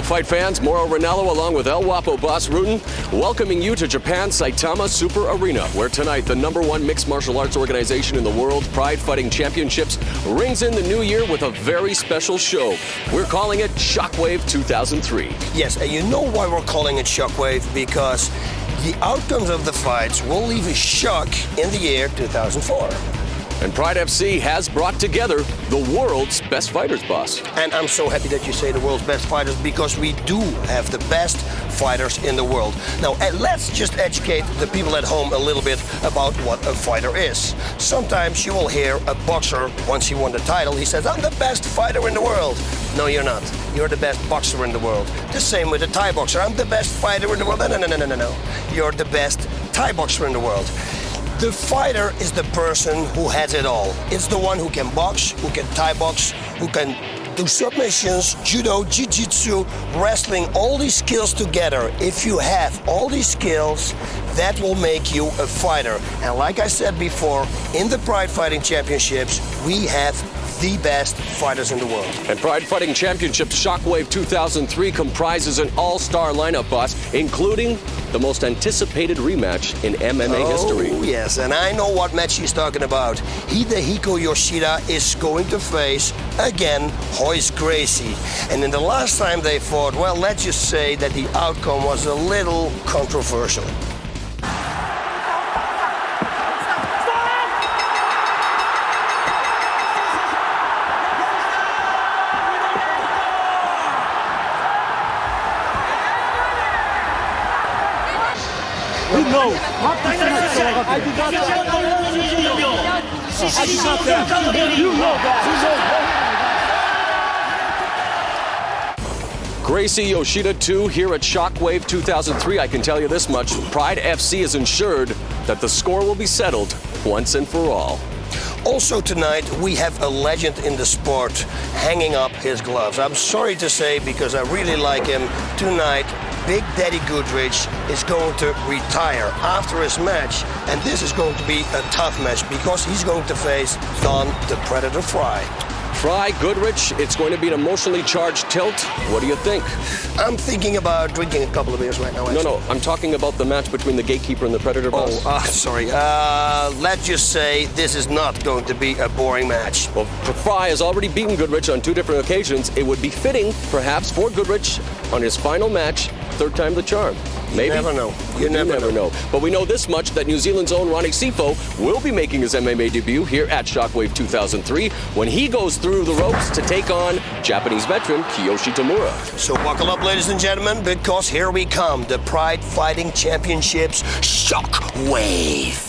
Hello, fight fans. Mauro Ranallo along with El Guapo Boss Rutten, welcoming you to Japan's Saitama Super Arena, where tonight the #1 mixed martial arts organization in the world, Pride Fighting Championships, rings in the new year with a very special show. We're calling it Shockwave 2003. Yes, and you know why we're calling it Shockwave? Because the outcomes of the fights will leave a shock in the year 2004. And Pride FC has brought together the world's best fighters, boss. And I'm so happy that you say the world's best fighters, because we do have the best fighters in the world. Now, and let's just educate the people at home a little bit about what a fighter is. Sometimes you will hear a boxer, once he won the title, he says, I'm the best fighter in the world. No, you're not. You're the best boxer in the world. The same with a Thai boxer. I'm the best fighter in the world. No. You're the best Thai boxer in the world. The fighter is the person who has it all. It's the one who can box, who can Thai box, who can do submissions, judo, jiu-jitsu, wrestling, all these skills together. If you have all these skills, that will make you a fighter. And like I said before, in the Pride Fighting Championships, we have the best fighters in the world. And Pride Fighting Championships Shockwave 2003 comprises an all-star lineup, boss, including the most anticipated rematch in MMA history. Oh, yes, and I know what match he's talking about. Hidehiko Yoshida is going to face, again, Royce Gracie. And in the last time they fought, well, let's just say that the outcome was a little controversial. No, I did not. I did not that. You know that. Gracie Yoshida 2 here at Shockwave 2003. I can tell you this much. Pride FC is ensured that the score will be settled once and for all. Also tonight, we have a legend in the sport hanging up his gloves. I'm sorry to say, because I really like him. Tonight, Big Daddy Goodrich is going to retire after his match, and this is going to be a tough match because he's going to face Don the Predator Fry. Fry, Goodrich, it's going to be an emotionally charged tilt. What do you think? I'm thinking about drinking a couple of beers right now. Actually. No, I'm talking about the match between the Gatekeeper and the Predator, boss. Sorry. Let's just say this is not going to be a boring match. Well, Fry has already beaten Goodrich on 2 different occasions. It would be fitting, perhaps, for Goodrich on his final match, third time the charm. Maybe. You never know. You never know. But we know this much, that New Zealand's own Ronnie Sifo will be making his MMA debut here at Shockwave 2003 when he goes through the ropes to take on Japanese veteran Kiyoshi Tamura. So buckle up, ladies and gentlemen, because here we come, the Pride Fighting Championships Shockwave.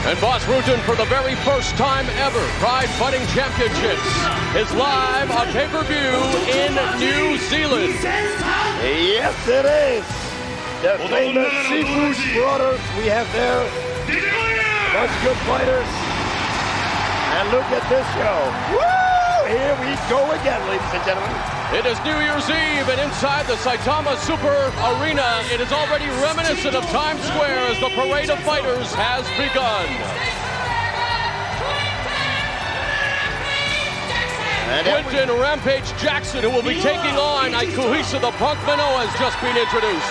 And Boss Rutten, for the very first time ever, Pride Fighting Championships is live on pay-per-view in New Zealand. Yes, it is. The famous Seafood Brothers we have there. A bunch of good fighters. And look at this show. Woo! Here we go again, ladies and gentlemen. It is New Year's Eve, and inside the Saitama Super Arena, it is already reminiscent of Times Square as the parade of fighters has begun. Quinton Rampage Jackson, who will be taking on Ikuhisa the Punk Minoa, has just been introduced.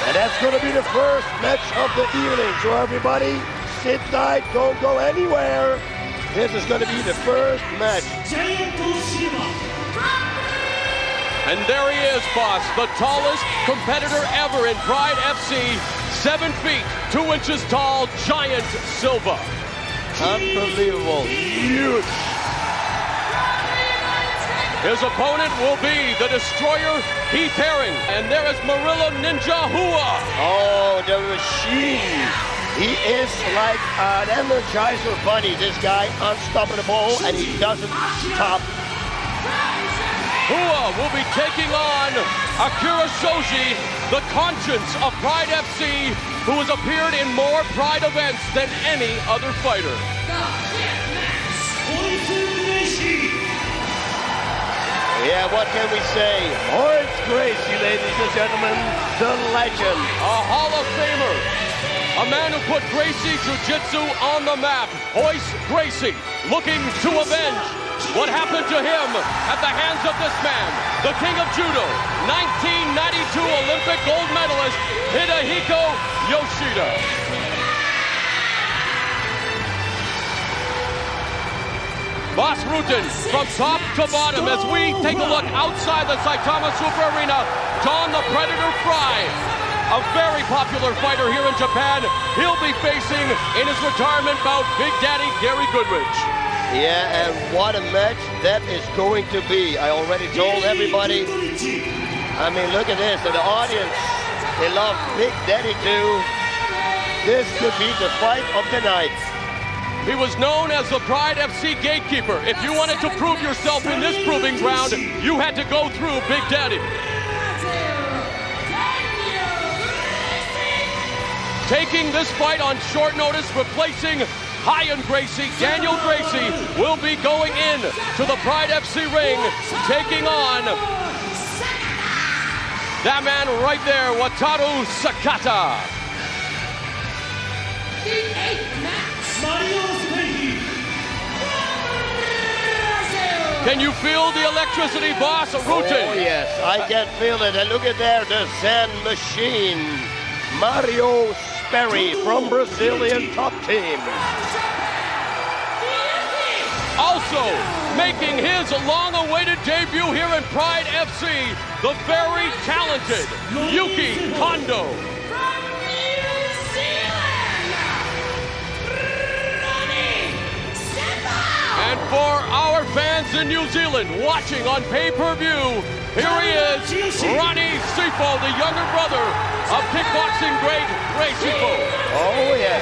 And that's going to be the first match of the evening. So everybody, sit tight, don't go anywhere. This is going to be the first match. And there he is, boss, the tallest competitor ever in Pride FC, 7 feet, 2 inches tall, Giant Silva. Unbelievable, huge. His opponent will be the destroyer, Heath Herring. And there is Murillo Ninja Hua. Oh, the machine. He is like an Energizer bunny, this guy, unstoppable, and he doesn't stop. Hua will be taking on Akira Shoji, the conscience of Pride FC, who has appeared in more Pride events than any other fighter. Yeah, what can we say? Horace Gracie, ladies and gentlemen, the legend. A Hall of Famer. A man who put Gracie Jiu-Jitsu on the map. Horace Gracie looking to avenge what happened to him at the hands of this man, the king of judo, 1992 Olympic gold medalist, Hidehiko Yoshida. Boss Rutten from top to bottom as we take a look outside the Saitama Super Arena. Don the Predator Fry, a very popular fighter here in Japan. He'll be facing in his retirement bout Big Daddy Gary Goodrich. Yeah, and what a match that is going to be. I already told everybody. I mean, look at this. And the audience, they love Big Daddy too. This could be the fight of the night. He was known as the Pride FC gatekeeper. If you wanted to prove yourself in this proving ground, you had to go through Big Daddy. Taking this fight on short notice, replacing Ryan Gracie, Daniel Gracie will be going in to the Pride FC ring, taking on that man right there, Wataru Sakata. The 8th match. Can you feel the electricity, boss? Rutten. Oh yes, I can feel it. And look at there, the Zen machine. Mario Sperry from Brazilian top team. Also making his long-awaited debut here in Pride FC, the very talented Yuki Kondo. And for our fans in New Zealand watching on pay-per-view, here he is, Ronnie Sifo, the younger brother of kickboxing great Ray Sifo. Oh yeah.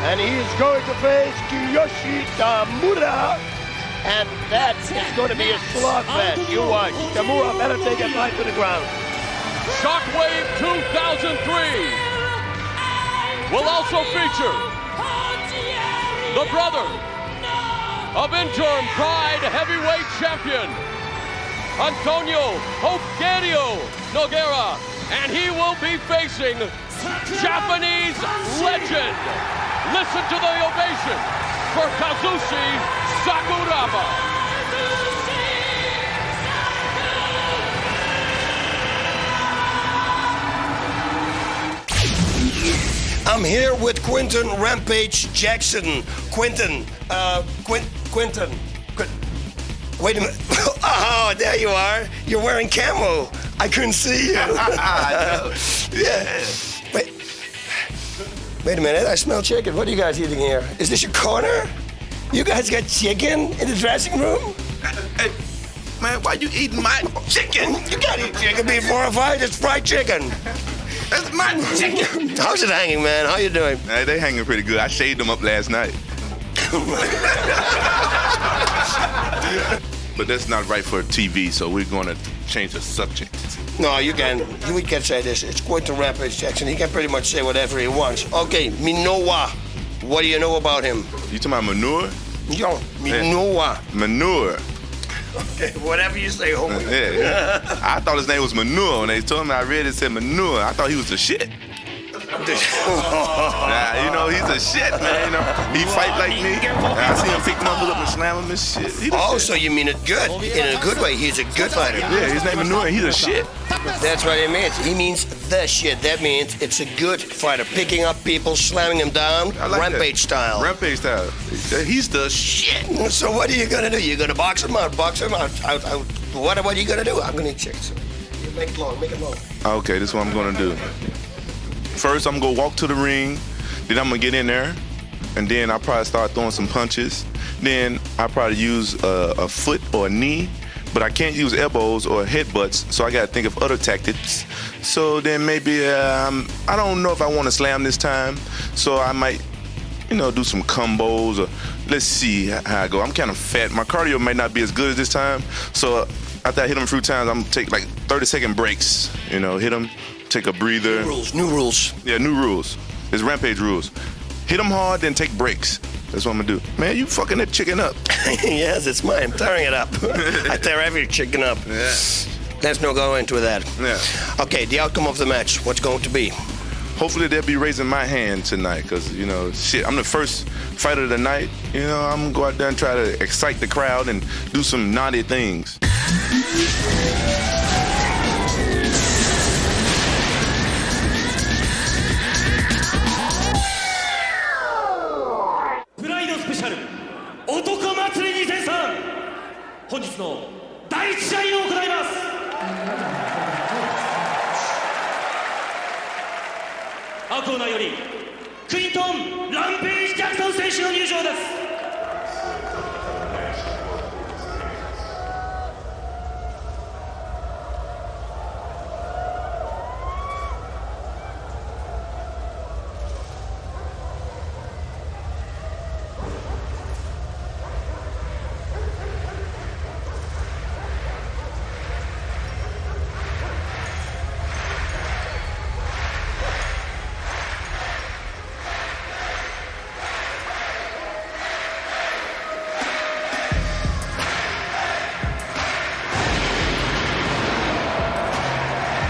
And he's going to face Kiyoshi Tamura. And that is going to be a slugfest. You watch. Tamura better take it right to the ground. Shockwave 2003 will also feature the brother of interim Pride heavyweight champion, Antônio Nogueira, and he will be facing Japanese legend. Listen to the ovation for Kazushi Sakuraba. I'm here with Quinton Rampage Jackson. Quinton. Wait a minute. Oh, there you are. You're wearing camo. I couldn't see you. Yeah. Wait a minute. I smell chicken. What are you guys eating here? Is this your corner? You guys got chicken in the dressing room? Hey, man, why you eating my chicken? You gotta eat chicken before a fight. It's fried chicken. That's my chicken. How's it hanging, man? How you doing? Hey, they hanging pretty good. I shaved them up last night. But that's not right for TV, so we're going to change the subject. No, you can say this. It's Quinton Rampage Jackson. He can pretty much say whatever he wants. Okay, Minowa. What do you know about him? You talking about manure? Yo, Minowa. Manure. Okay, whatever you say, homie. Yeah. I thought his name was Manure. When they told me I read it said Manure, I thought he was the shit. Nah, you know, he's a shit, man. You know, he fight like me. I see him pick motherfuckers up and slam him and shit. Oh, so you mean it good? In a good way, he's a good fighter. Yeah, his name is Manure, and he's a shit. That's what it means. He means the shit. That means it's a good fighter. Picking up people, slamming them down, like Rampage style. Rampage style. He's the shit. So what are you gonna do? You're gonna box him out, out. What are you gonna do? I'm gonna check. So you make it long, Okay, this is what I'm gonna do. First, I'm gonna walk to the ring, then I'm gonna get in there, and then I'll probably start throwing some punches. Then I'll probably use a foot or a knee, but I can't use elbows or headbutts, so I gotta think of other tactics. So then maybe, I don't know if I wanna slam this time, so I might, do some combos, or let's see how I go. I'm kind of fat. My cardio might not be as good as this time, so after I hit him a few times, I'm take like 30-second breaks. You know, hit him, take a breather. New rules. Yeah, new rules. It's Rampage rules. Hit him hard, then take breaks. That's what I'm gonna do. Man, you fucking that chicken up. Yes, it's mine. I'm tearing it up. I tear every chicken up. Yeah. There's no going into that. Yeah. Okay, the outcome of the match. What's going to be? Hopefully they'll be raising my hand tonight, because, you know, shit, I'm the first fighter of the night. You know, I'm gonna go out there and try to excite the crowd and do some naughty things. 本日の第一試合を行います。青コーナーよりクリントン・ランページ・ジャクソン選手の入場です。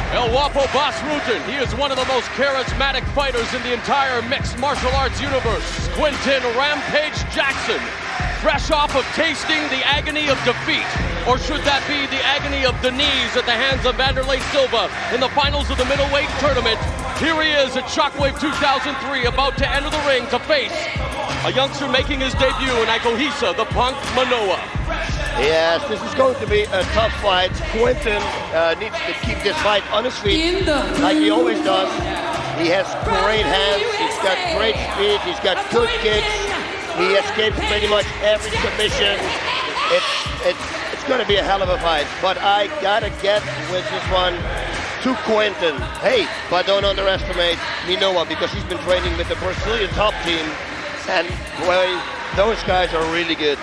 El Guapo Boss Rutten, he is one of the most charismatic fighters in the entire mixed martial arts universe. Quinton Rampage Jackson, fresh off of tasting the agony of defeat, or should that be the agony of the knees at the hands of Wanderlei Silva in the finals of the middleweight tournament. Here he is at Shockwave 2003, about to enter the ring to face a youngster making his debut in Ikohisa, the Punk Manoa. Yes, this is going to be a tough fight. Quinton needs to keep this fight on his feet, like he always does. He has great hands, he's got great speed, he's got good kicks. He escapes pretty much every submission. It's going to be a hell of a fight, but I gotta get with this one to Quinton. Hey, but don't underestimate Manoa, because he's been training with the Brazilian top team, and boy, those guys are really good.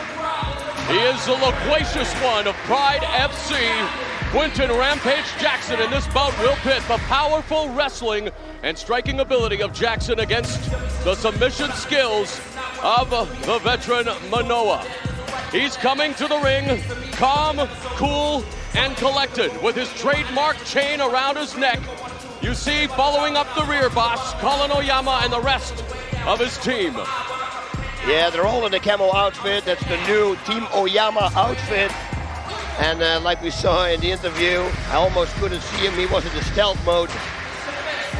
He is the loquacious one of Pride FC. Quinton Rampage Jackson in this bout will pit the powerful wrestling and striking ability of Jackson against the submission skills of the veteran Manoa. He's coming to the ring calm, cool, and collected with his trademark chain around his neck. You see, following up the rear boss, Colin Oyama and the rest of his team. Yeah, they're all in the camo outfit. That's the new Team Oyama outfit. And like we saw in the interview, I almost couldn't see him. He was in the stealth mode.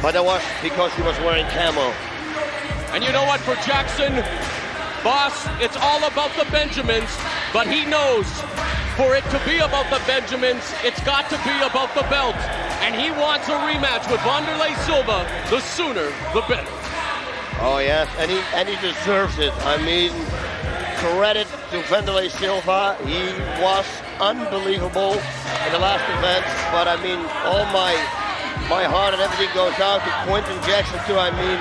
But that was because he was wearing camo. And you know what, for Jackson, boss, it's all about the Benjamins. But he knows for it to be about the Benjamins, it's got to be about the belt. And he wants a rematch with Wanderlei Silva. The sooner, the better. Oh yes, and he deserves it. I mean, credit to Wanderlei Silva. He was unbelievable in the last event. But I mean, all my heart and everything goes out to Quinton Jackson too. I mean,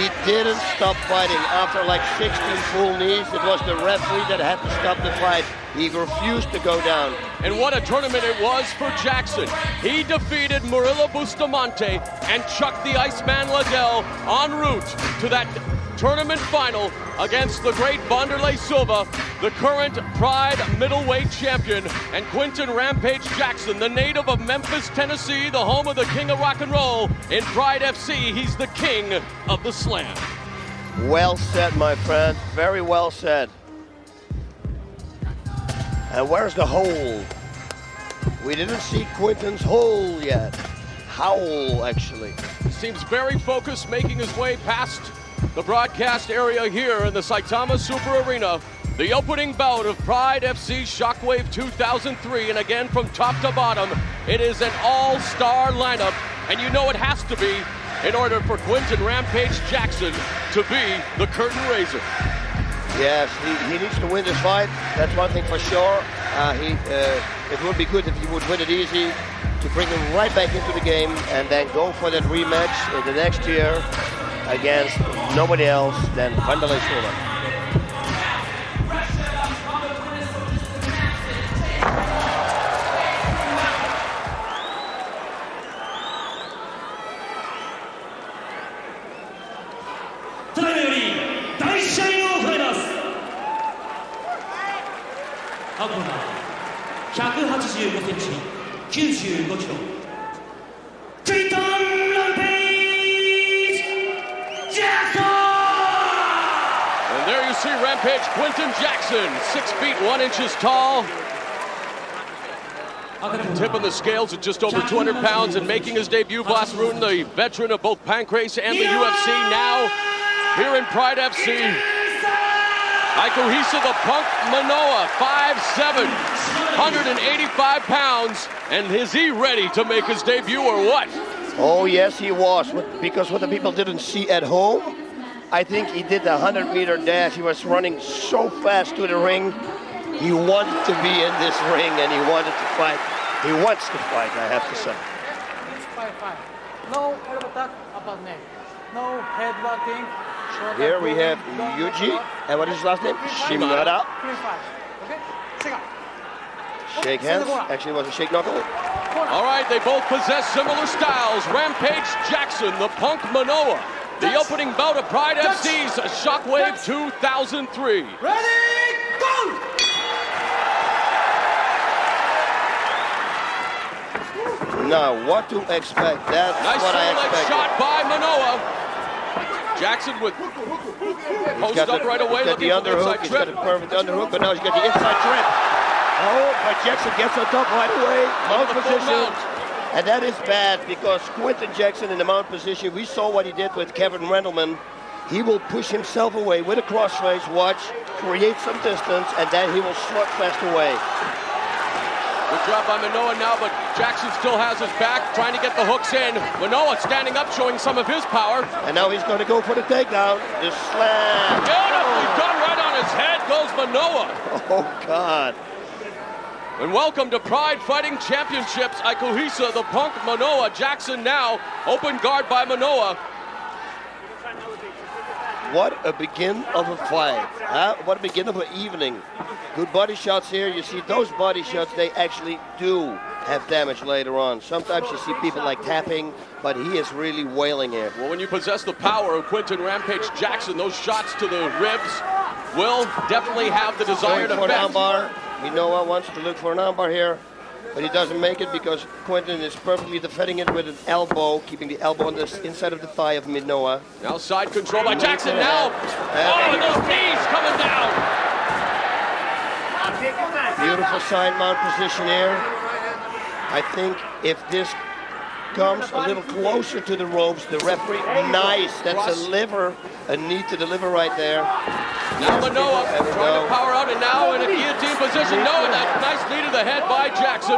he didn't stop fighting after like 16 full knees. It was the referee that had to stop the fight. He refused to go down. And what a tournament it was for Jackson. He defeated Murilo Bustamante and chucked the Iceman Liddell en route to that tournament final against the great Wanderlei Silva, the current Pride middleweight champion, and Quinton Rampage Jackson, the native of Memphis, Tennessee, the home of the king of rock and roll. In Pride FC, he's the king of the slam. Well said, my friend. Very well said. And where's the hole? We didn't see Quinton's hole yet. Howl, actually. Seems very focused, making his way past the broadcast area here in the Saitama Super Arena. The opening bout of Pride FC Shockwave 2003, and again from top to bottom, it is an all-star lineup, and you know it has to be in order for Quinton Rampage Jackson to be the curtain raiser. Yes, he needs to win this fight. That's one thing for sure. It would be good if he would win it easy, to bring him right back into the game and then go for that rematch in the next year against nobody else than Wanderlei Silva. 過去185センチ、95キロ。クリントン・ランページ・ジャクソン And there you see Rampage Quinton Jackson, 6 feet 1 inches tall. Tipping the scales at just over 200 pounds and making his debut, Boss Rutan, the veteran of both Pancrase and the UFC, now here in Pride FC. Kazushi the Punk Manoa, 5'7", 185 pounds, and is he ready to make his debut or what? Oh yes, he was, because what the people didn't see at home, I think he did the 100-meter dash. He was running so fast to the ring. He wanted to be in this ring and he wanted to fight. He wants to fight, I have to say. No elbow tuck, upper neck. No headbutting. Here we have Yuji, and what is his last name? Shimada. Okay, second. Shake hands. Actually, it was a shake knuckle. All right, they both possess similar styles. Rampage Jackson, the Punk Manoa. The opening bout of Pride FC's Shockwave 2003. Ready, go! Now, what to expect? That's Nice what I leg expected. shot by Manoa. Jackson with post up right away, He's got looking the for the underhook. inside He's got trip. the perfect underhook, but now he's got the inside trip. Oh, but Jackson gets on top right away. Mount the full position. mount. And that is bad because Quinton Jackson in the mount position, we saw what he did with Kevin Randleman. He will push himself away with a crossface, watch, create some distance, and then he will slugfest away. Good job by Manoa now, but Jackson still has his back, trying to get the hooks in. Manoa standing up, showing some of his power. And now he's going to go for the takedown. The slam. Beautifully done, right on his head goes Manoa. Oh, God. And welcome to Pride Fighting Championships. Kazushi the Punk Manoa. Jackson now, open guard by Manoa. What a begin of a fight. Huh? What a begin of an evening. Good body shots here. You see those body shots, they actually do have damage later on. Sometimes you see people like tapping, but he is really wailing here. Well, when you possess the power of Quinton Rampage Jackson, those shots to the ribs will definitely have the desired Going for an effect. armbar. Minowa wants to look for an armbar here, but he doesn't make it because Quinton is perfectly defending it with an elbow, keeping the elbow on the inside of the thigh of Minowa. Now side control by Jackson now. Oh, and those knees coming down. Beautiful side mount position here. I think if this comes a little closer to the ropes, the referee, nice, that's a knee to the liver right there. Now Manoa trying to power out, and now in a guillotine position. No, and that nice knee to the head by Jackson.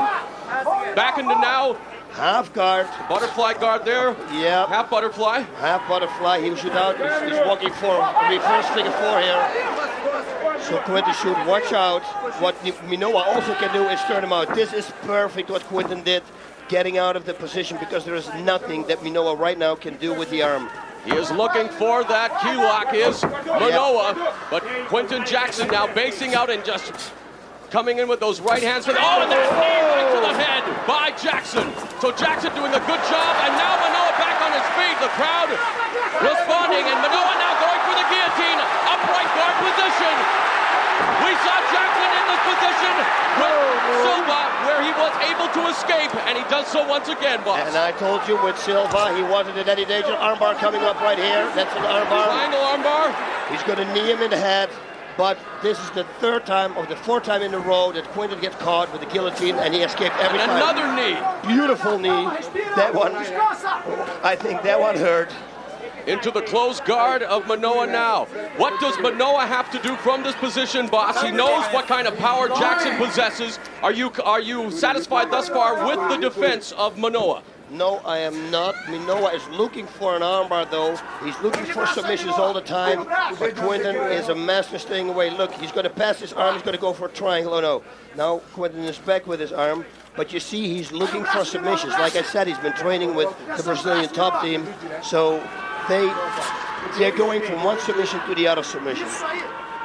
Back into now. Half guard. Butterfly guard there. Yeah. Half butterfly. Half butterfly. He should out. He's walking for reverse figure four here. So Quinton should watch out. What Minowa also can do is turn him out. This is perfect what Quinton did, getting out of the position, because there is nothing that Minowa right now can do with the arm. He is looking for that key lock, is Manoa, but Quinton Jackson now basing out and just coming in with those right hands. Oh, and that knee right to the head by Jackson. So Jackson doing a good job, and now Manoa back on his feet. The crowd responding, and Manoa now going for the guillotine. Upright guard position. We saw Jackson in this position with Silva, where he was able to escape, and he does so once again, boss. And I told you with Silva, he wasn't in any danger. Armbar coming up right here. That's an armbar. Triangle armbar. He's going to knee him in the head. But this is the third time or the fourth time in a row that Quinton gets caught with the guillotine, and he escaped every And time. another knee. Beautiful knee. That one, I think that one hurt. Into the closed guard of Manoa now. What does Manoa have to do from this position, boss? He knows what kind of power Jackson possesses. Are you satisfied thus far with the defense of Manoa? No, I am not. Minowa is looking for an armbar, though. He's looking for submissions all the time. But Quinton is a master staying away. Look, he's going to pass his arm. He's going to go for a triangle. Oh, no. Now Quinton is back with his arm. But you see, he's looking for submissions. Like I said, he's been training with the Brazilian top team. So they're going from one submission to the other submission.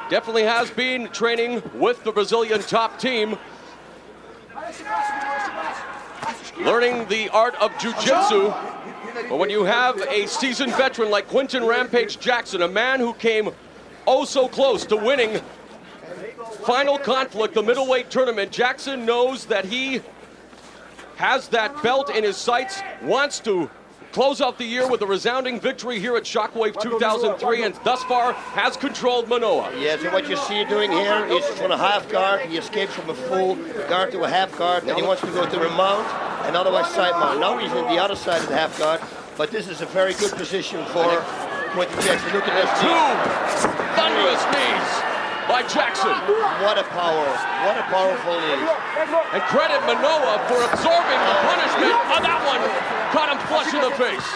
Definitely has been training with the Brazilian top team. Learning the art of jiu-jitsu. But when you have a seasoned veteran like Quinton Rampage Jackson, a man who came oh so close to winning final conflict, the middleweight tournament. Jackson knows that he has that belt in his sights, wants to close out the year with a resounding victory here at Shockwave 2003, and thus far has controlled Manoa. Yeah, so what you see doing here is from a half guard, he escapes from a full guard to a half guard, and he wants to go to remount, and otherwise side mount. Now he's on the other side of the half guard, but this is a very good position for Quentin Jackson. Look at this. Two thunderous knees by Jackson. What a power, what a powerful knee. And credit Manoa for absorbing the punishment. Oh, that one caught him flush in the face.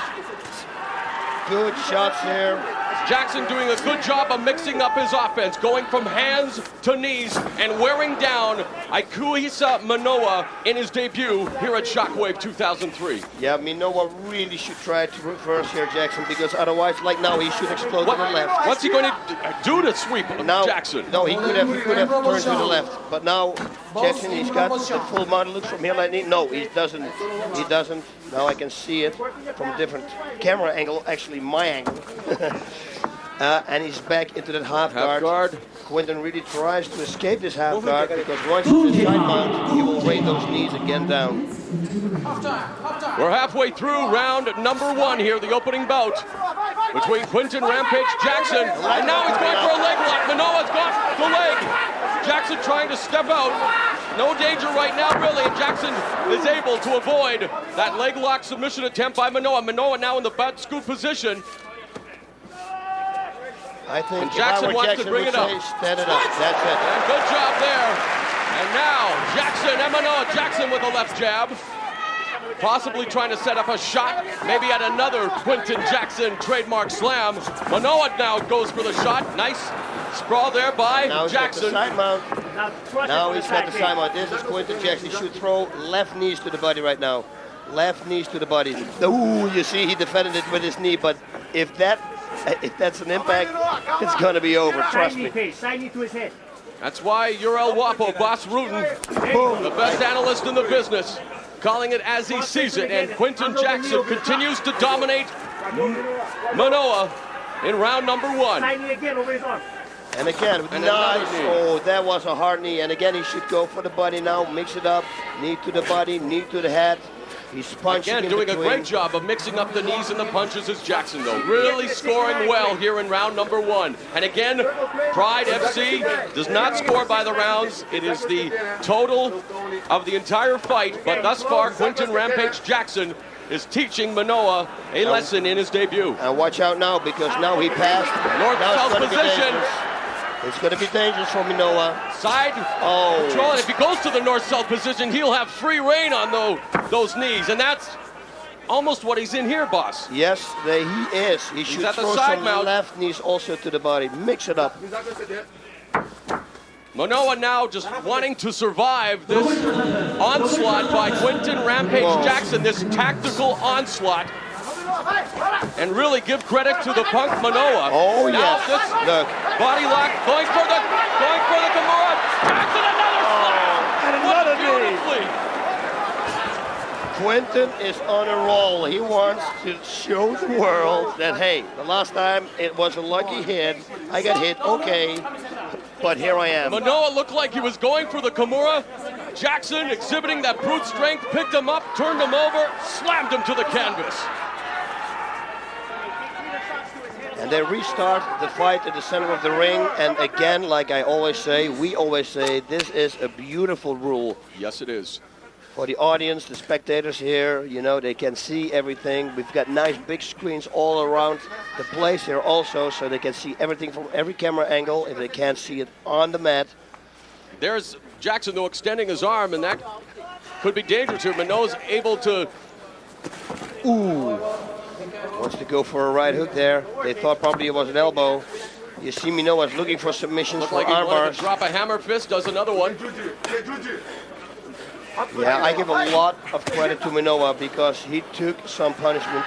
Good shots here. Jackson doing a good job of mixing up his offense, going from hands to knees and wearing down Ikuhisa Manoa in his debut here at Shockwave 2003. Yeah, Manoa really should try to reverse here, Jackson, because otherwise, like now, he should explode to the left. What's he going to do to sweep now, Jackson? No, he could have turned to the left, but now Jackson, he's got the full mount. Look from here like no, he doesn't. He doesn't. Now I can see it from a different camera angle, actually my angle. And he's back into that half guard. Quentin really tries to escape this half guard because once he's in side mount, he will weigh those knees again down. We're halfway through round number one here, the opening bout between Quentin Rampage Jackson, and now he's going for a leg lock. Manoa's got the leg. Jackson trying to step out. No danger right now, really, and Jackson is able to avoid that leg lock submission attempt by Manoa. Manoa now in the butt scoop position. I think and Jackson wants to bring it up. Stand it up. That's it. And good job there. And now Jackson and Manoa. Jackson with a left jab. Possibly trying to set up a shot, maybe at another Quentin Jackson trademark slam. Manoa now goes for the shot. Nice sprawl there by now Jackson. Now he's got the side mount. This is Quentin Jackson. He should throw left knees to the body right now. Left knees to the body. Ooh, you see he defended it with his knee, but if that's an impact, it's going to be over, trust me. Side knee to his head. That's why you're El Guapo, Boss Rutan, the best analyst in the business, calling it as he sees it. And Quentin Jackson continues to dominate Manoa in round number one. Side knee again over his arm. And again, nice. Oh, that was a hard knee. And again, he should go for the body now, mix it up. Knee to the body, knee to the head. He's punching again, doing a great job of mixing up the knees and the punches is Jackson, though. Really scoring well here in round number one. And again, Pride FC does not score by the rounds. It is the total of the entire fight. But thus far, Quentin Rampage Jackson is teaching Manoa a lesson in his debut. And watch out now, because now he passed. North-south position. It's going to be dangerous for Manoa. Side control, and if he goes to the north-south position, he'll have free reign on those knees, and that's almost what he's in here, boss. Yes, he is. He should throw some left knees also to the body. Mix it up. Manoa now just wanting to survive this onslaught by Quentin Rampage Jackson, this tactical onslaught. And really give credit to the punk Manoa. Oh, now yes. This Look. Body lock, going for the Kimura. Jackson, another slap. Beautifully. Quentin is on a roll. He wants to show the world that, hey, the last time it was a lucky hit. I got hit, okay, but here I am. Manoa looked like he was going for the Kimura. Jackson, exhibiting that brute strength, picked him up, turned him over, slammed him to the canvas. And they restart the fight at the center of the ring. And again, like I always say, we always say, this is a beautiful rule. Yes, it is. For the audience, the spectators here, you know, they can see everything. We've got nice big screens all around the place here also, so they can see everything from every camera angle if they can't see it on the mat. There's Jackson, though, extending his arm, and that could be dangerous here. Manoa's able to... Ooh. Wants to go for a right hook there. They thought probably it was an elbow. You see Manoa's looking for submissions for like arm he wanted bars. to drop a hammer fist, does another one. Yeah, I give a lot of credit to Manoa because he took some punishment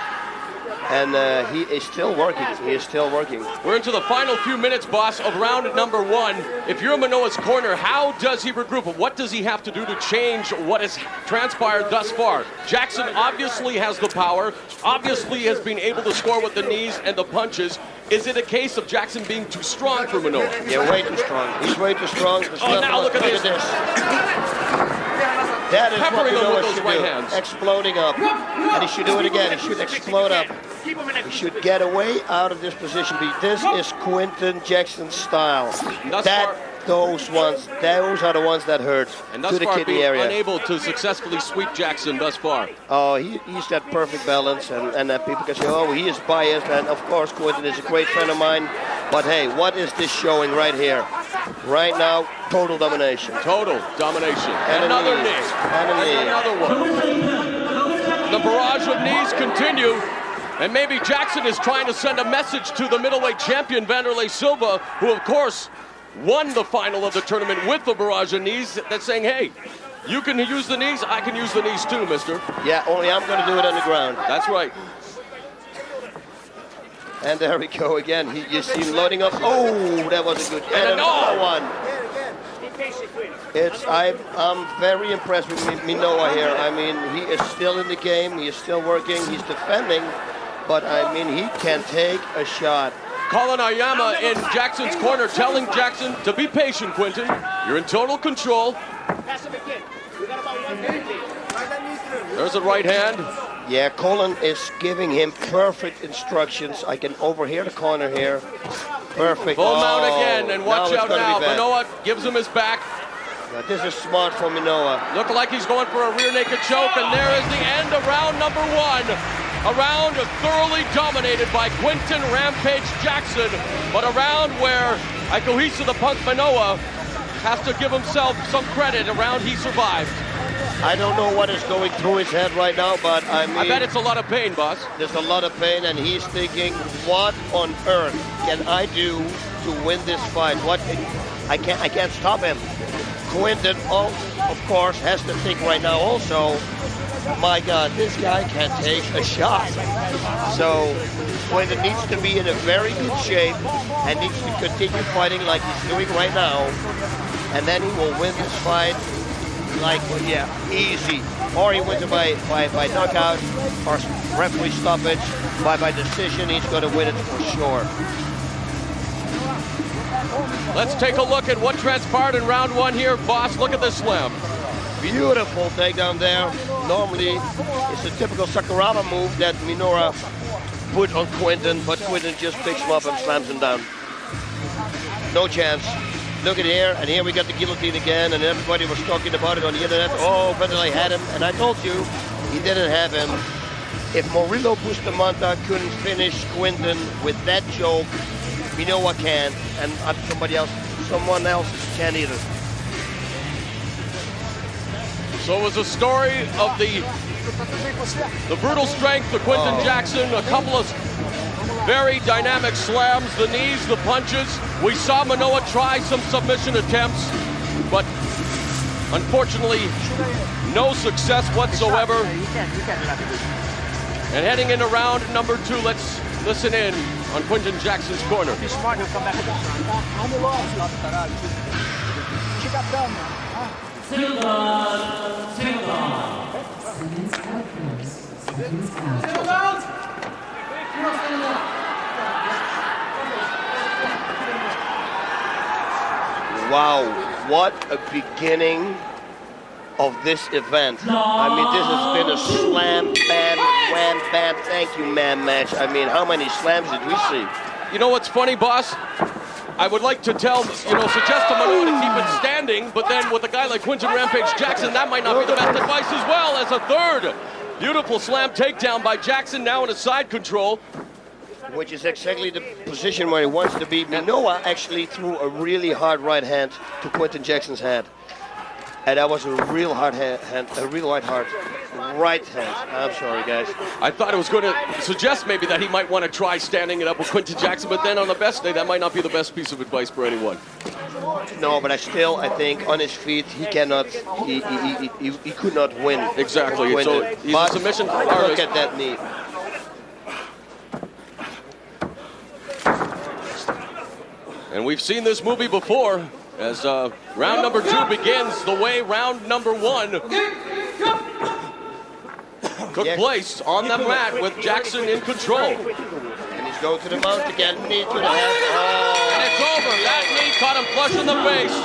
And he is still working. He is still working. We're into the final few minutes, boss, of round number 1. If you're Manoa's corner, how does he regroup? What does he have to do to change what has transpired thus far? Jackson obviously has the power, obviously has been able to score with the knees and the punches. Is it a case of Jackson being too strong for Manoa? Yeah, way too strong. He's way too strong. Oh, now look at this. That is Peppering what him with Manoa those should right do. hands. Exploding up. And he should do it again. He should explode up. He should get away out of this position. This is Quinton Jackson's style. Those are the ones that hurt And to thus the far kidney being area. unable to successfully sweep Jackson thus far. Oh, he's got perfect balance, and people can say, oh, he is biased, and of course Quinton is a great friend of mine. But hey, what is this showing right here? Right now, total domination. Total domination. And another a knee. knee. And a knee. Another one. The barrage of knees continue. And maybe Jackson is trying to send a message to the middleweight champion, Vanderlei Silva, who of course won the final of the tournament with the barrage of knees, that's saying, hey, you can use the knees, I can use the knees too, mister. Yeah, only I'm going to do it on the ground. That's right. And there we go again. You see him loading up. Oh, that was a good. And another one. I'm very impressed with Minoa here. I mean, he is still in the game. He is still working. He's defending. But, I mean, he can take a shot. Colin Ayama in Jackson's corner telling Jackson to be patient, Quinton. You're in total control. There's a right hand. Yeah, Colin is giving him perfect instructions. I can overhear the corner here. Perfect. Full mount again, and watch out now. Manoa gives him his back. Now, this is smart for Minoa. Look like he's going for a rear naked choke, and there is the end of round number 1. A round thoroughly dominated by Quinton Rampage Jackson, but a round where Aikohisa the Punk Manoa has to give himself some credit. A round he survived. I don't know what is going through his head right now, but I mean... I bet it's a lot of pain, boss. There's a lot of pain, and he's thinking, what on earth can I do to win this fight? I can't stop him. Quinton, of course, has to think right now also, my God, this guy can take a shot. So Quinton needs to be in a very good shape and needs to continue fighting like he's doing right now. And then he will win this fight like, easy. Or he wins it by knockout or referee stoppage. By decision, he's going to win it for sure. Let's take a look at what transpired in round 1 here. Boss, look at this slam. Beautiful takedown there. Normally, it's a typical Sakuraba move that Minoa put on Quinton, but Quinton just picks him up and slams him down. No chance. Look at here, and here we got the guillotine again, and everybody was talking about it on the internet. Oh, Vanderlei had him, and I told you, he didn't have him. If Murilo Bustamante couldn't finish Quinton with that choke, Minoa can, and someone else can't either. So it was a story of the brutal strength of Quinton Jackson, a couple of very dynamic slams, the knees, the punches. We saw Manoa try some submission attempts, but unfortunately, no success whatsoever. And heading into round number 2, let's listen in on Quinton Jackson's corner. Wow, what a beginning of this event. I mean, this has been a slam, bam, wham, bam, thank you, man match. I mean, how many slams did we see? You know what's funny, boss? I would like to suggest to Manoa to keep it standing, but then with a guy like Quinton Rampage Jackson, that might not be the best advice as well. As a third beautiful slam takedown by Jackson, now in a side control. Which is exactly the position where he wants to be. Manoa actually threw a really hard right hand to Quinton Jackson's head. And that was a real hard hand, a real right hand. I'm sorry, guys. I thought it was going to suggest maybe that he might want to try standing it up with Quinton Jackson, but then on the best day, that might not be the best piece of advice for anyone. No, but I think on his feet, he cannot, he could not win. Exactly. So he's a submission artist. Look at that knee. And we've seen this movie before as round number 2 begins the way round number 1 took place on the mat with Jackson in control. And he's going to the mount again, knee to the head. Oh. And it's over. That knee caught him flush in the face.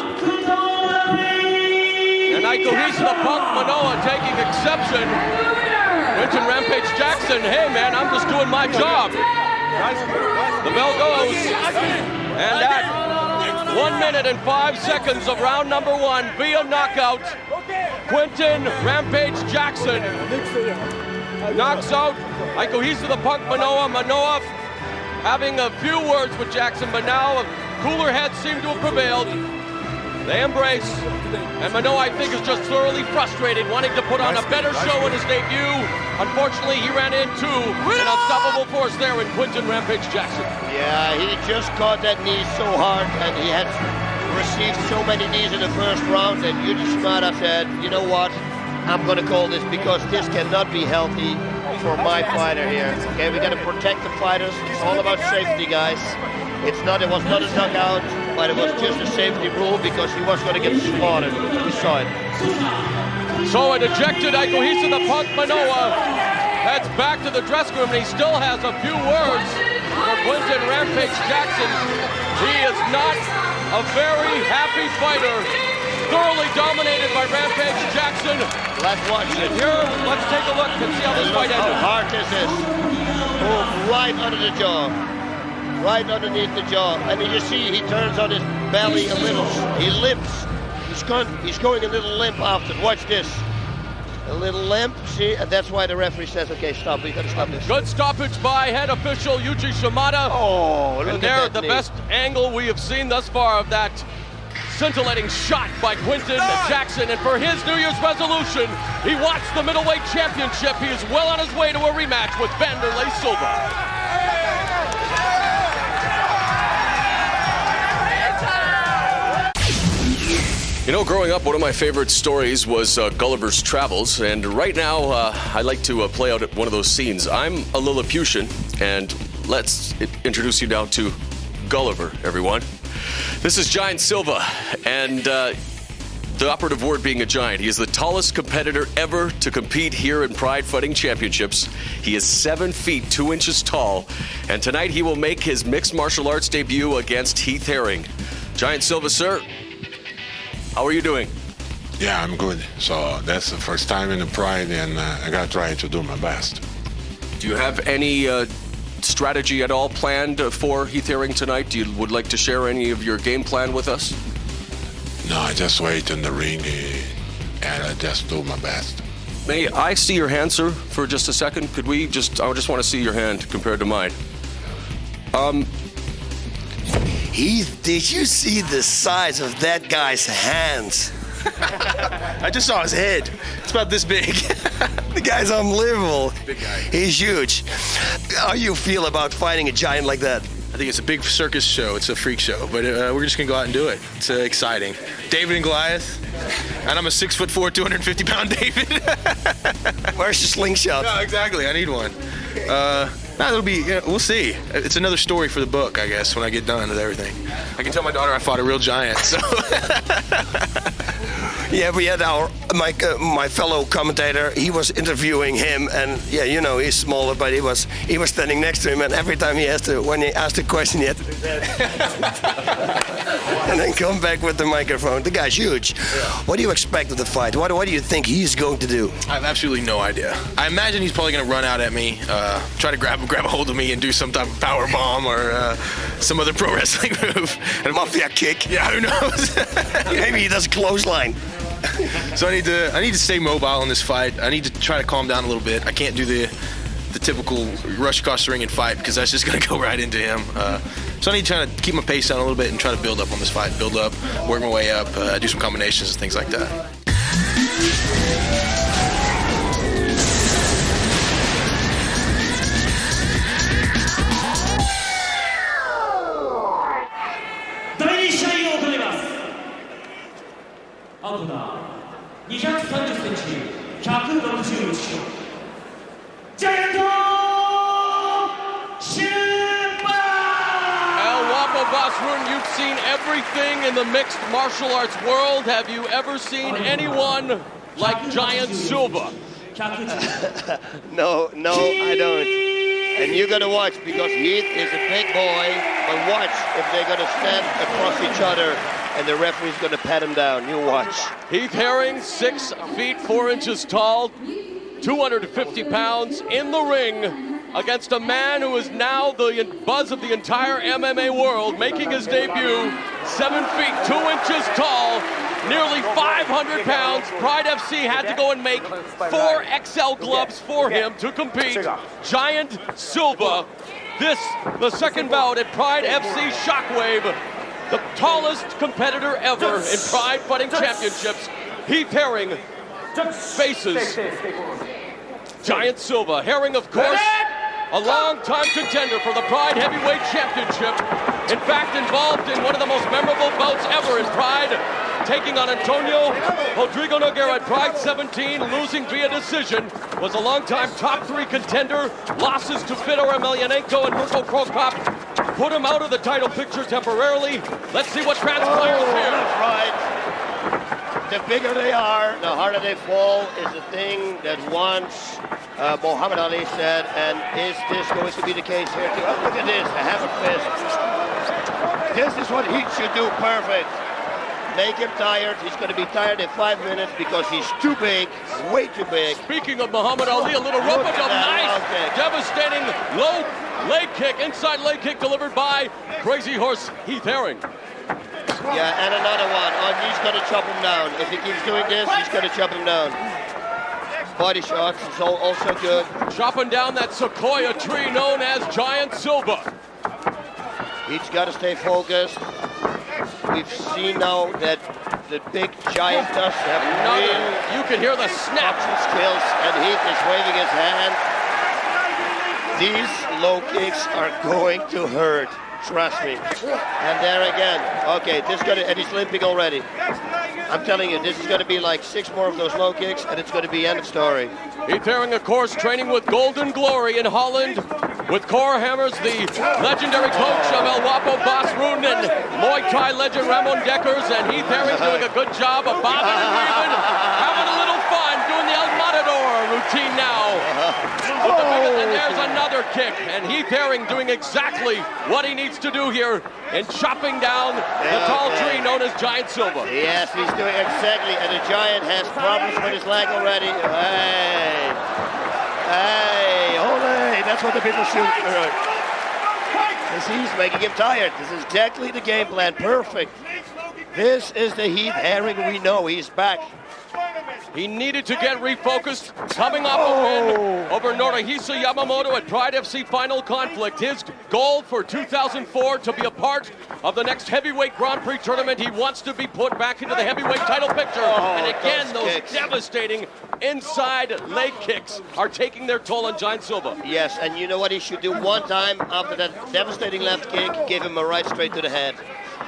And Aikohisa the Punk Manoa taking exception. Quinton Rampage Jackson, hey man, I'm just doing my job. The bell goes. And at 1 minute and 5 seconds of round number 1 via knockout, Quinton Rampage Jackson knocks out Aikohisa the Punk Manoa. Manoa having a few words with Jackson, but now cooler heads seem to have prevailed. They embrace, and Manoa, I think, is just thoroughly frustrated, wanting to put on a better show in his debut. Unfortunately, he ran into an unstoppable force there in Quinton Rampage Jackson. Yeah, he just caught that knee so hard, and he had received so many knees in the first round, and Yuji Shimada said, you know what, I'm going to call this because this cannot be healthy for my fighter here. Okay, we got to protect the fighters. It's all about safety, guys. It was not a knockout, but it was just a safety rule because he was going to get slaughtered. We saw it. So an ejected Aikohisa the Punk Manoa heads back to the dressing room, and he still has a few words for Quinton Rampage Jackson. He is not a very happy fighter. Thoroughly dominated by Rampage Jackson. Let's watch it. Here, let's take a look and see how this fight ended. How hard is this? Boom, right under the jaw. Right underneath the jaw. And you see he turns on his belly a little. He limps. He's going a little limp after. Watch this. A little limp, see? And that's why the referee says, okay, stop. We gotta stop this. Good stoppage by head official Yuji Shimada. Oh, look and at there, that the knee. best angle we have seen thus far of that scintillating shot by Quinton Jackson. And for his New Year's resolution, he wants the middleweight championship. He is well on his way to a rematch with Vanderlei Silva. You know, growing up, one of my favorite stories was Gulliver's Travels, and right now I like to play out one of those scenes. I'm a Lilliputian, and let's introduce you now to Gulliver, everyone. This is Giant Silva, and the operative word being a giant. He is the tallest competitor ever to compete here in Pride Fighting Championships. He is 7 feet 2 inches tall, and tonight he will make his mixed martial arts debut against Heath Herring. Giant Silva, sir. How are you doing? Yeah, I'm good. So that's the first time in the Pride, and I gotta try to do my best. Do you have any strategy at all planned for Heath Herring tonight? Would like to share any of your game plan with us? No, I just wait in the ring, and I just do my best. May I see your hand, sir, for just a second? Could we just, I just want to see your hand compared to mine. Heath, did you see the size of that guy's hands? I just saw his head. It's about this big. The guy's unbelievable. Big guy. He's huge. How do you feel about fighting a giant like that? I think it's a big circus show. It's a freak show, but we're just gonna go out and do it. It's exciting. David and Goliath, and I'm a 6'4", 250-pound David. Where's the slingshot? No, exactly. I need one. It'll be. We'll see. It's another story for the book, I guess, when I get done with everything. I can tell my daughter I fought a real giant. So. Yeah, we had my fellow commentator. He was interviewing him, and yeah, you know, he's smaller, but he was standing next to him, and every time when he asked a question, he had to do that, and then come back with the microphone. The guy's huge. Yeah. What do you expect of the fight? What do you think he's going to do? I have absolutely no idea. I imagine he's probably going to run out at me, try to grab a hold of me, and do some type of power bomb or some other pro wrestling move. A mafia kick. Yeah, who knows? Maybe he does a clothesline. So I need to stay mobile in this fight. I need to try to calm down a little bit. I can't do the typical rush across the ring and fight because that's just going to go right into him. So I need to try to keep my pace down a little bit and try to build up on this fight. Build up, work my way up, do some combinations and things like that. アウトだ230センチ161キロジャイアントシューパー El Wapo Boss Rutten, you've seen everything in the mixed martial arts world. Have you ever seen anyone like Giant Silva? No, I don't. And you're gonna watch because Heath is a big boy. But watch if they're gonna stand across each other and the referee's gonna pat him down. You watch. Heath Herring, 6 feet 4 inches tall, 250 pounds in the ring against a man who is now the buzz of the entire MMA world, making his debut, 7 feet 2 inches tall, nearly 500 pounds. Pride FC had to go and make 4 XL gloves for him to compete. Giant Silva, the second bout at Pride FC Shockwave, the tallest competitor ever in Pride Fighting Championships. Heath Herring faces Giant Silva. Herring, of course, a long-time contender for the Pride Heavyweight Championship. In fact, involved in one of the most memorable bouts ever in Pride, taking on Antônio, Rodrigo Nogueira at Pride 17, losing via decision, was a long-time top 3 contender. Losses to Fedor Emelianenko and Mirko Krokop put him out of the title picture temporarily. Let's see what transpires here. That's right. The bigger they are, the harder they fall is the thing that once Muhammad Ali said, and is this going to be the case here too? Oh, look at this, a hammer fist. This is what he should do perfect. Make him tired. He's going to be tired in 5 minutes because he's too big, way too big. Speaking of Muhammad Ali, a little rope a nice, devastating low leg kick, inside leg kick delivered by Crazy Horse Heath Herring. Yeah, and another one. Oh, he's going to chop him down. If he keeps doing this, he's going to chop him down. Body shots is also good. Chopping down that sequoia tree known as Giant Silva. He's got to stay focused. We've seen now that the big giant does have real you can hear the snap skills, and Heath is waving his hand. These low kicks are going to hurt. Trust me. And there again. Okay, and he's limping already. I'm telling you, this is going to be like 6 more of those low kicks, and it's going to be end of story. Heath Herring, of course, training with Golden Glory in Holland, with Cor Hammers, the legendary coach of El Guapo Boss Rutten, and Muay Thai legend Ramon Deckers, and Heath Herring doing a good job of bobbing and weaving, having a little fun, doing the El Matador routine now. And there's another kick, and Heath Herring doing exactly what he needs to do here in chopping down the tall tree known as Giant Silva. Yes, he's doing exactly, and the Giant has problems with his leg already. Hey, ole, that's what the people shoot. He's making him tired. This is exactly the game plan, perfect. This is the Heath Herring we know, he's back. He needed to get refocused, coming off a win over Norihisa Yamamoto at Pride FC Final Conflict. His goal for 2004 to be a part of the next heavyweight Grand Prix tournament. He wants to be put back into the heavyweight title picture. And again, those devastating inside leg kicks are taking their toll on Giant Silva. Yes, and you know what he should do one time after that devastating left kick? Give him a right straight to the head.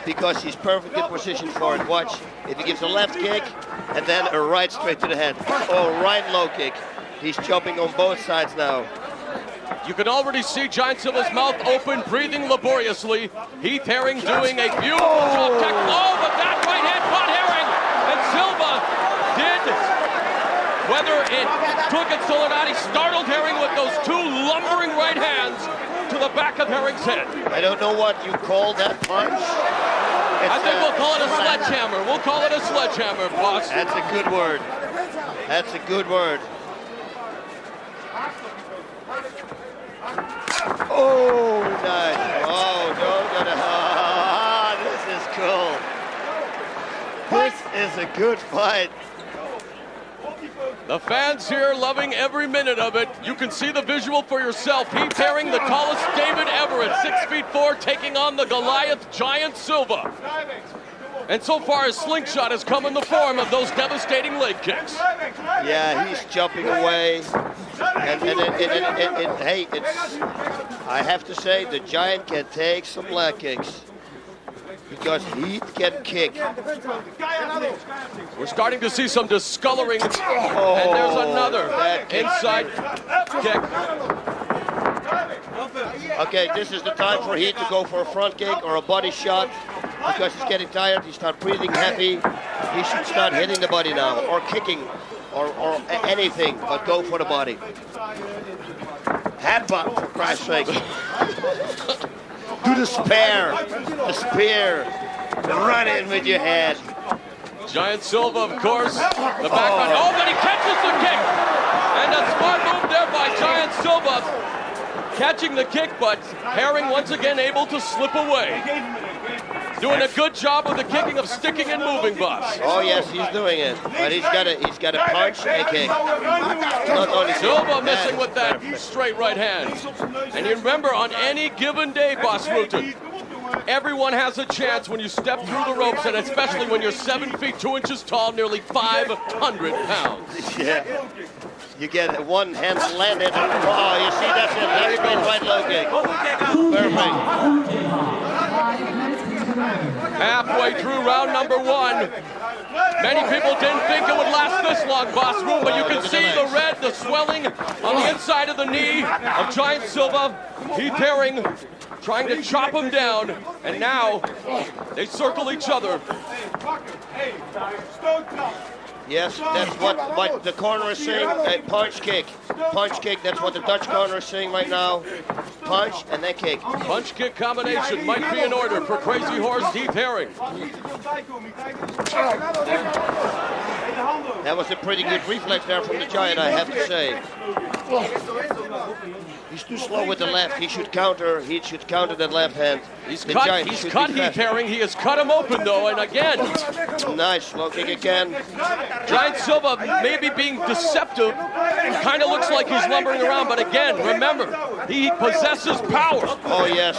Because he's perfectly positioned for it. Watch, if he gives a left kick and then a right straight to the head. Oh, right low kick. He's chopping on both sides now. You can already see Giant Silva's mouth open, breathing laboriously. Heath Herring doing a beautiful job. But that right hand caught Herring. And Silva did, whether it took it or not, he startled Herring with those 2 lumbering right hands to the back of Herring's head. I don't know what you call that punch. I think we'll call it a sledgehammer. We'll call it a sledgehammer, boss. That's a good word. That's a good word. Oh, nice. Oh, this is cool. This is a good fight. The fans here loving every minute of it. You can see the visual for yourself. Heath Herring, the tallest David ever at 6 feet 4, taking on the Goliath Giant Silva. And so far, his slingshot has come in the form of those devastating leg kicks. Yeah, he's jumping away. Hey, I have to say, the Giant can take some leg kicks. Because he can kick. We're starting to see some discoloring. And there's another inside kick. Okay, this is the time for Heat to go for a front kick or a body shot because he's getting tired. He starts breathing heavy. He should start hitting the body now or kicking or anything, but go for the body. Headbutt, for Christ's sake. Do the spear. The spear. Run in with your head. Giant Silva, of course, the background. Oh, but he catches the kick! And a smart move there by Giant Silva, catching the kick, but Herring once again able to slip away. Doing a good job with the kicking of sticking and moving, boss. Oh yes, he's doing it. But he's got a punch and kick. Not only Silva missing with that straight right hand. And you remember, on any given day, Boss Rutan, everyone has a chance when you step through the ropes, and especially when you're 7 feet 2 inches tall, nearly 500 pounds. Yeah. You get one hand landed. Oh, you see, that's it. That's great right low kick. Perfect. Halfway through round number 1. Many people didn't think it would last this long, Boss Room, but you can see the red, the swelling on the inside of the knee of Giant Silva. Heath Herring trying to chop him down, and now they circle each other. Yes, that's what the corner is saying. Punch kick. Punch kick, that's what the Dutch corner is saying right now. Punch and then kick. Punch kick combination might be in order for Crazy Horse Heath Herring. That was a pretty good reflex there from the Giant, I have to say. He's too slow with the left. He should counter. He should counter that left hand. He's cut Heath Herring. He has cut him open though, and again. Nice low kick again. Giant Silva maybe being deceptive. Kind of looks like he's lumbering around, but again, remember, he possesses power. Oh yes.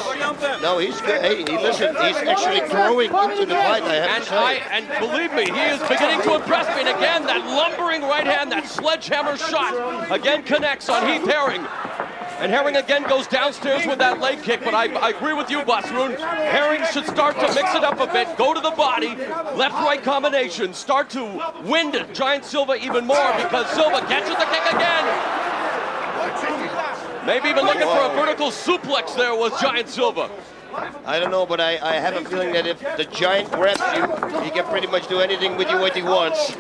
No, he's good. Hey, listen, he's actually growing into the fight, I have to say. And believe me, he is beginning to impress me. And again, that lumbering right hand, that sledgehammer shot, again connects on Heath Herring. And Herring again goes downstairs with that leg kick, but I agree with you, Basroon. Herring should start to mix it up a bit, go to the body, left-right combination, start to wind Giant Silva even more because Silva catches the kick again. Maybe even looking for a vertical suplex there was Giant Silva. I don't know, but I have a feeling that if the Giant grabs you, he can pretty much do anything with you what he wants.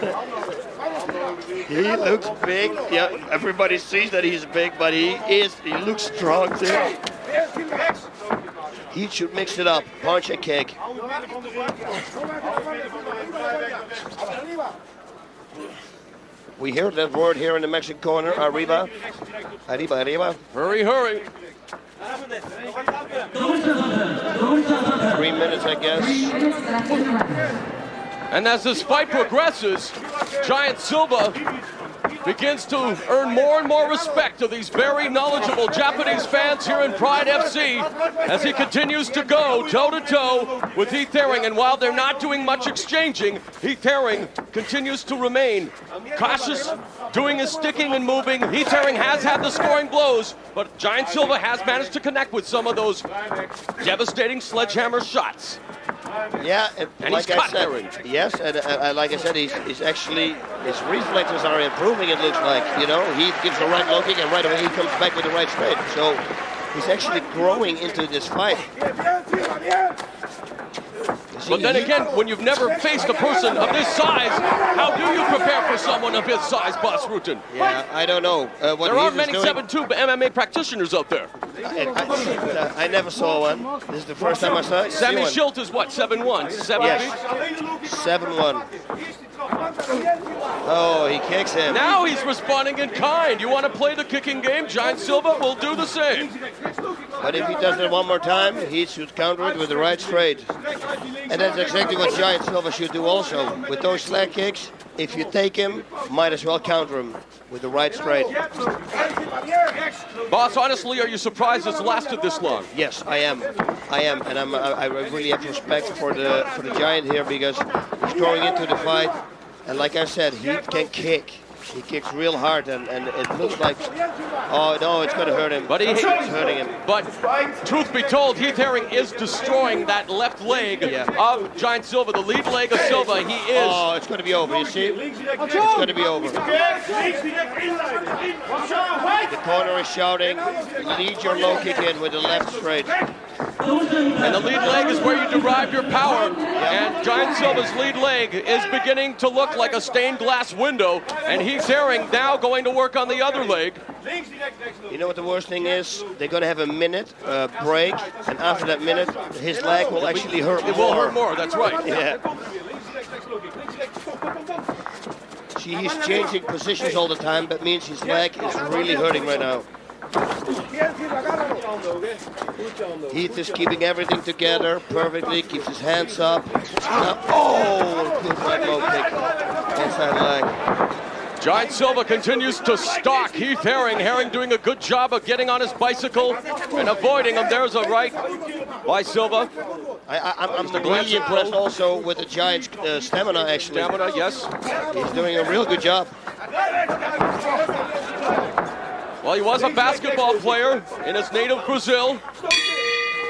He looks big. Yeah, everybody sees that he's big, but he looks strong too. He should mix it up. Punch and kick. We hear that word here in the Mexican corner, arriba. Arriba, arriba. Hurry, hurry. 3 minutes, I guess. And as this fight progresses, Giant Silva begins to earn more and more respect of these very knowledgeable Japanese fans here in Pride FC as he continues to go toe-to-toe with Heath Herring. And while they're not doing much exchanging, Heath Herring continues to remain cautious, doing his sticking and moving. Heath Herring has had the scoring blows, but Giant Silva has managed to connect with some of those devastating sledgehammer shots. Yeah, and like he's I said, yes, and like I said, he's actually, his reflexes are improving, it looks like. You know, he gives a right low kick and right away he comes back with the right straight. So he's actually growing into this fight. But then again, when you've never faced a person of this size, how do you prepare for someone of his size, Boss Rutan? Yeah, I don't know. There aren't many 7'2" MMA practitioners out there. I never saw one. This is the first time I saw it. Sammy Schilt is what, 7'1", 7 yes. 7'1". Oh, he kicks him. Now he's responding in kind. You want to play the kicking game? Giant Silva will do the same. But if he does it one more time, he should counter it with the right straight. And that's exactly what Giant Silva should do also. With those slag kicks, if you take him, might as well counter him with the right straight. Boss, honestly, are you surprised it's lasted this long? Yes, I am, and I really have respect for the Giant here because he's going into the fight, and like I said, he can kick. He kicks real hard, and it looks like, oh no, it's going to hurt him. But it's hurting him. But truth be told, Heath Herring is destroying that left leg of Giant Silva, the lead leg of Silva. He is. Oh, it's going to be over. You see, it's going to be over. The corner is shouting, lead your low kick in with the left straight. And the lead leg is where you derive your power. And Giant Silva's lead leg is beginning to look like a stained glass window. And Heath Herring now going to work on the other leg. You know what the worst thing is? They're going to have a minute break. And after that minute, his leg will actually hurt more. It will hurt more, that's right. Yeah. See, he's changing positions all the time. That means his leg is really hurting right now. Heath is keeping everything together perfectly, keeps his hands up. Oh, good right low kick. Inside leg. Giant Silva continues to stalk Heath Herring. Herring doing a good job of getting on his bicycle and avoiding him. There's a right by Silva. I'm really impressed also with the Giant's stamina, actually. Stamina, yes. He's doing a real good job. Well, he was a basketball player in his native Brazil.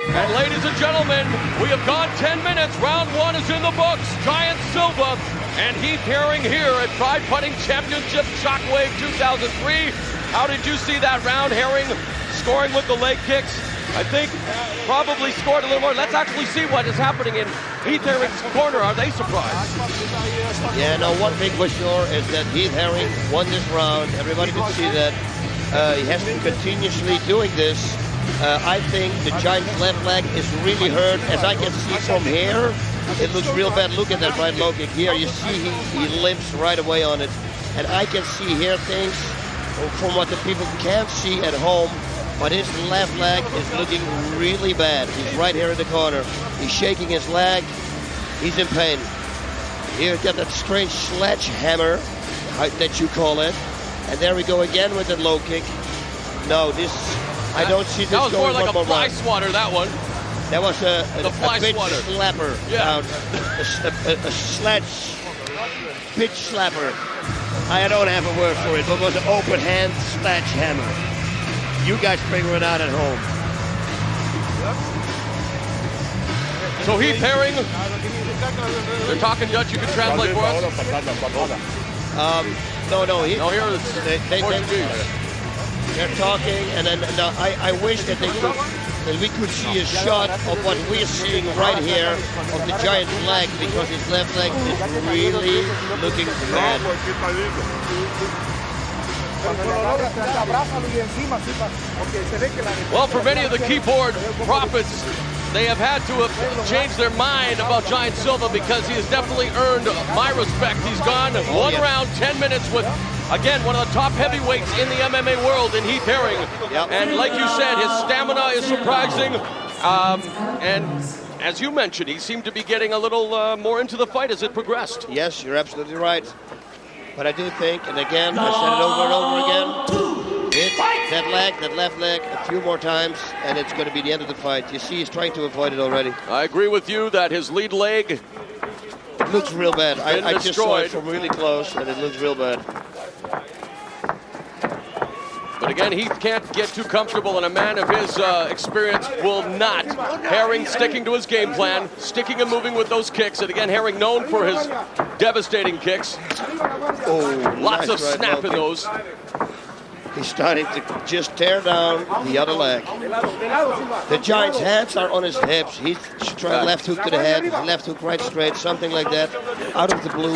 And ladies and gentlemen, we have gone 10 minutes. Round one is in the books. Giant Silva and Heath Herring here at Pride Fighting Championship Shockwave 2003. How did you see that round? Herring scoring with the leg kicks. I think probably scored a little more. Let's actually see what is happening in Heath Herring's corner. Are they surprised? Yeah, no, one thing for sure is that Heath Herring won this round. Everybody could see that. He has been continuously doing this. I think the Giant's left leg is really hurt. As I can see from here, it looks real bad. Look at that right low kick here. You see he limps right away on it. And I can see here things from what the people can't see at home. But his left leg is looking really bad. He's right here in the corner. He's shaking his leg. He's in pain. Here, got that strange sledgehammer that you call it. And there we go again with the low kick. No, this, I don't see this going more like one more a fly round. swatter, that one. That was a pitch swatter. slapper. Yeah. A sledge pitch slapper. I don't have a word for it, but it was an open hand sledgehammer. You guys figure it out at home. So Heath Herring, they're talking Dutch, you can translate for us? No, here it's Portuguese. They're talking, and then I wish that we could see a shot of what we're seeing right here of the Giant's leg, because his left leg is really looking bad. Well, for many of the keyboard prophets, they have had to have changed their mind about Giant Silva, because he has definitely earned my respect. He's gone one round, 10 minutes with, again, one of the top heavyweights in the MMA world in Heath Herring. Yep. And like you said, his stamina is surprising. And as you mentioned, he seemed to be getting a little more into the fight as it progressed. Yes, you're absolutely right. But I do think, and again, I said it over and over again, hit that left leg a few more times, and it's going to be the end of the fight. You see he's trying to avoid it already. I agree with you that his lead leg It looks real bad. I just saw it destroyed. from really close, and it looks real bad. But again, Heath can't get too comfortable, and a man of his experience will not. Herring sticking to his game plan, sticking and moving with those kicks. And again, Herring known for his devastating kicks. Oh, Lots nice of right snap in low those. kick. He's starting to just tear down the other leg. The Giant's hands are on his hips. He's trying left hook to the head, left hook right straight, something like that, out of the blue.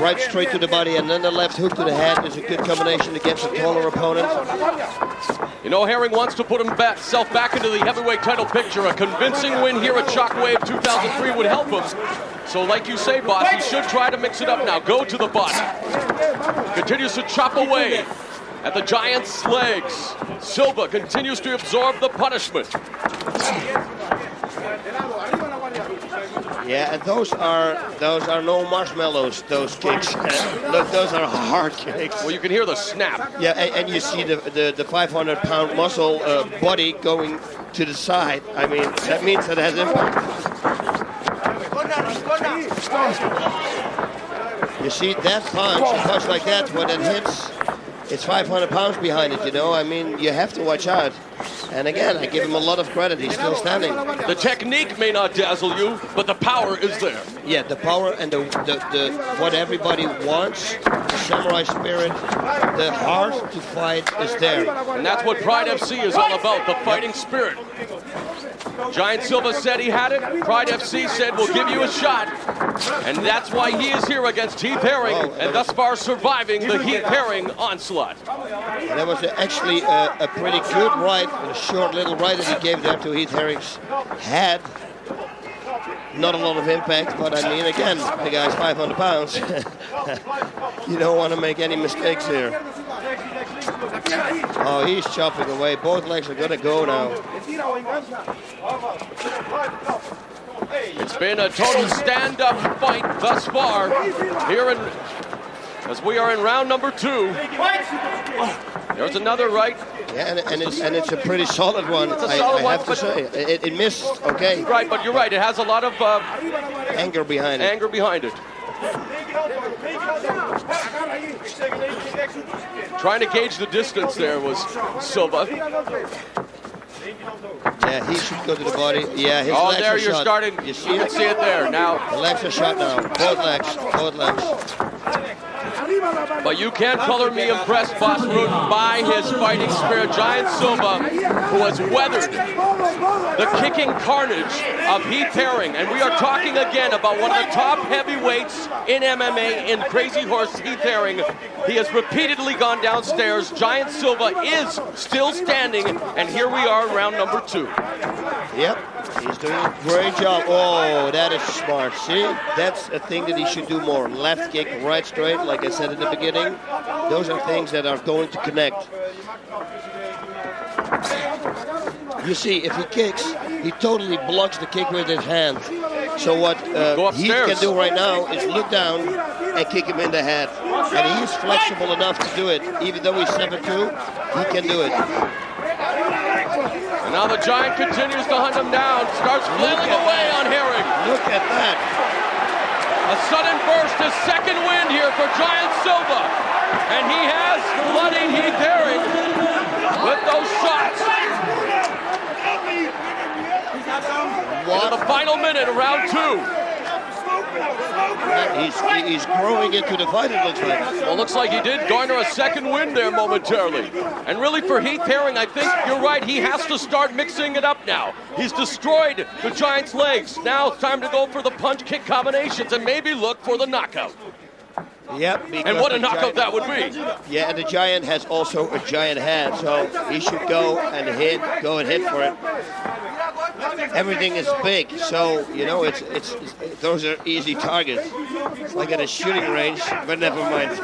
Right straight to the body, and then the left hook to the head is a good combination against a taller opponent. You know, Herring wants to put himself back into the heavyweight title picture. A convincing win here at Shockwave 2003 would help him. So like you say, boss, he should try to mix it up now. Go to the butt. Continues to chop away at the Giant's legs. Silva continues to absorb the punishment. Yeah, and those are no marshmallows, those kicks. Look, those are hard kicks. Well, you can hear the snap. Yeah, and you see the 500-pound muscle body going to the side. I mean, that means that it has impact. You see, that punch, a punch like that, when it hits, it's 500 pounds behind it, you know? I mean, you have to watch out. And again, I give him a lot of credit. He's still standing. The technique may not dazzle you, but the power is there. Yeah, the power and the what everybody wants, the samurai spirit, the heart to fight is there. And that's what Pride FC is all about, the fighting spirit. Giant Silva said he had it. Pride FC said, we'll give you a shot. And that's why he is here against Heath Herring, and thus far surviving the Heath Herring onslaught. And that was actually a pretty good right, a short little right that he gave there to Heath Herring's head. Not a lot of impact, but I mean, again, the guy's 500 pounds. You don't want to make any mistakes here. Oh, he's chopping away. Both legs are going to go now. It's been a total stand-up fight thus far here as we are in round number 2. There's another right. Yeah, and it's a pretty solid one. It's a solid I have to say. It missed, okay. Right, but you're right. It has a lot of anger behind it. Trying to gauge the distance there was Silva. Yeah, he should go to the body. Yeah, his legs there are you're shot. starting. You see can see it there now. The legs are shot now. Both legs. But you can't color me impressed, Boss Rutten, by his fighting spirit. Giant Silva, who has weathered the kicking carnage of Heath Herring. And we are talking again about one of the top heavyweights in MMA in Crazy Horse, Heath Herring. He has repeatedly gone downstairs. Giant Silva is still standing, and here we are in round number 2. Yep, he's doing a great job. Oh, that is smart. See, that's a thing that he should do more. Left kick, right straight, like I said in the beginning. Those are things that are going to connect. You see, if he kicks, he totally blocks the kick with his hand. So what he can do right now is look down and kick him in the head. And he's flexible enough to do it. Even though he's 7'2", he can do it. And now the Giant continues to hunt him down, starts flailing away on Herring. Look at that. A sudden burst, his second win here for Giant Silva. And he has bloodied Heath Herring with those shots. What? In the final minute of round 2. He's growing into the fight, it looks like. Well, looks like he did garner a second win there momentarily. And really for Heath Herring, I think you're right, he has to start mixing it up now. He's destroyed the Giant's legs. Now it's time to go for the punch-kick combinations and maybe look for the knockout. Yep. And what a knockout that would be. Yeah, and the Giant has also a giant head, so he should go and hit for it. Everything is big, so you know it's those are easy targets. It's like at a shooting range, but never mind.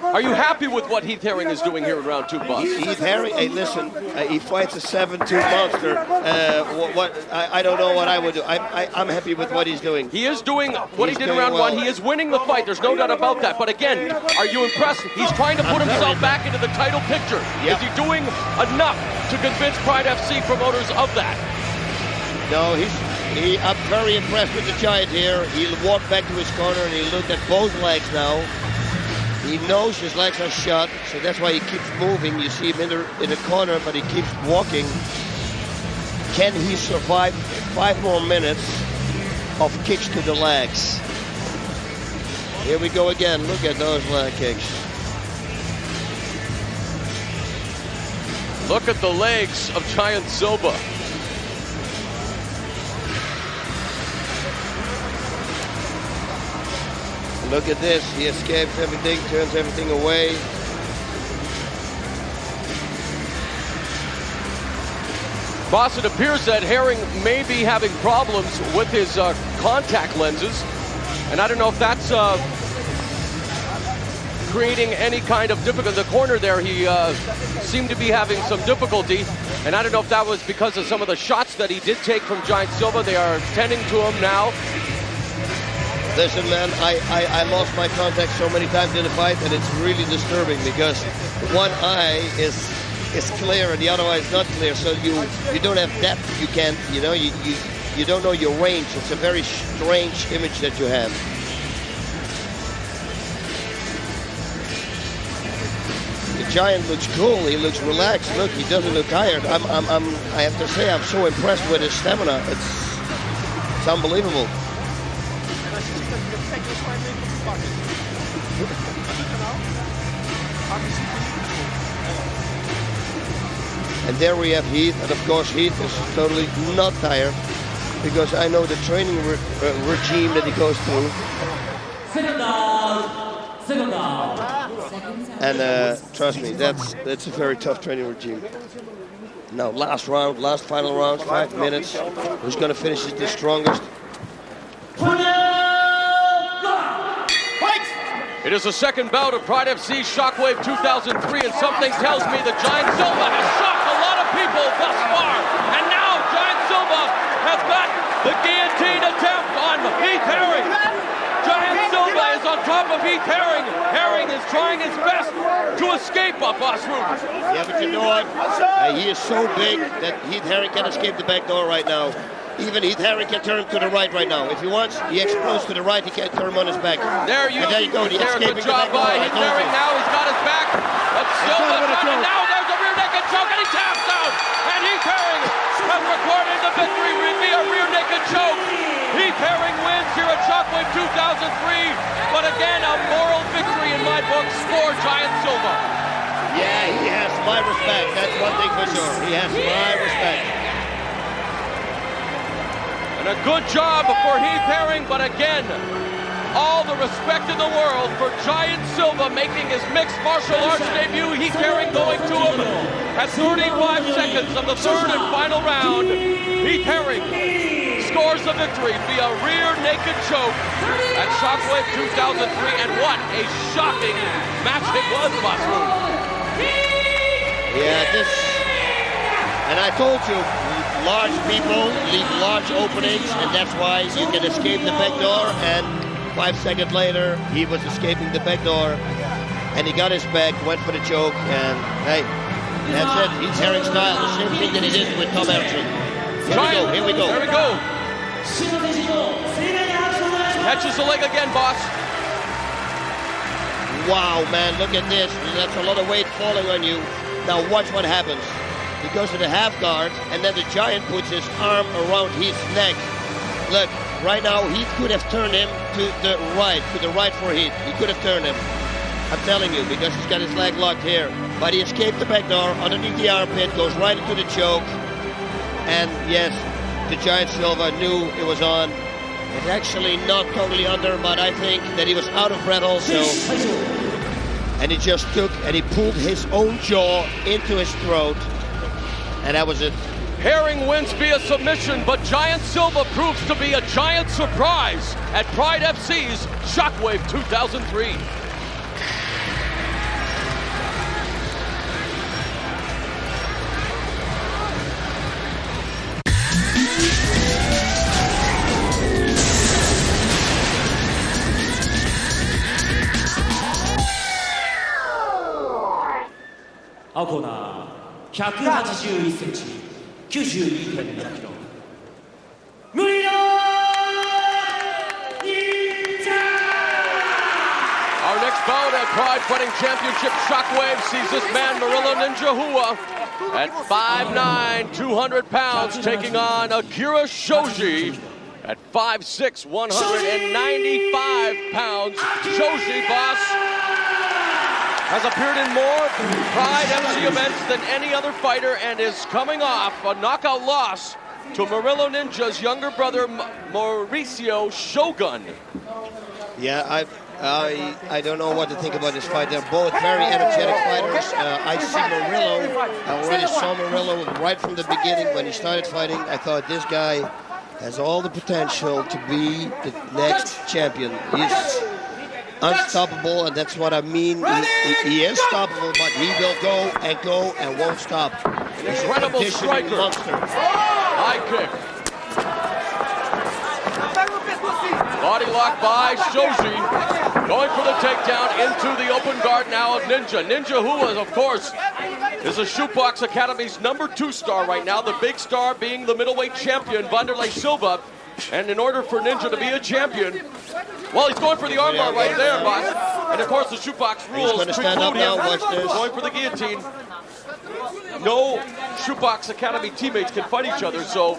Are you happy with what Heath Herring is doing here in round 2, Boss? Heath Herring, hey, listen, he fights a 7'2" monster. I don't know what I would do. I'm happy with what he's doing. He is doing what he did in round 1. He is winning the fight. There's no doubt about that. But again, are you impressed? He's trying to put himself back into the title picture. Yep. Is he doing enough to convince Pride FC promoters of that? No, I'm very impressed with the Giant here. He walked back to his corner and he looked at both legs now. He knows his legs are shut, so that's why he keeps moving. You see him in the corner, but he keeps walking. Can he survive 5 more minutes of kicks to the legs? Here we go again. Look at those leg kicks. Look at the legs of Giant Silva. Look at this. He escapes everything, turns everything away. Boss, it appears that Herring may be having problems with his contact lenses. And I don't know if that's creating any kind of difficulty. The corner there, he seemed to be having some difficulty. And I don't know if that was because of some of the shots that he did take from Giant Silva. They are tending to him now. Listen, man, I lost my contact so many times in the fight that it's really disturbing because one eye is clear and the other eye is not clear. So you don't have depth. You can't, you know, you don't know your range. It's a very strange image that you have. the Giant looks cool. He looks relaxed. Look, he doesn't look tired. I have to say, I'm so impressed with his stamina. It's unbelievable. And there we have Heath, and of course Heath is totally not tired, because I know the training regime that he goes through. Second down. And trust me, that's a very tough training regime. Now, last final round, 5 minutes. Who's going to finish it the strongest? It is the second bout of Pride FC Shockwave 2003, and something tells me the Giant Silva has shocked a lot of people thus far. And now Giant Silva has got the guillotine attempt on Heath Herring. Giant Silva is on top of Heath Herring. Herring is trying his best to escape up Boss Ruben. Yeah, but you know what? He is so big that Heath Herring can escape the back door right now. Even Heath Herring can turn to the right now. If he wants, he explodes to the right, he can turn him on his back. There you go, the escaping good job the back by door. Heath Herring. Now he's got his back. But Silva, and now there's a rear naked choke, and he taps out. And Heath Herring has recorded the victory via rear naked choke. Heath Herring wins here at Shockwave 2003. But again, a moral victory in my books for Giant Silva. Yeah, he has my respect. That's one thing for sure. He has my respect. And a good job for Heath Herring, but again, all the respect in the world for Giant Silva making his mixed martial arts debut. Heath Herring going to him at 35 seconds of the third and final round. Heath Herring scores the victory via rear naked choke at Shockwave 2003, and what a shocking match it was, Boss Ruben. Yeah, and I told you, large people leave large openings, and that's why you can escape the back door. And 5 seconds later, he was escaping the back door, and he got his back, went for the choke, and hey, that's it. Heath Herring style, the same thing that he did with Tom Anderson. Here we go. There we go. Catches the leg again, boss. Wow, man, look at this. That's a lot of weight falling on you. Now watch what happens. He goes to the half guard, and then the Giant puts his arm around Heath's neck. Look, right now Heath could have turned him to the right for Heath. He could have turned him. I'm telling you, because he's got his leg locked here. But he escaped the back door, underneath the armpit, goes right into the choke. And yes, the Giant Silva knew it was on. It's actually not totally under, but I think that he was out of breath also. And he just took and he pulled his own jaw into his throat. And that was it. Herring wins via submission, but Giant Silva proves to be a giant surprise at Pride FC's Shockwave 2003.青コーナー181センチ 92.7 キロ無理のOur next bout at Pride Fighting Championship Shockwave sees this man Murillo Ninja Hua at 5'9", 200 pounds, taking on Akira Shoji at 5'6", 195 pounds. Shoji, boss, has appeared in more Pride FC events than any other fighter and is coming off a knockout loss to Murillo Ninja's younger brother, Mauricio Shogun. Yeah, I don't know what to think about this fight. They're both very energetic fighters. I see Murillo. I already saw Murillo right from the beginning when he started fighting. I thought this guy has all the potential to be the next champion. He's unstoppable, and that's what I mean. He is stoppable, but he will go and won't stop. He's Incredible a striker. Monster. High kick. Body lock by Shoji. Going for the takedown into the open guard now of Ninja. Ninja, who is, of course, is a Shootbox Academy's #2 star right now. The big star being the middleweight champion, Wanderlei Silva. And in order for Ninja to be a champion, well, he's going for the armbar right there, boss. And of course, the shootbox rules He's going to stand up now. Watch this. going for the guillotine. No shootbox academy teammates can fight each other, so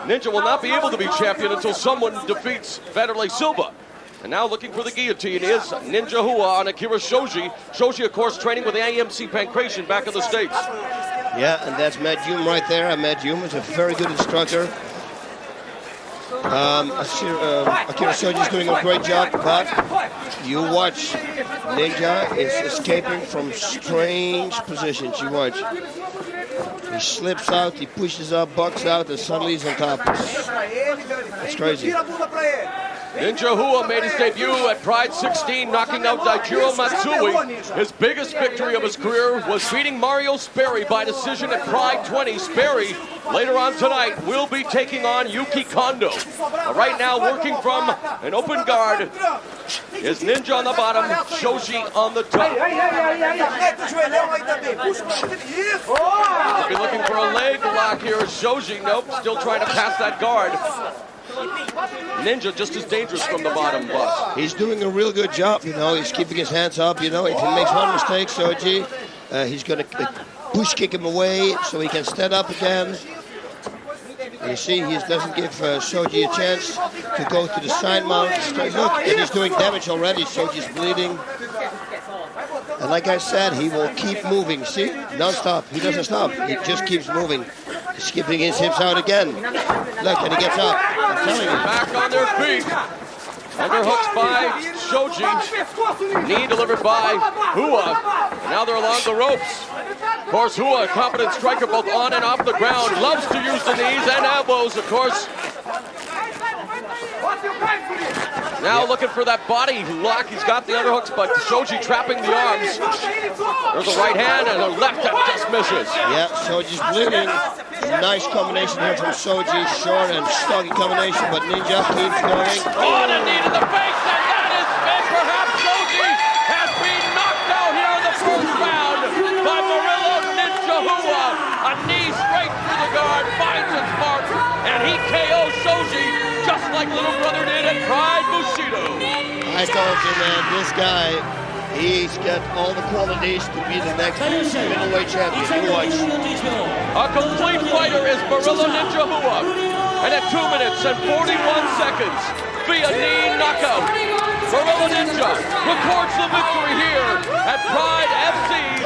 Ninja will not be able to be champion until someone defeats Vanderlei Silva. And now looking for the guillotine is Ninja Hua on Akira Shoji. Shoji, of course, training with the AMC Pancration back in the States. Yeah, and that's Matt Hume right there. And Matt Hume is a very good instructor. Akira Shoji is doing a great job, but you watch, Ninja is escaping from strange positions. You watch. He slips out, he pushes up, bucks out, and suddenly he's on top. It's crazy. Ninja Hua made his debut at Pride 16, knocking out Daijiro Matsui. His biggest victory of his career was beating Mario Sperry by decision at Pride 20. Sperry, later on tonight, will be taking on Yuki Kondo. Right now, working from an open guard, is Ninja on the bottom, Shoji on the top. We'll be looking for a leg lock here. Shoji, nope, still trying to pass that guard. Ninja just as dangerous from the bottom, boss. He's doing a real good job, you know. He's keeping his hands up, you know. If he makes one mistake, Shoji, he's going to push kick him away so he can stand up again. And you see, he doesn't give Shoji a chance to go to the side mount. Look, and he's doing damage already. Shoji's bleeding. And like I said, he will keep moving. See? Non-stop. He doesn't stop. He just keeps moving. He's skipping his hips out again. Look, and he gets up. I'm telling you. Back on their feet. Underhooks by Shoji. Knee delivered by Hua. And now they're along the ropes. Of course, Hua, a competent striker both on and off the ground, loves to use the knees and elbows, of course. Now looking for that body lock. He's got the underhooks, but Shoji trapping the arms. There's a right hand and a left that just misses. Yeah, Shoji's bleeding. Nice combination here from Shoji. Short and stocky combination, but Ninja keeps going. Oh, and a knee to the face, and that is it. Perhaps Shoji has been knocked out here in the first round by Murillo Ninja Hua. A knee straight through the guard, finds its mark, and he KOs Shoji just like little brother did at Pride Bushido. I told you, man, this guy, he's got all the qualities to be the next middleweight champion. You watch. A complete fighter is Murillo Ninja Hua. And at 2 minutes and 41 seconds, via knee knockout, Murillo Ninja records the victory here at Pride FC's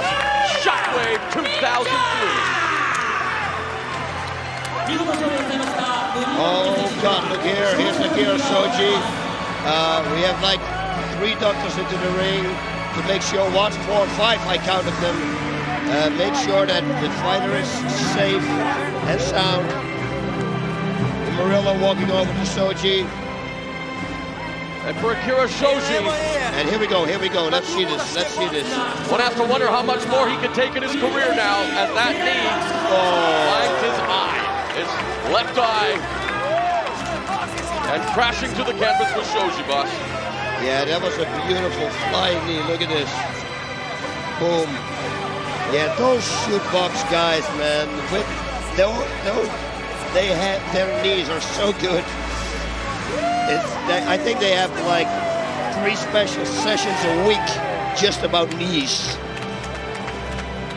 Shockwave 2003. Oh, God, look here. Here's Akira Shoji. We have like 3 doctors into the ring to make sure 1, 4, 5, I counted them. Make sure that the fighter is safe and sound. Murillo walking over to Shoji. And for Akira Shoji. And here we go. Let's see this. One has to wonder how much more he can take in his career now as that knee finds his eye. His left eye. And crashing to the canvas with Shoji, boss. Yeah, that was a beautiful flying knee. Look at this. Boom. Yeah, those shootbox guys, man. Their knees are so good. I think they have like 3 special sessions a week just about knees.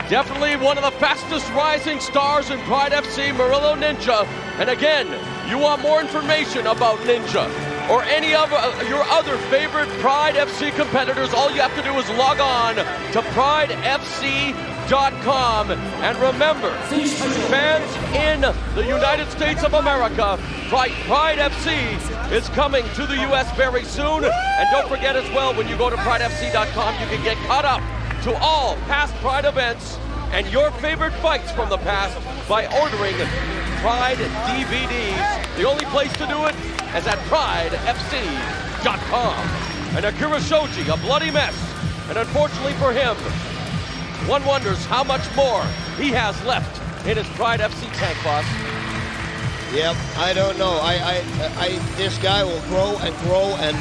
Definitely one of the fastest rising stars in Pride FC, Murillo Ninja. And again, you want more information about Ninja or any of your other favorite Pride FC competitors, all you have to do is log on to pridefc.com. And remember, fans in the United States of America, Pride FC is coming to the U.S. very soon. And don't forget as well, when you go to pridefc.com, you can get caught up to all past Pride events and your favorite fights from the past by ordering Pride DVDs. The only place to do it is at pridefc.com. And Akira Shoji, a bloody mess. And unfortunately for him, one wonders how much more he has left in his Pride FC tank, boss. Yep, I don't know. This guy will grow and grow, and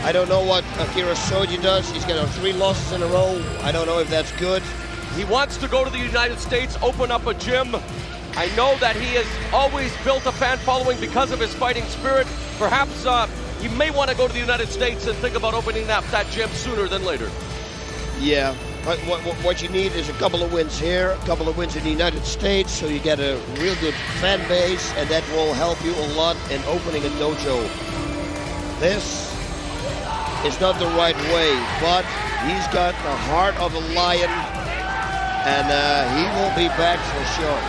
I don't know what Akira Shoji does. He's got 3 losses in a row. I don't know if that's good. He wants to go to the United States, open up a gym. I know that he has always built a fan following because of his fighting spirit. Perhaps he may want to go to the United States and think about opening that gym sooner than later. Yeah, but what you need is a couple of wins here, a couple of wins in the United States, so you get a real good fan base, and that will help you a lot in opening a dojo. This is not the right way, but he's got the heart of a lion, and he will be back for sure.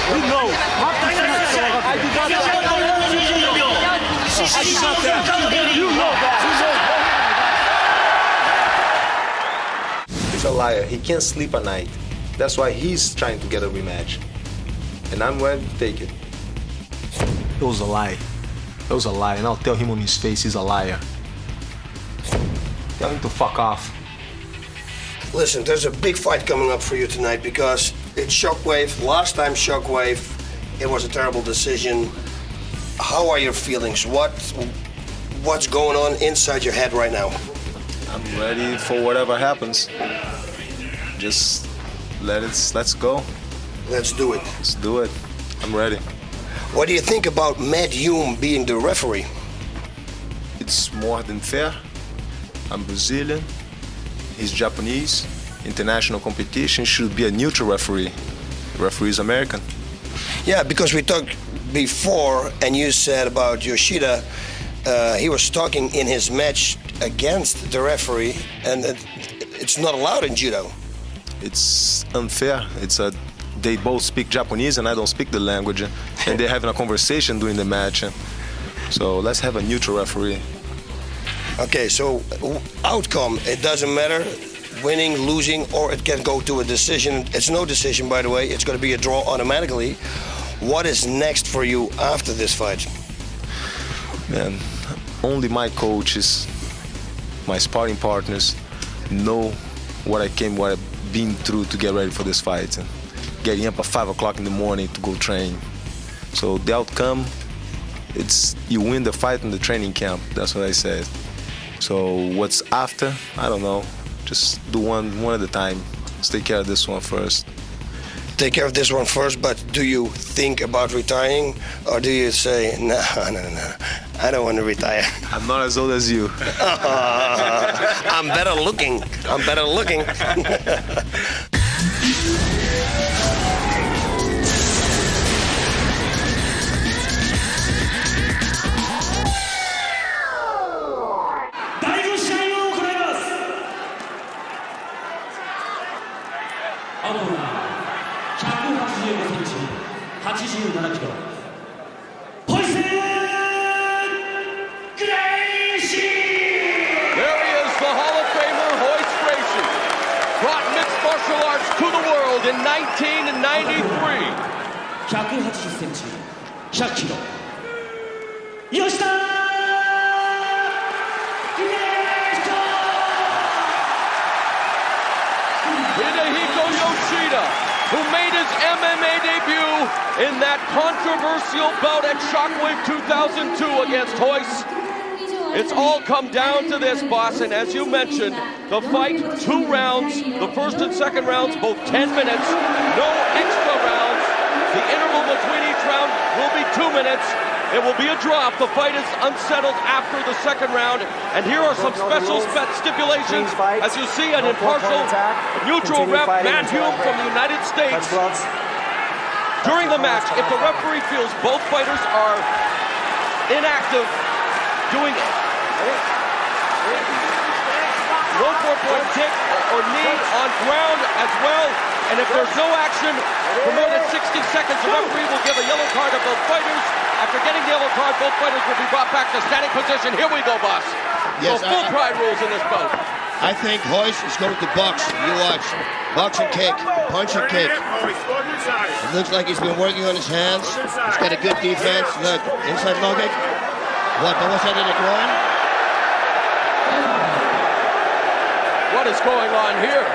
You know, I did not You know that. He's a liar. He can't sleep at night. That's why he's trying to get a rematch. And I'm ready to take it. It was a lie. It was a lie, and I'll tell him on his face he's a liar. Tell him to fuck off. Listen, there's a big fight coming up for you tonight because it's Shockwave. Last time Shockwave, it was a terrible decision. How are your feelings? What's going on inside your head right now? I'm ready for whatever happens. Just let's go. Let's do it. Let's do it. I'm ready. What do you think about Matt Hume being the referee? It's more than fair. I'm Brazilian. He's Japanese. International competition should be a neutral referee. The referee is American. Yeah, because we talked before, and you said about Yoshida, he was talking in his match against the referee, and it's not allowed in judo. It's unfair. They both speak Japanese, and I don't speak the language, and they're having a conversation during the match. So let's have a neutral referee. Okay, so outcome, it doesn't matter, winning, losing, or it can go to a decision. It's no decision, by the way. It's going to be a draw automatically. What is next for you after this fight? Man, only my coaches, my sparring partners know what I've been through to get ready for this fight. And getting up at 5 o'clock in the morning to go train. So the outcome, it's you win the fight in the training camp. That's what I said. So what's after? I don't know. Just do one at a time. Let's take care of this one first. Take care of this one first, but do you think about retiring? Or do you say, no, I don't want to retire? I'm not as old as you. I'm better looking. In 1993. 180cm、100kg。吉田 Hidehiko Yoshida, who made his MMA debut in that controversial bout at Shockwave 2002 against Royce. It's all come down to this, boss, and as you mentioned, the fight, 2 rounds, the first and second rounds, both 10 minutes, no extra rounds. The interval between each round will be 2 minutes. It will be a draw if the fight is unsettled after the second round. And here are some special stipulations. As you see, an impartial, neutral ref, Matt Hume from the United States. During the match, if the referee feels both fighters are inactive, doing it. No four-point kick or knee on ground as well. And if there's no action for more than 60 seconds, the referee will give a yellow card to both fighters. After getting the yellow card, both fighters will be brought back to standing position. Here we go, boss. Yes, full pride rules in this bout. I think Royce is going to box. You watch. Box and kick. Punch and kick. It looks like he's been working on his hands. He's got a good defense. Look, inside low kick. What was that in the groin? What is going on here?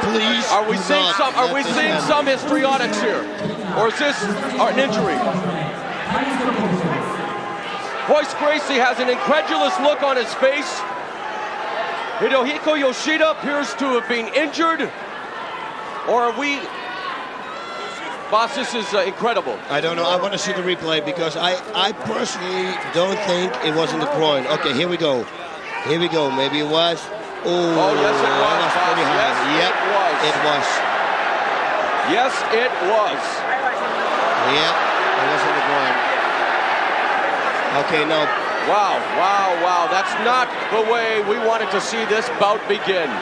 Please. Are we seeing some histrionics here? Or is this an injury? Royce Gracie has an incredulous look on his face. Hidehiko Yoshida appears to have been injured. Or are we Boss, this is incredible. I don't know. I want to see the replay because I personally don't think it was in the groin. Okay, here we go. Here we go. Maybe it was. Oh, yes, it was. That was pretty high. Yes, Yep, it was. Yes, it was. Yep, it was in the groin. Okay, now. Wow, wow, wow. That's not the way we wanted to see this bout begin.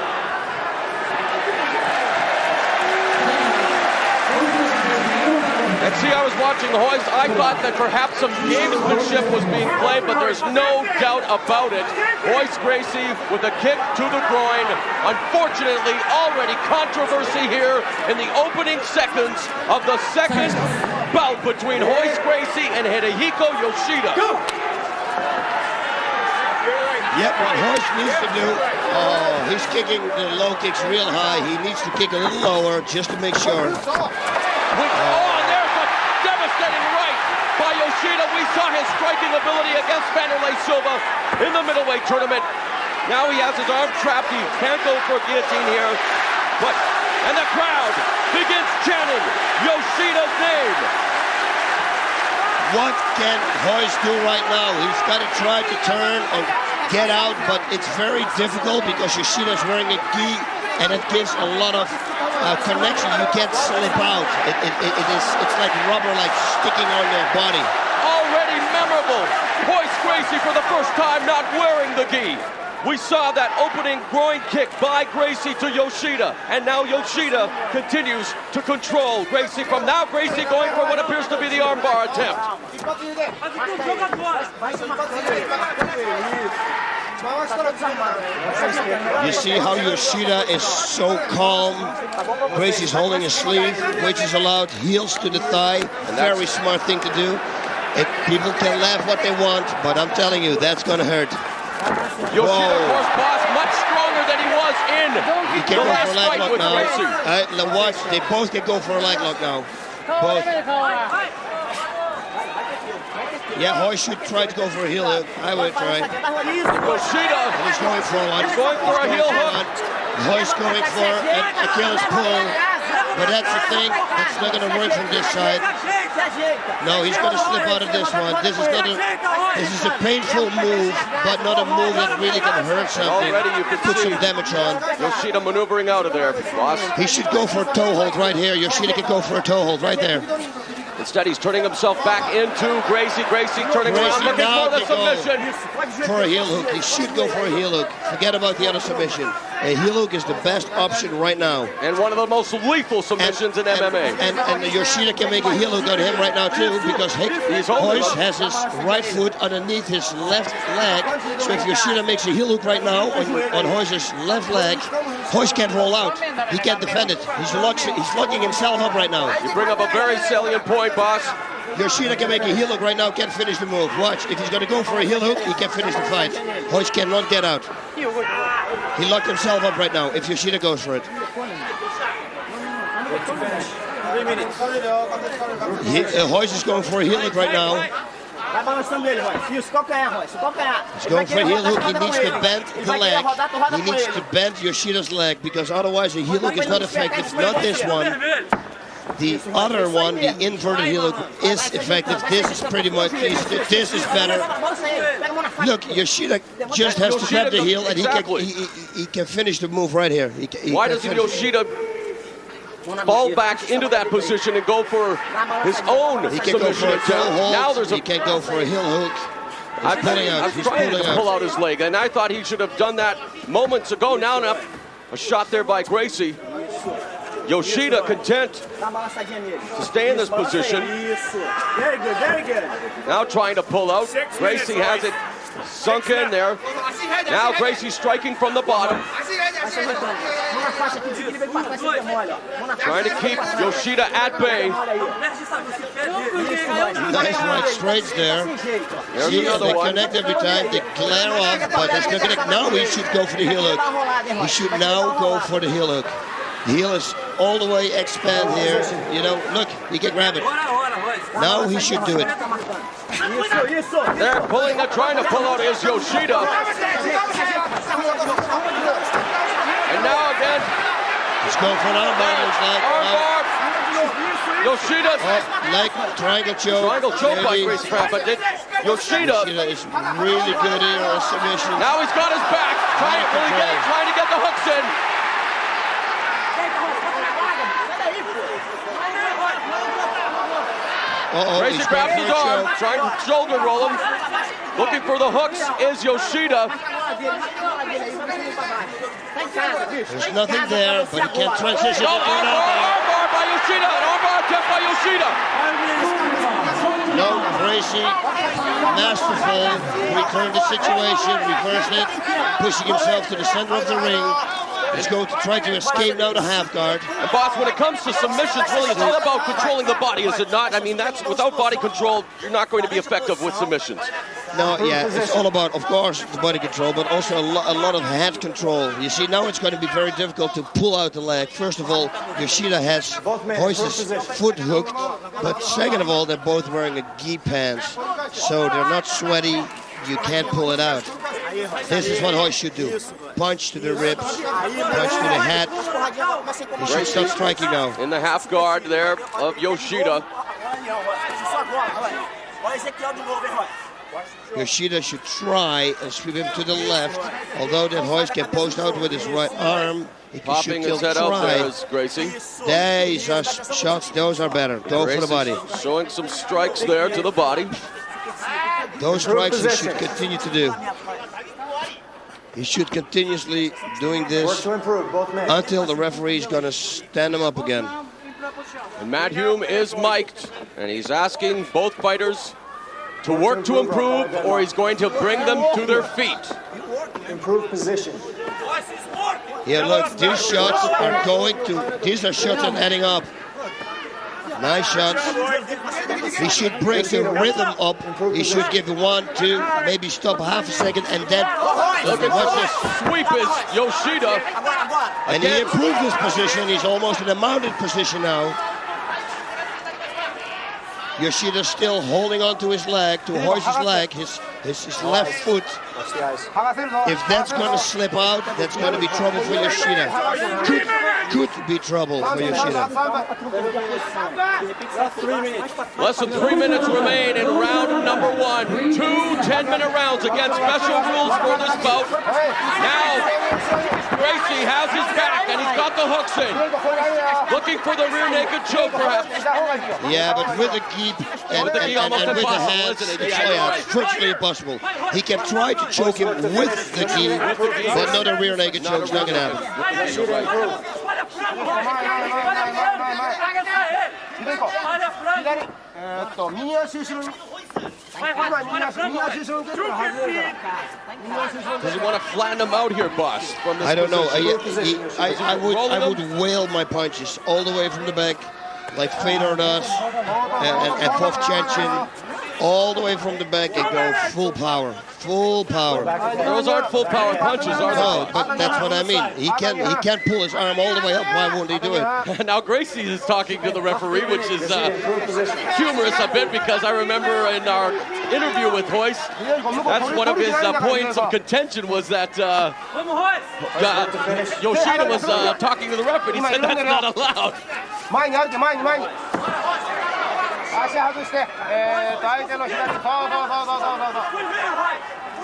And see, I was watching Hoist. I thought that perhaps some gamesmanship was being played, but there's no doubt about it. Hoist Gracie with a kick to the groin. Unfortunately, already controversy here in the opening seconds of the second bout between Hoist Gracie and Hidehiko Yoshida. Yep, what Hoist needs to do, he's kicking the low kicks real high. He needs to kick a little lower just to make sure. And there's a devastating right by Yoshida. We saw his striking ability against Vanderlei Silva in the middleweight tournament. Now he has his arm trapped. He can't go for a guillotine here. And the crowd begins chanting Yoshida's name. What can Hoist do right now? He's got to try to turn or get out, but it's very difficult because Yoshida's wearing a gi, and it gives a lot of connection. You can't slip out. It's like rubber, like sticking on your body. Already memorable. Hoist Gracie for the first time not wearing the gi. We saw that opening groin kick by Gracie to Yoshida, and now Yoshida continues to control Gracie. From now, Gracie going for what appears to be the armbar attempt. You see how Yoshida is so calm. Gracie's holding his sleeve, which is allowed, heels to the thigh. Very smart thing to do. People can laugh what they want, but I'm telling you, that's gonna hurt. Yoshida, of course, boss, much stronger than he was in the last fight with Gracie. Watch, they both can go for a leg lock now. Both. Yeah, Hoist should try to go for a heel hook. I would try. Yoshida. He's going for one. He's going for a heel hook. Hoist going for an Achilles pull. But that's the thing. It's not going to work from this side. No, he's going to slip out of this one. This is a painful move, but not a move that really can hurt something. Already you can put see some damage on. Yoshida maneuvering out of there, boss. He should go for a toe hold right here. Yoshida can go for a toe hold right there. Instead, he's turning himself back into Gracie. Gracie turning around, looking for the submission. For a heel hook. He should go for a heel hook. Forget about the other submission. A heel hook is the best option right now. And one of the most lethal submissions in MMA. And Yoshida can make a heel hook on him right now too, because Hoist has his right foot underneath his left leg. So if Yoshida makes a heel hook right now on Hoist's left leg, Hoist can't roll out. He can't defend it. He's locking himself up right now. You bring up a very salient point, boss. Yoshida can make a heel hook right now, can't finish the move. Watch, if he's going to go for a heel hook, he can finish the fight. Hoist cannot get out. He locked himself up right now, if Yoshida goes for it. Hoist is going for a heel hook right now. He's going for a heel hook. He needs to bend the leg. He needs to bend Yoshida's leg, because otherwise a heel hook is not effective. Not this one. The other one, the inverted heel hook, is effective. This is pretty much, this is better. Look, Yoshida just has to grab the heel, and he can finish the move right here. Why doesn't Yoshida fall back into that position and go for his own submission attempt? Now he can't go for a heel hook. I'm trying to pull out his leg, and I thought he should have done that moments ago. Now a shot there by Gracie. Yoshida content to stay in this position. Very good, very good. Now trying to pull out. Gracie has it sunk in there. Now Gracie striking from the bottom. Trying to keep Yoshida at bay. Nice right straights there. See, they connect every time. They glare off, but that's not connect. Now he should go for the heel hook. He should now go for the heel hook. The heel is all the way expand here. You know, look, he can grab it. Now he should do it. They're trying to pull out is Yoshida. And now again. He's going for an armbar, looks like. Armbar. Yoshida. Leg triangle choke. Triangle choke by maybe. Gracie Pratt, but Yoshida. Yoshida is really good here on submission. Now he's got his back. Trying to get the hooks in. Gracie grabs his arm, trying to shoulder roll him. Looking for the hooks is Yoshida. There's nothing there, but he can transition No, into an armbar by Yoshida. An armbar attempt by Yoshida. No, Gracie, masterful, returned the situation, reversed it, pushing himself to the center of the ring. He's going to try to escape now the half guard. And boss, when it comes to submissions, really, it's all about controlling the body, is it not? I mean, that's without body control, you're not going to be effective with submissions. No, yeah, it's all about, of course, the body control, but also a lot of head control. You see, now it's going to be very difficult to pull out the leg. First of all, Yoshida has Royce's foot hooked, but second of all, they're both wearing a gi pants, so they're not sweaty. You can't pull it out. This is what Royce should do. Punch to the ribs, punch to the head. He should start striking now. In the half guard there of Yoshida. Yoshida should try and sweep him to the left, although that Royce can post out with his right arm. Popping his head out there is Gracie. These are shots, those are better. Go for the body. Showing some strikes there to the body. Those strikes he should continue to do. He should continuously doing this until the referee is going to stand him up again. And Matt Hume is mic'd, and he's asking both fighters to work to improve, or he's going to bring them to their feet. Improve position. Yeah, look, these shots are these are shots that are adding up. Nice shots. He should break the rhythm up. He should give 1, 2, maybe stop half a second, and then look at this sweep is Yoshida. And he improved his position. He's almost in a mounted position now. Yoshida still holding on to his leg, to Royce's leg, his left foot. If that's going to slip out, that's going to be trouble for Yoshida. Could be trouble for Yoshida. Less than 3 minutes remain in round number 1. 2 10-minute rounds against special rules for this bout. Now, Gracie has his back and he's got the hooks in. Looking for the rear naked choke, perhaps. Yeah, but with the gi and with the hands, it's virtually impossible. He can try to choke him with the gi, but not a rear naked choke. It's not going to happen. Does he want to flatten him out here, boss? From this I don't know. I would whale my punches all the way from the back, like Fedor does, and Povchanchin, all the way from the back and go full power. Full power. Those aren't full power punches, are they? No, but that's what I mean. He can't pull his arm all the way up. Why won't he do it? Now Gracie is talking to the referee, which is humorous a bit, because I remember in our interview with Royce, that's one of his points of contention was that Yoshida was talking to the referee. He said that's not allowed.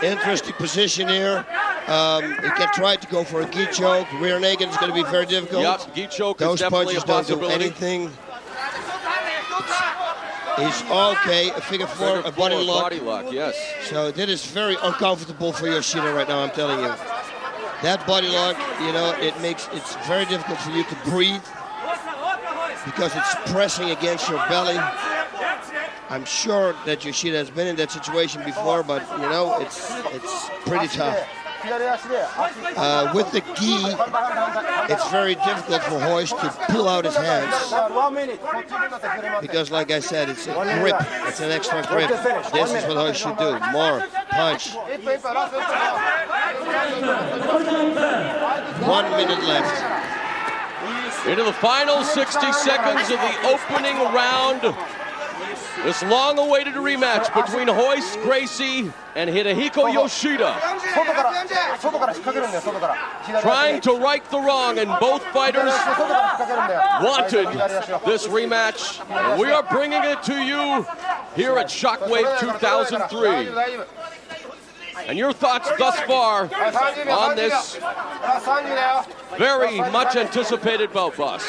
Interesting position here. He can try to go for a gi choke. Rear naked is going to be very difficult. Yep, gi choke Those is definitely punches a don't do possibility. anything. He's okay. A figure four, a body lock. Body lock, yes. So that is very uncomfortable for Yoshida right now, I'm telling you. That body lock, you know, it's very difficult for you to breathe because it's pressing against your belly. I'm sure that Yoshida has been in that situation before, but you know, it's pretty tough. With the gi, it's very difficult for Royce to pull out his hands because, like I said, it's a grip. It's an extra grip. This is what Royce should do. More punch. 1 minute left. Into the final 60 seconds of the opening round. This long-awaited rematch between Royce Gracie and Hidehiko Yoshida. Trying to right the wrong, and both fighters wanted this rematch. And we are bringing it to you here at Shockwave 2003. And your thoughts thus far on this very much anticipated bout, boss?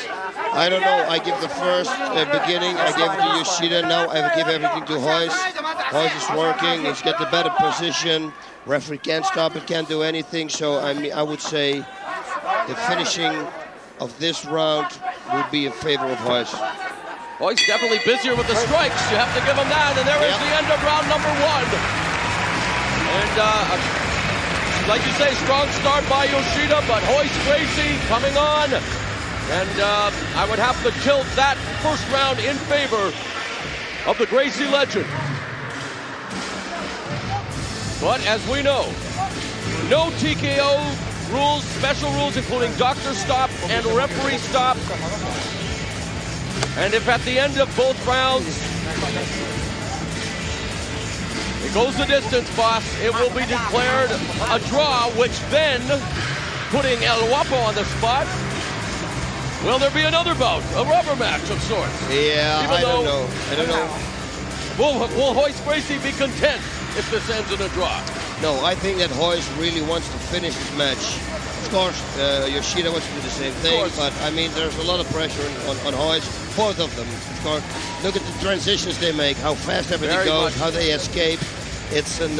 I don't know. I give the first beginning, I gave it to Yoshida. Now I give everything to Royce. Royce is working. He's got the better position. Referee can't stop it, can't do anything. So I would say the finishing of this round would be in favor of Royce. Royce definitely busier with the strikes. You have to give him that. And there is the end of round number 1. And like you say, strong start by Yoshida, but Royce Gracie coming on. And I would have to tilt that first round in favor of the Gracie legend. But as we know, no TKO rules, special rules, including doctor stop and referee stop. And if at the end of both rounds, it goes the distance, boss, it will be declared a draw, which then, putting El Guapo on the spot, will there be another bout, a rubber match of sorts? Yeah, I don't know. Will Royce Gracie be content if this ends in a draw? No, I think that Royce really wants to finish this match. Of course, Yoshida wants to do the same thing, but I mean, there's a lot of pressure on Royce, both of them. Of course, look at the transitions they make, how fast everything goes, how they escape. It's an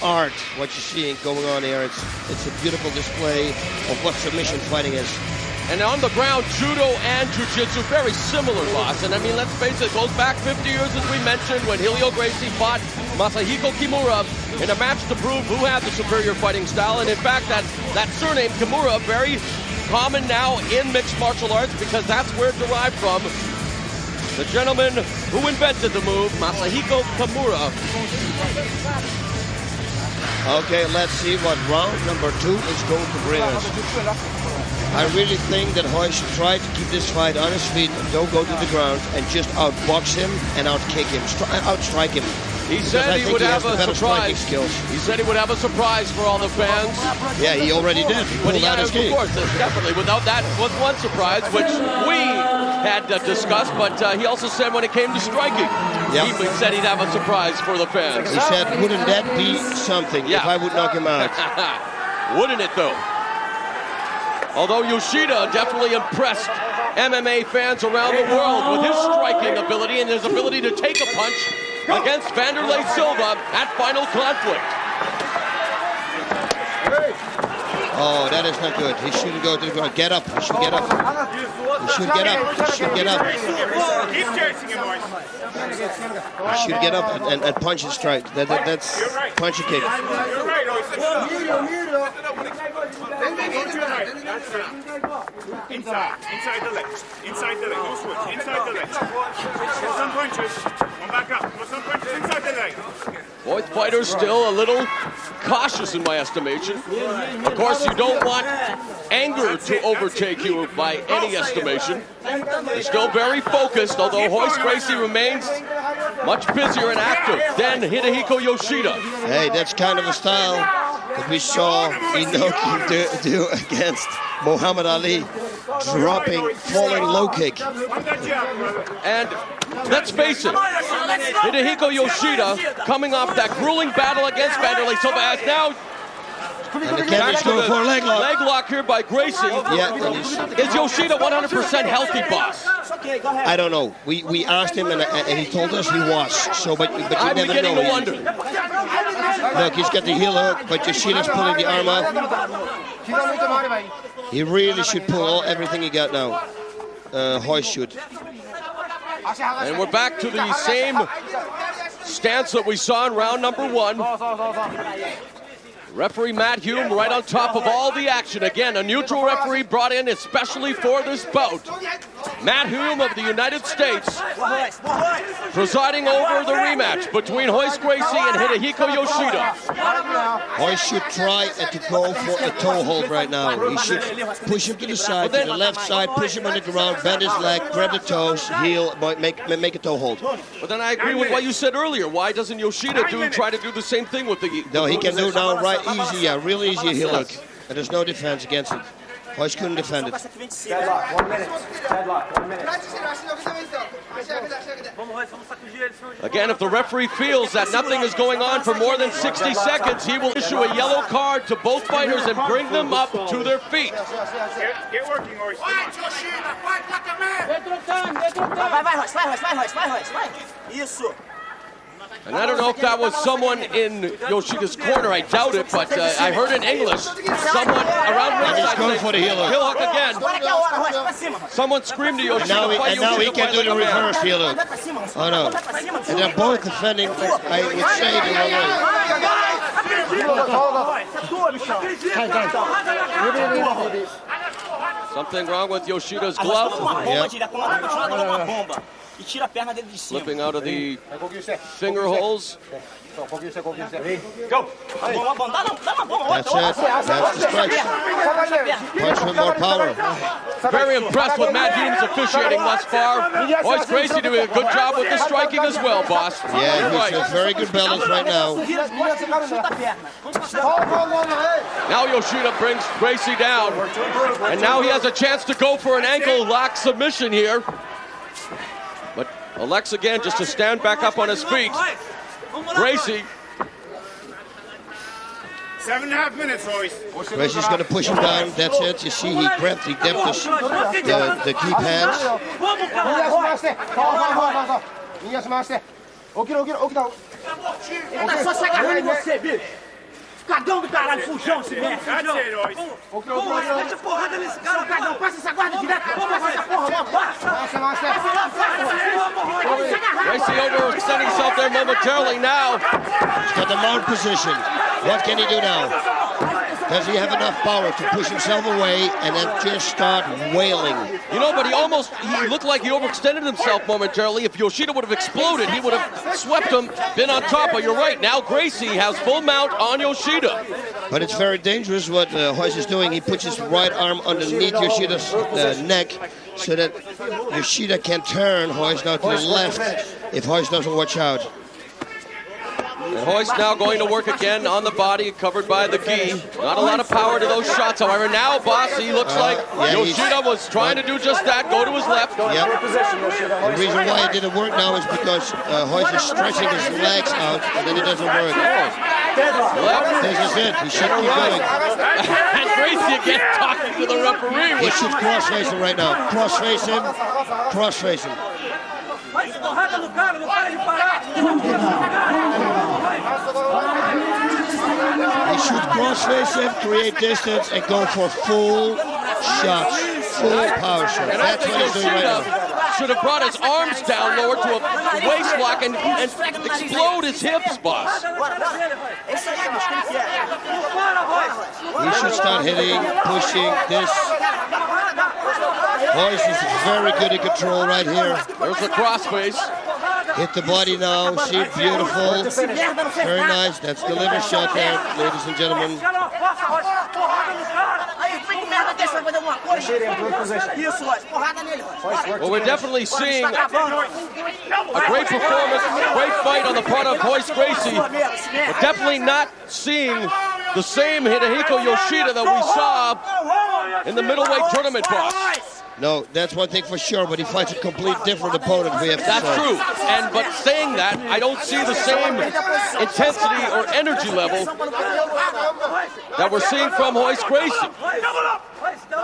art what you're seeing going on here. It's a beautiful display of what submission fighting is. And on the ground, judo and jiu-jitsu, very similar, boss. And I mean, let's face it, it goes back 50 years, as we mentioned, when Helio Gracie fought Masahiko Kimura in a match to prove who had the superior fighting style. And in fact, that surname, Kimura, very common now in mixed martial arts, because that's where it derived from. The gentleman who invented the move, Masahiko Kimura. Okay, let's see what round number 2 is going to bring us. I really think that Royce should try to keep this fight on his feet and don't go to the ground and just outbox him and outkick him, outstrike him. He said he would have a surprise. He said he would have a surprise for all the fans. Yeah, he already did. He pulled out his of course, definitely. Without that was one surprise, which we had discussed, but he also said when it came to striking, he said he'd have a surprise for the fans. He said, wouldn't that be something if I would knock him out? Wouldn't it, though? Although Yoshida definitely impressed MMA fans around the world with his striking ability and his ability to take a punch against Vanderlei Silva at Final Conflict. Oh, that is not good. He shouldn't go to the ground. Get up. He should get up. He should get up. He should get up. He should get up and punch and strike. That's punch and kick. Inside the leg. Inside the leg. No switch. Inside the leg. Put some punches. Come back up. Put some punches inside the leg. Both fighters still a little cautious in my estimation. Of course, you don't want anger to overtake you by any estimation. They're still very focused, although Royce Gracie remains much busier and active than Hidehiko Yoshida. Hey, that's kind of a style that we saw Inoki do against Muhammad Ali, falling low kick. And let's face it, Hidehiko Yoshida, coming off that grueling battle against Vanderlei Silva, has now and the camera's going for a leg lock. Leg lock here by Gracie. Yeah. Is Yoshida 100% healthy, boss? I don't know. We asked him, and he told us he was. So, but you I'm never beginning know. to wonder. Look, he's got the heel hook, but Yoshida's pulling the arm out. He really should pull everything he got now. Royce should. And we're back to the same stance that we saw in round number 1. Referee Matt Hume right on top of all the action. Again, a neutral referee brought in especially for this bout. Matt Hume of the United States presiding over the rematch between Royce Gracie and Hidehiko Yoshida. Royce should try to go for a toe hold right now. He should push him to the side, to the left side, push him on the ground, bend his leg, grab the toes, heel, make a toe hold. But then I agree with what you said earlier. Why doesn't Yoshida try to do the same thing with the... No, he can do it now right easy, yeah, real easy heel hook. And there's no defense against it. Royce couldn't defend it. Deadlock, 1 minute. Deadlock, 1 minute. Again, if the referee feels that nothing is going on for more than 60 seconds, he will issue a yellow card to both fighters and bring them up to their feet. Get working, Royce. And I don't know if that was someone in Yoshida's corner. I doubt it, but I heard in English someone around ringside. And he's going for the heel hook. Heel hook again. Someone screamed to Yoshida. And now he can do the reverse heel hook. Oh no. And they're both defending, I would say, the wrong way. Something wrong with Yoshida's glove. Yep. Slipping out of the finger holes. That's it. That's the stretch. Punch with more power. Very impressed with Matt Hume's officiating thus far. Royce Gracie doing a good job with the striking as well, boss. Yeah, he's a very good balance right now. Now Yoshida brings Gracie down. And now he has a chance to go for an ankle lock submission here. But elects again just to stand back up on his feet. Gracie. 7.5 minutes, Royce. Gracie's going to push him down. That's it. You see, he grabbed the key pads. Cagão do caralho, fujão, esse merda. Fujão. Mete porrada nesse cara, cagão. Passa essa guarda direto. Passa essa porra, Gracie overextending himself there momentarily now. He's got the mount position. What can he do now? Does he have enough power to push himself away and then just start wailing? You know, but he looked like he overextended himself momentarily. If Yoshida would have exploded, he would have swept him, been on top. But you're right, now Gracie has full mount on Yoshida. But it's very dangerous what Royce is doing. He puts his right arm underneath Yoshida's neck so that Yoshida can turn Royce now to the left if Royce doesn't watch out. And Royce now going to work again on the body, covered by the gi. Not a lot of power to those shots, however. Now, boss, he looks like Yoshida was trying to do just that, go to his left. Yep. The reason why it didn't work now is because Royce is stretching his legs out, and then it doesn't work. This is it. He should keep going. And Gracie again talking to the referee. He should cross-face him right now. Cross-face him. Cross-face him. He should cross-face him, create distance, and go for full shots, full power shots. That's what he's doing right now. Should have brought his arms down lower to a waist lock and explode his hips, boss. He should start hitting, pushing this. Royce is very good in control right here. There's the crossface. Hit the body now, see, beautiful. Very nice, that's the liver shot there, ladies and gentlemen. Well, we're definitely seeing a great performance, great fight on the part of Royce Gracie. We're definitely not seeing the same Hidehiko Yoshida that we saw in the middleweight tournament, boss. No, that's one thing for sure, but he fights a complete different opponent, we have to say. That's true, but saying that, I don't see the same intensity or energy level that we're seeing from Royce Gracie.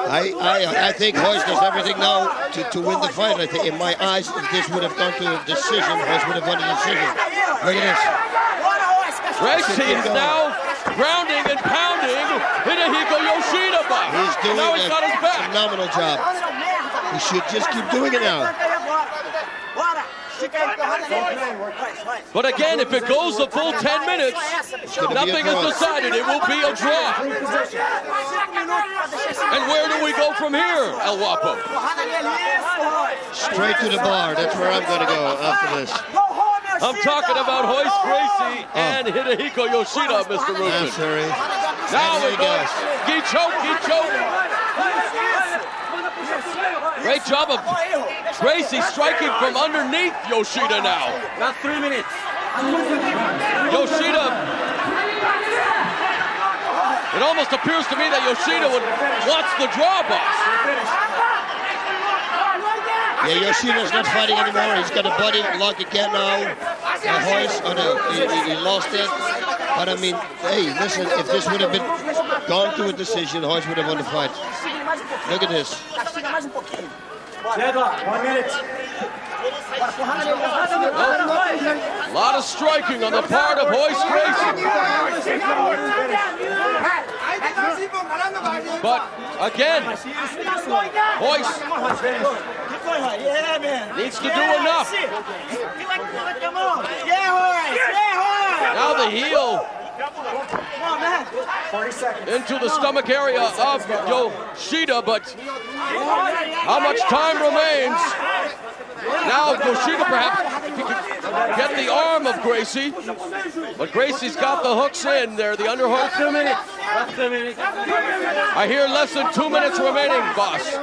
I think Royce does everything now to win the fight. I think, in my eyes, if this would have gone to a decision, Royce would have won the decision. Look at this. Gracie is now grounding and pounding Hidehiko Yoshida back. He's doing he's got his back. Phenomenal job. He should just keep doing it now. But again, if it goes the full 10 minutes, nothing is decided. It will be a draw. And where do we go from here, El Guapo? Straight to the bar. That's where I'm going to go after this. I'm talking about Royce Gracie and Hidehiko Yoshida, Mr. Rubin. I'm sorry. Now it goes. Gi choke. Great job of Gracie striking from underneath Yoshida now. Last 3 minutes. Yoshida. It almost appears to me that Yoshida wants the draw, boss. Yeah, Yoshida's not fighting anymore. He's got a body lock again now. Royce, he lost it. But I mean, hey, listen, if this would have been gone to a decision, Royce would have won the fight. Look at this. 1 minute. A lot of striking on the part of Royce Gracie. But again, Royce needs to do enough. Now the heel into the stomach area of Yoshida, but how much time remains? Now Yoshida perhaps, if he could get the arm of Gracie, but Gracie's got the hooks in there, the underhook. 2 minutes. Last 2 minutes. I hear less than 2 minutes remaining, boss.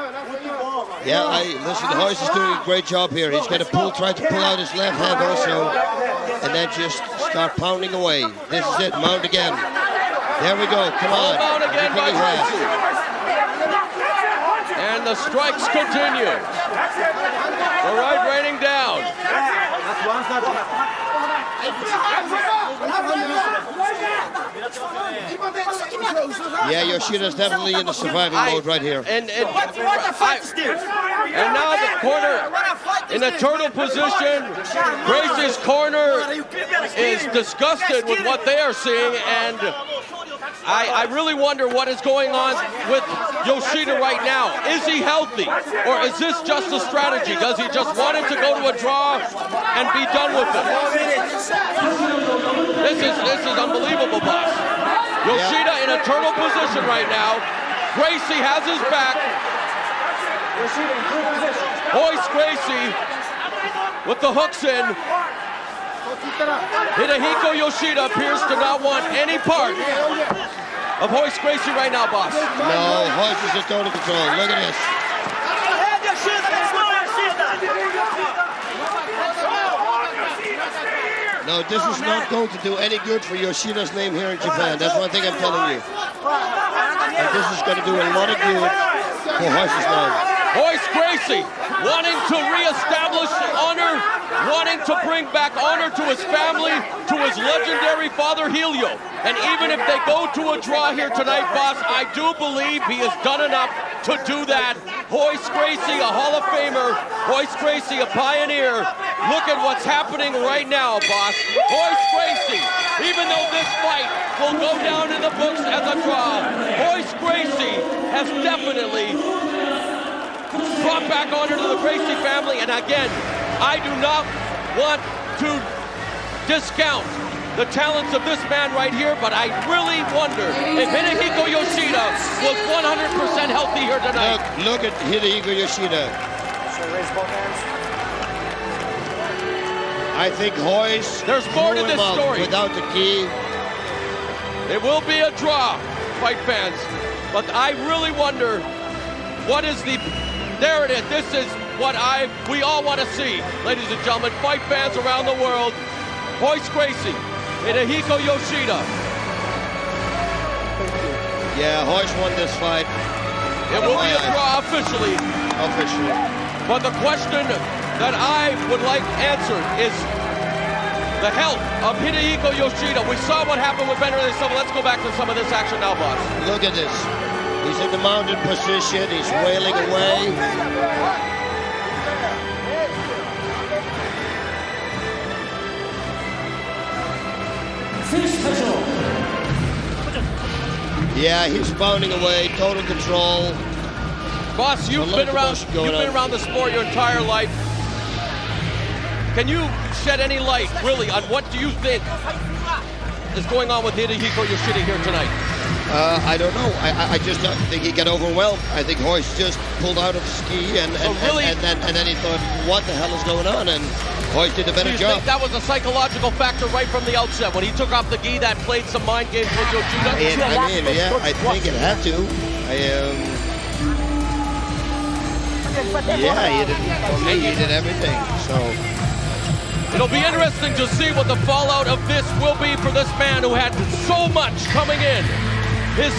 Yeah, listen, Royce is doing a great job here. He's going to try to pull out his left hand also, and then just start pounding away. This is it, mount again. There we go, come on. Mount again by Gracie. And the strikes continue. The right raining down. Yeah, Yoshida's definitely in the surviving mode right here. And now the corner in a turtle position. Gracie's corner is disgusted with what they are seeing, and I really wonder what is going on with Yoshida right now. Is he healthy, or is this just a strategy? Does he just want him to go to a draw and be done with it? This is unbelievable, boss. Yoshida in a turtle position right now. Gracie has his back. Royce Gracie with the hooks in. Hidehiko Yoshida appears to not want any part of Royce Gracie right now, boss. No, Royce is in total control. Look at this. No, this is not going to do any good for Yoshida's name here in Japan. That's one thing I'm telling you. And this is going to do a lot of good for Royce's name. Royce Gracie wanting to reestablish honor, wanting to bring back honor to his family, to his legendary father Helio. And even if they go to a draw here tonight, boss, I do believe he has done enough to do that. Royce Gracie, a Hall of Famer. Royce Gracie, a pioneer. Look at what's happening right now, boss. Royce Gracie, even though this fight will go down in the books as a draw, Royce Gracie has definitely brought back honor to the Gracie family. And again, I do not want to discount the talents of this man right here, but I really wonder if Hidehiko Yoshida was 100% healthy here tonight. Look at Hidehiko Yoshida. I think Royce, there's more to this story. Without the key. It will be a draw, fight fans. But I really wonder what is the... There it is. This is what we all want to see. Ladies and gentlemen, fight fans around the world. Royce Gracie, Hidehiko Yoshida. Yeah, Royce won this fight. It will be a draw officially. But the question that I would like answered is the health of Hidehiko Yoshida. We saw what happened with Benderley Silva. Let's go back to some of this action now, boss. Look at this. He's in the mounted position. He's wailing away. Yeah, he's pounding away, total control. Boss, you've been around the sport your entire life. Can you shed any light, really, on what do you think is going on with Hidehiko Yoshida here tonight? I don't know. I just don't think he got overwhelmed. I think Hoist just pulled out of the ski and then he thought, what the hell is going on? And Hoist did a better job. Do you think that was a psychological factor right from the outset? When he took off the gi, that played some mind games with Yoshida? I think it had to. He did everything. So it'll be interesting to see what the fallout of this will be for this man who had so much coming in. His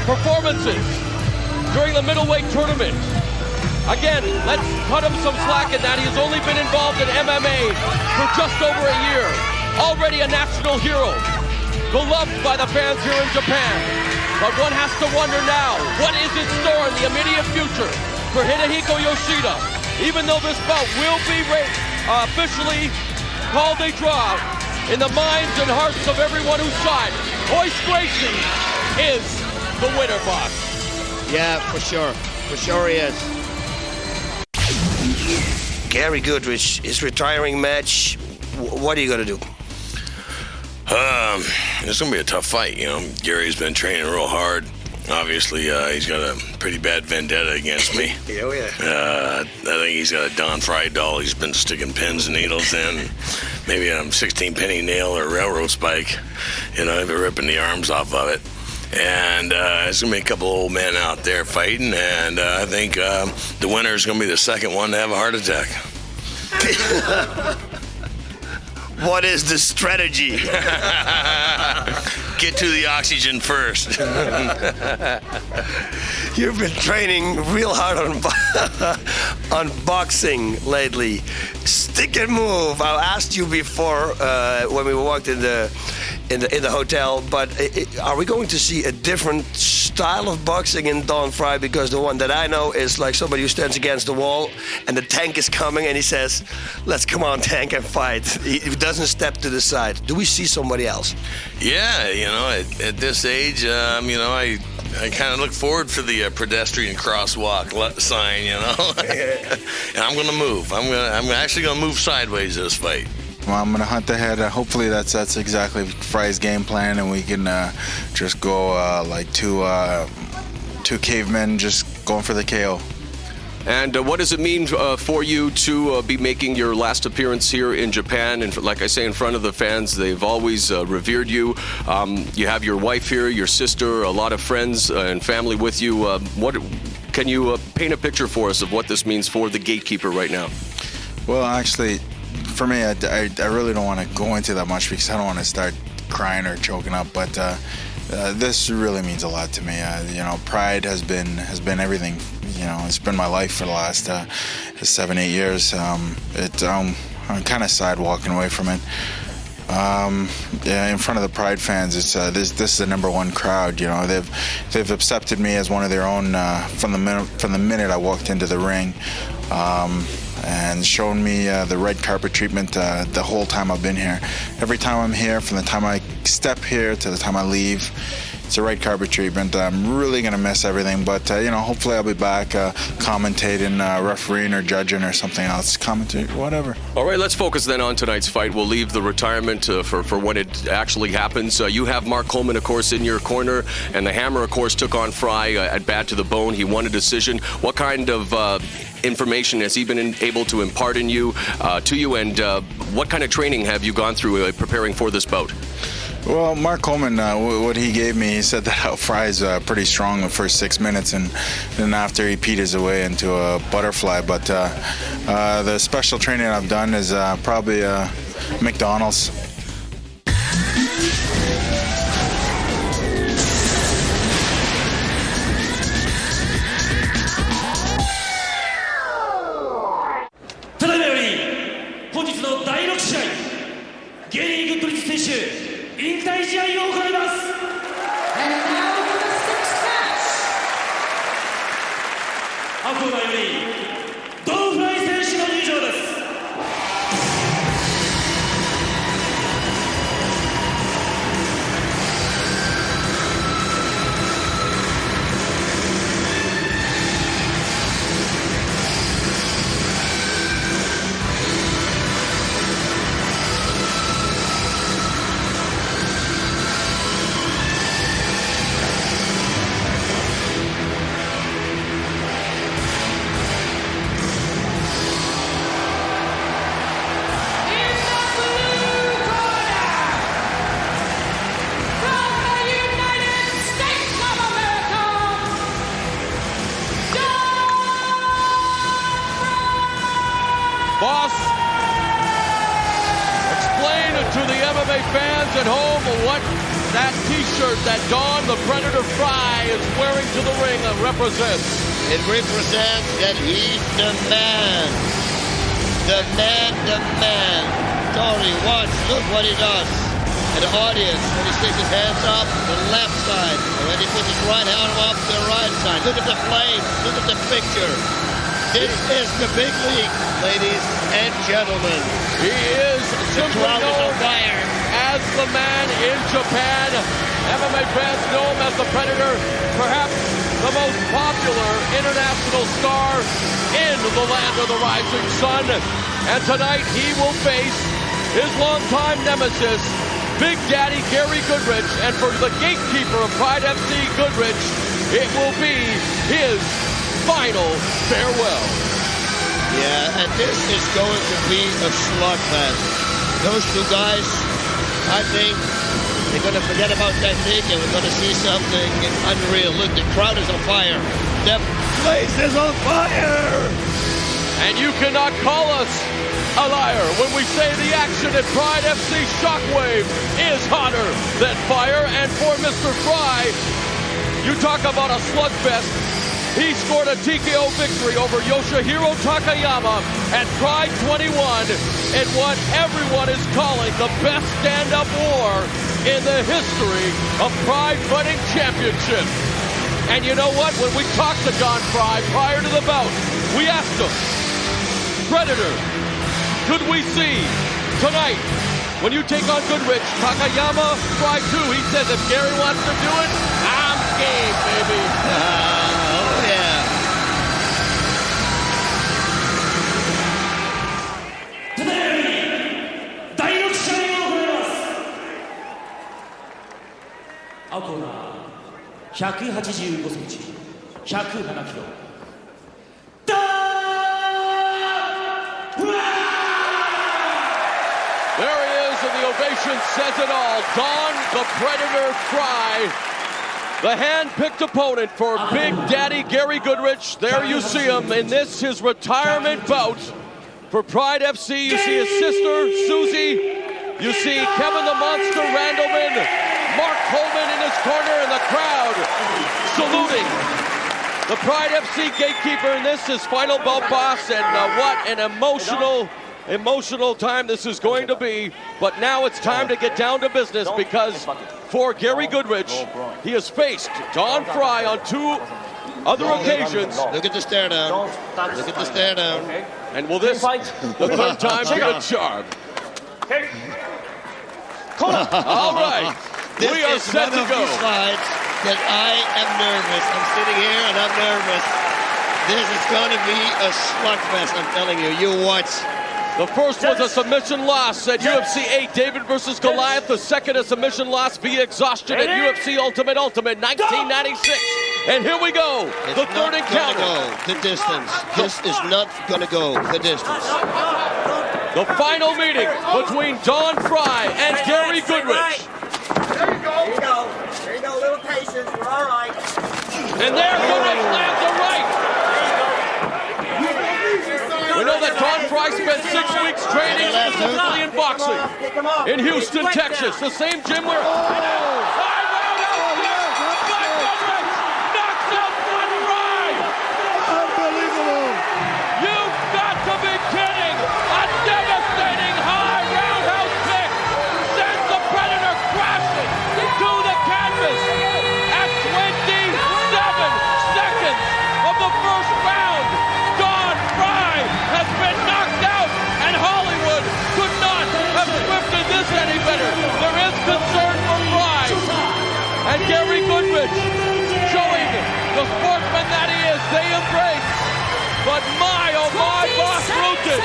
performances during the middleweight tournament. Again, let's cut him some slack in that. He's only been involved in MMA for just over a year. Already a national hero, beloved by the fans here in Japan. But one has to wonder now, what is in store in the immediate future for Hidehiko Yoshida? Even though this bout will be officially called a draw in the minds and hearts of everyone who saw it, Royce Gracie is the winner, boss. Yeah, for sure. For sure he is. Gary Goodrich, his retiring match, what are you going to do? It's going to be a tough fight, you know. Gary's been training real hard. Obviously, he's got a pretty bad vendetta against me. Oh, yeah. I think he's got a Don Fry doll he's been sticking pins and needles in. Maybe a 16-penny nail or railroad spike, you know, ripping the arms off of it. And there's going to be a couple old men out there fighting, and I think the winner is going to be the second one to have a heart attack. What is the strategy? Get to the oxygen first. You've been training real hard on boxing lately. Stick and move. I asked you before when we walked in the hotel, but are we going to see a different style of boxing in Don Fry? Because the one that I know is like somebody who stands against the wall and the tank is coming and he says, let's come on, tank, and fight. He doesn't step to the side. Do we see somebody else? Yeah, you know, at this age, you know, I kind of look forward to the pedestrian crosswalk sign, you know. And I'm going to move. I'm actually going to move sideways this fight. Well, I'm going to hunt ahead. Hopefully that's exactly Fry's game plan, and we can just go like two cavemen just going for the KO. And what does it mean for you to be making your last appearance here in Japan? And like I say, in front of the fans, they've always revered you. You have your wife here, your sister, a lot of friends and family with you. What can you paint a picture for us of what this means for the gatekeeper right now? Well, actually, for me, I really don't want to go into that much because I don't want to start crying or choking up. But this really means a lot to me. You know, Pride has been everything. You know, it's been my life for the last 7-8 years. I'm kind of sad walking away from it. Yeah, in front of the Pride fans, it's this is the #1 crowd. You know, they've accepted me as one of their own from the minute I walked into the ring. And shown me the red carpet treatment the whole time I've been here. Every time I'm here, from the time I step here to the time I leave, it's a red carpet treatment. I'm really going to miss everything, but you know, hopefully I'll be back commentating, refereeing or judging or something else, commentating, whatever. All right, let's focus then on tonight's fight. We'll leave the retirement for when it actually happens. You have Mark Coleman, of course, in your corner, and the Hammer, of course, took on Fry at bad to the bone. He won a decision. What kind of information has he been able to impart to you, and what kind of training have you gone through preparing for this bout? Well, Mark Coleman, what he gave me, he said that Fry's pretty strong the first 6 minutes, and then after he peed his way into a butterfly. But the special training I've done is probably McDonald's. fans at home what that t-shirt that Don the Predator Fry is wearing to the ring represents. It represents that he's the man. The man, the man. Tony, watch, look what he does. And the audience, when he sticks his hands up, the left side. And when he puts his right arm up, the right side. Look at the flame, look at the picture. This is the big league, ladies and gentlemen. He is simply known as the man in Japan. MMA fans know him as the Predator, perhaps the most popular international star in the land of the rising sun. And tonight he will face his longtime nemesis, Big Daddy Gary Goodrich. And for the gatekeeper of Pride FC, Goodrich, it will be his final farewell. Yeah, and this is going to be a slugfest. Those two guys, I think they're going to forget about technique and we're going to see something unreal. Look, the crowd is on fire. The place is on fire! And you cannot call us a liar when we say the action at Pride FC Shockwave is hotter than fire. And for Mr. Fry, you talk about a slugfest. He scored a TKO victory over Yoshihiro Takayama at Pride 21 in what everyone is calling the best stand-up war in the history of Pride Fighting Championship. And you know what? When we talked to Don Fry prior to the bout, we asked him, Predator, could we see tonight when you take on Goodrich, Takayama, Fry 2? He says if Gary wants to do it, I'm game, baby. Oh, yeah. Today, 第6試合を行います。青コーナー、185センチ、107キロ。There he is, and the ovation says it all. Don the Predator Fry, the hand-picked opponent for Big Daddy Gary Goodrich. There you see him in this, his retirement bout for Pride FC. You see his sister, Susie. You see Kevin the Monster Randleman, Mark Coleman in his corner, and the crowd saluting the Pride FC gatekeeper in this, his final bout boss. And what an emotional time this is going to be. But now it's time to get down to business, because for Gary Goodrich, he has faced Don Fry on 2 other occasions. Look at the stare down. Look at the stare down. And will this, the third time, be a charm? All right, we are set to go. That I am nervous. I'm sitting here and I'm nervous. This is going to be a slugfest, I'm telling you. You watch. The first was a submission loss at UFC 8, David versus Goliath. The second, a submission loss via exhaustion at UFC Ultimate 1996. And here we go, the third encounter. Go the distance. This is not going to go the distance. The final meeting between Don Fry and Gary Goodrich. There you go. There you go. There you go. A little patience. We're all right. And there Goodrich lands a right. We know that Don Fry spent 6 weeks training specifically in boxing in Houston, Texas, the same gym where... Unbelievable! You've got to be kidding! A devastating high roundhouse kick sends the Predator crashing to the canvas at 27 seconds of the first round. Don Fry has been knocked out, and Hollywood could not have scripted this any better. There is concern for Fry. And Gary Goodrich, showing the sportsman that he is, they embrace. But my, oh my, boss rooted.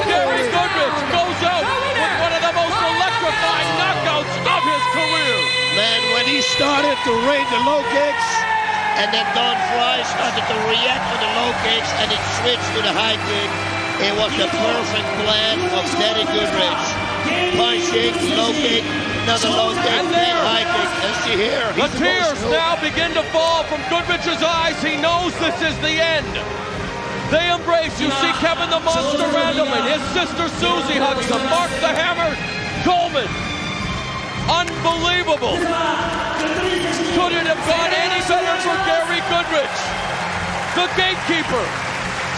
Gary Goodrich goes out with one of the most electrifying knockouts of his career. Man, when he started to raid the low kicks, and then Don Fry started to react to the low kicks, and it switched to the high kick, it was the perfect plan of Daddy Goodrich. Punching, low kick, another low kick, and high kick. And see here, the tears now begin to fall from Goodrich's eyes. He knows this is the end. They embrace. You see Kevin the Monster Randleman, his sister Susie hugs him, Mark the Hammer Coleman, Goodrich, the gatekeeper,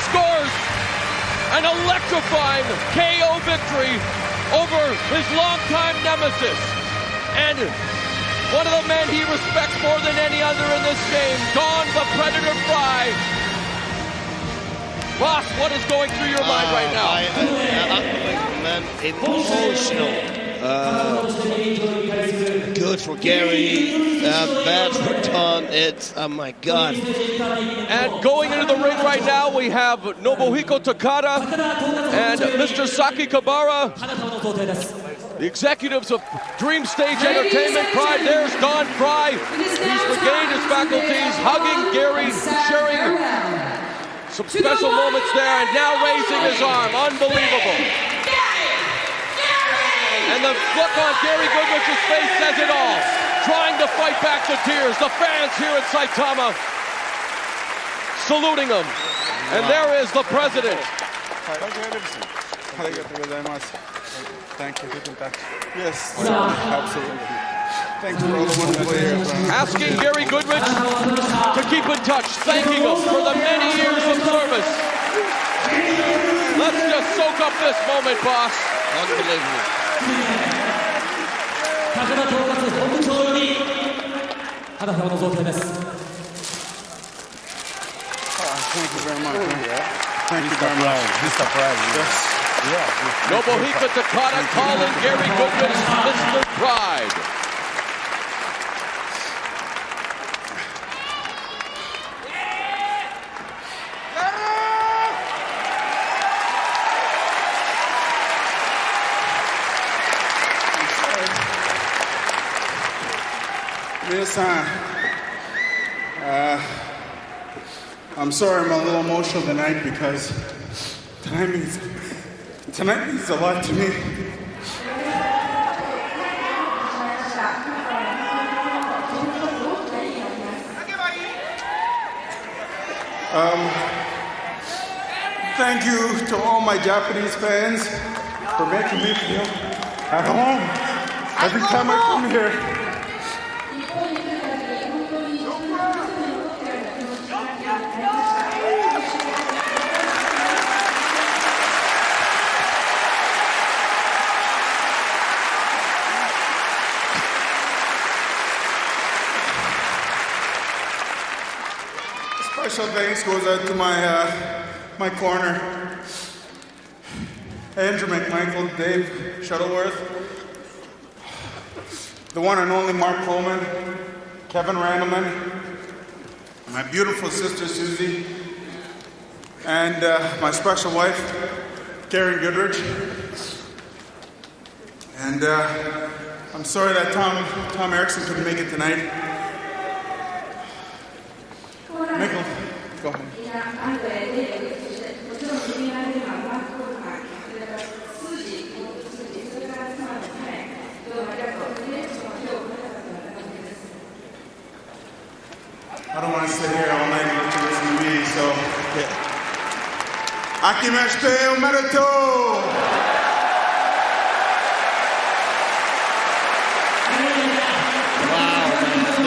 scores an electrifying KO victory over his longtime nemesis. And one of the men he respects more than any other in this game, Don the Predator Fry. Boss, what is going through your mind right now? Unbelievable, man. Emotional. Good for Gary, bad for Don. It's, oh my God. And going into the ring right now, we have Nobuhiko Takada and Mr. Saki Kabara, the executives of Dream Stage Entertainment. Pride, there's Don Fry. He's regained his faculties, hugging Gary, sharing some special moments there, and now raising his arm. Unbelievable. And the look on Gary Goodrich's face says it all. Trying to fight back the tears. The fans here at Saitama saluting him. And there is the president. Thank you. Yes, absolutely. Thanks for all the wonderful years. Asking Gary Goodrich to keep in touch, thanking him for the many years of service. Let's just soak up this moment, boss. Unbelievable. 高田統括本部長より花束の贈呈です。Thank you very much. Thank you very much. Mr. Pride. Yes. Yeah. Nobuhiko Takada calling Gary Goodrich Mr. Pride. I'm sorry I'm a little emotional tonight because tonight means a lot to me. Thank you to all my Japanese fans for making me feel at home every time I come here. Special thanks goes out to my corner, Andrew McMichael, Dave Shuttleworth, the one and only Mark Coleman, Kevin Randleman, my beautiful sister Susie, and my special wife, Karen Goodrich. And I'm sorry that Tom Erickson couldn't make it tonight. Michael, go ahead. I don't want to sit here all night and let you listen to me, so. Akimeshite omedetou!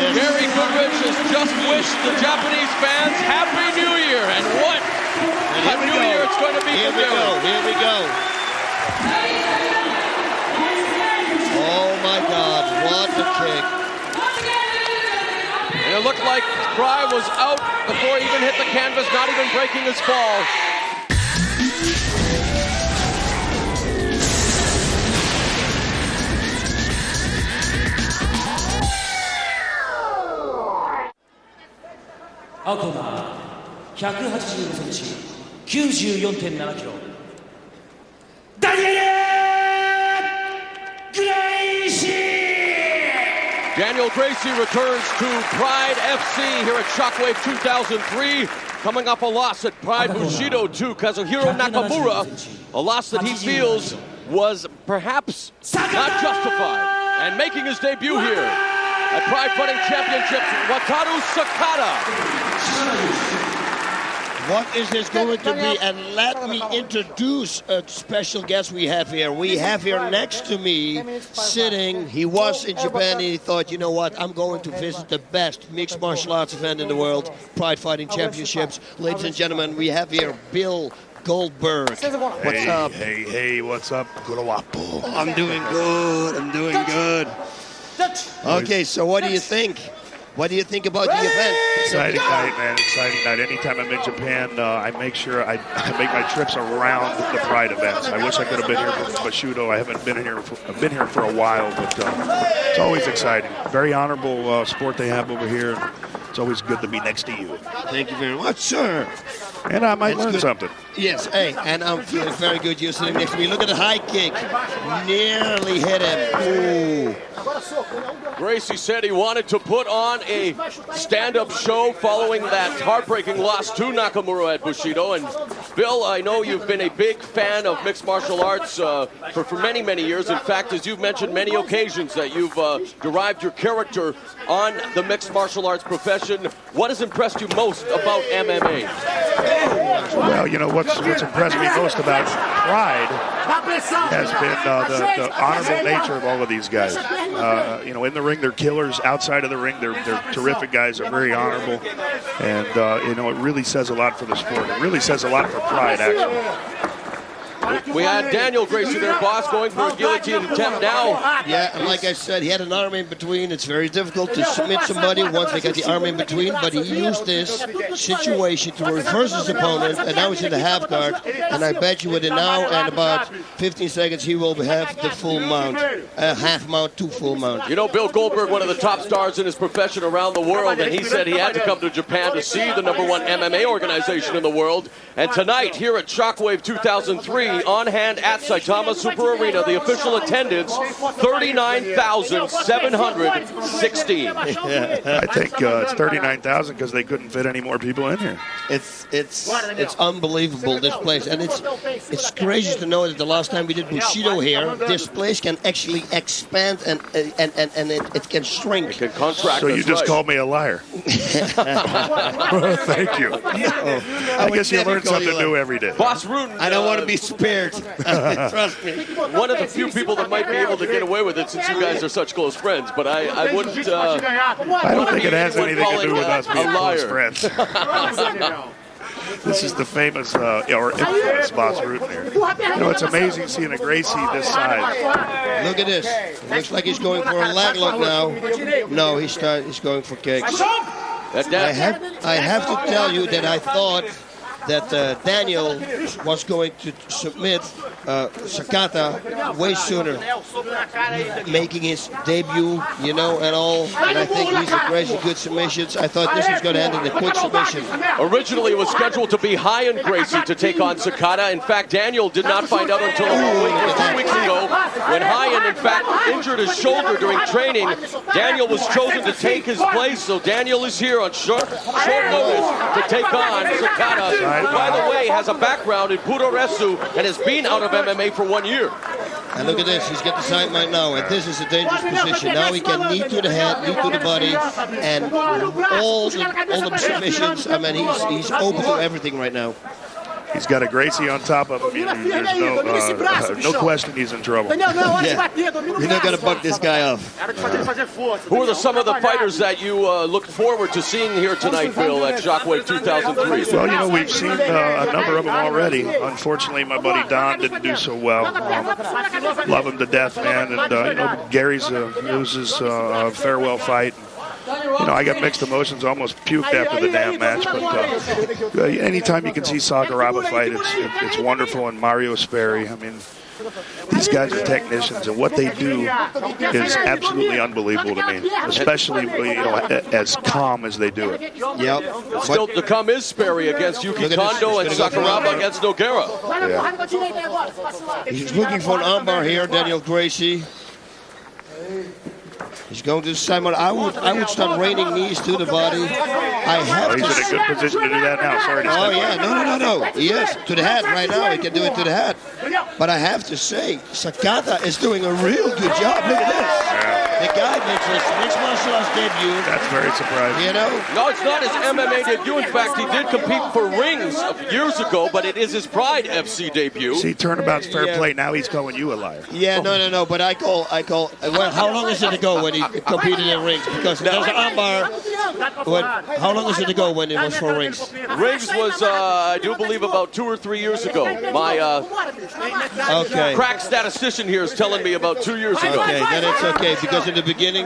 Gary Goodrich has just wished the Japanese fans Happy New Year, and what a New Year it's going to be for Gary. Here we go. Oh my God, what a kick. And it looked like Fry was out before he even hit the canvas, not even breaking his fall.青コーナー185センチ94.7キロダニエル・グレイシー Daniel Gracie returns to Pride FC here at Shockwave 2003, coming off a loss at Pride Bushido to Kazuhiro Nakamura, a loss that he feels was perhaps not justified, and making his debut here at Pride Fighting Championships, Wataru Sakata. What is this going to be? And let me introduce a special guest we have here. We have here next to me, sitting, he was in Japan and he thought, you know what, I'm going to visit the best mixed martial arts event in the world, Pride Fighting Championships. Ladies and gentlemen, we have here Bill Goldberg. What's up? Hey, what's up, Gurawapo? I'm doing good. Okay, so what do you think? What do you think about the event? Exciting night, man. Exciting night. Anytime I'm in Japan, I make sure I make my trips around the Pride events. I wish I could have been here for Bushido. I haven't been here. I've been here for a while, but it's always exciting. Very honorable sport they have over here. It's always good to be next to you. Thank you very much, sir. And I might learn something. Yes, hey, and I'm feeling very good. You're sitting next to me. Look at the high kick. Nearly hit him. Ooh. Gracie said he wanted to put on a stand-up show following that heartbreaking loss to Nakamura at Bushido. And Bill, I know you've been a big fan of mixed martial arts for many, many years. In fact, as you've mentioned many occasions that you've derived your character on the mixed martial arts profession. What has impressed you most about MMA? Well, you know, what's impressed me most about Pride has been the honorable nature of all of these guys. You know, in the ring, they're killers. Outside of the ring, they're terrific guys. They're very honorable. And, you know, it really says a lot for the sport. It really says a lot for Pride, actually. We had Daniel Gracie, their boss, going for a guillotine attempt now. Yeah, and like I said, he had an arm in between. It's very difficult to submit somebody once they got the arm in between, but he used this situation to reverse his opponent, and now he's in the half guard. And I bet you within now and about 15 seconds, he will have the full mount, half mount to full mount. You know, Bill Goldberg, one of the top stars in his profession around the world, and he said he had to come to Japan to see the #1 MMA organization in the world. And tonight, here at Shockwave 2003, on hand at Saitama Super Arena, the official attendance, 39,716. I think it's 39,000 because they couldn't fit any more people in here. It's unbelievable, this place, and it's crazy to know that the last time we did Bushido here, this place can actually expand and it can shrink. It can contract. So you just called me a liar. Thank you. I guess you learn something new every day. Boss Rudin, I don't want to be spared. Trust me. One of the few people that might be able to get away with it since you guys are such close friends, but I wouldn't. I don't think it has anything to do with us being close friends. This is the famous or infamous Boss Rudin here. You know, it's amazing seeing a Gracie this size. Look at this. It looks like he's going for a leg lock now. No, he's going for kicks. I have to tell you that I thought that Daniel was going to submit Sakata way sooner, making his debut, you know, and all. And I think he's a crazy good submissions. I thought this was going to end in a quick submission. Originally, it was scheduled to be Hyan Gracie to take on Sakata. In fact, Daniel did not find out until 2 weeks ago when Hyan, in fact, injured his shoulder during training. Daniel was chosen to take his place, so Daniel is here on short notice to take on Sakata, who, by the way, has a background in Puroresu and has been out of MMA for 1 year. And look at this, he's got the side mic now, and this is a dangerous position. Now he can knee to the head, knee to the body, and all the submissions. I mean, he's open to everything right now. He's got a Gracie on top of him. There's no question he's in trouble. Yeah. You're not going to buck this guy off. Who are some of the fighters that you look forward to seeing here tonight, Bill, at Shockwave 2003? Well, you know, we've seen a number of them already. Unfortunately, my buddy Don didn't do so well. Love him to death, man. And, you know, Gary's it was his farewell fight. You know, I got mixed emotions, almost puked after the damn match. But anytime you can see Sakuraba fight, it's wonderful. And Mario Sperry, I mean, these guys are technicians, and what they do is absolutely unbelievable to me. Especially, you know, as calm as they do it. Yep. Still to come is Sperry against Yuki Kondo and Sakuraba against Nogueira. Yeah. He's looking for an armbar here, Daniel Gracie. He's going to the side. I would start raining knees to the body. I have he's in a good position to do that now. Sorry to Oh, yeah. No. Yes, to the head right now. He can do it to the head. But I have to say, Sakata is doing a real good job. Look at this. Yeah. The guy makes his mixed martial arts debut. That's very surprising. You know? No, it's not his MMA debut. In fact, he did compete for rings years ago, but it is his Pride FC debut. See, turnabout's fair play. Now he's calling you a liar. Yeah, no. But I call. Well, how long is it ago when he competed in rings? Because there's an armbar. How long is it ago when it was for rings? Rings was, I do believe, about 2 or 3 years ago. My crack statistician here is telling me about 2 years ago. Okay, then it's okay, because in the beginning,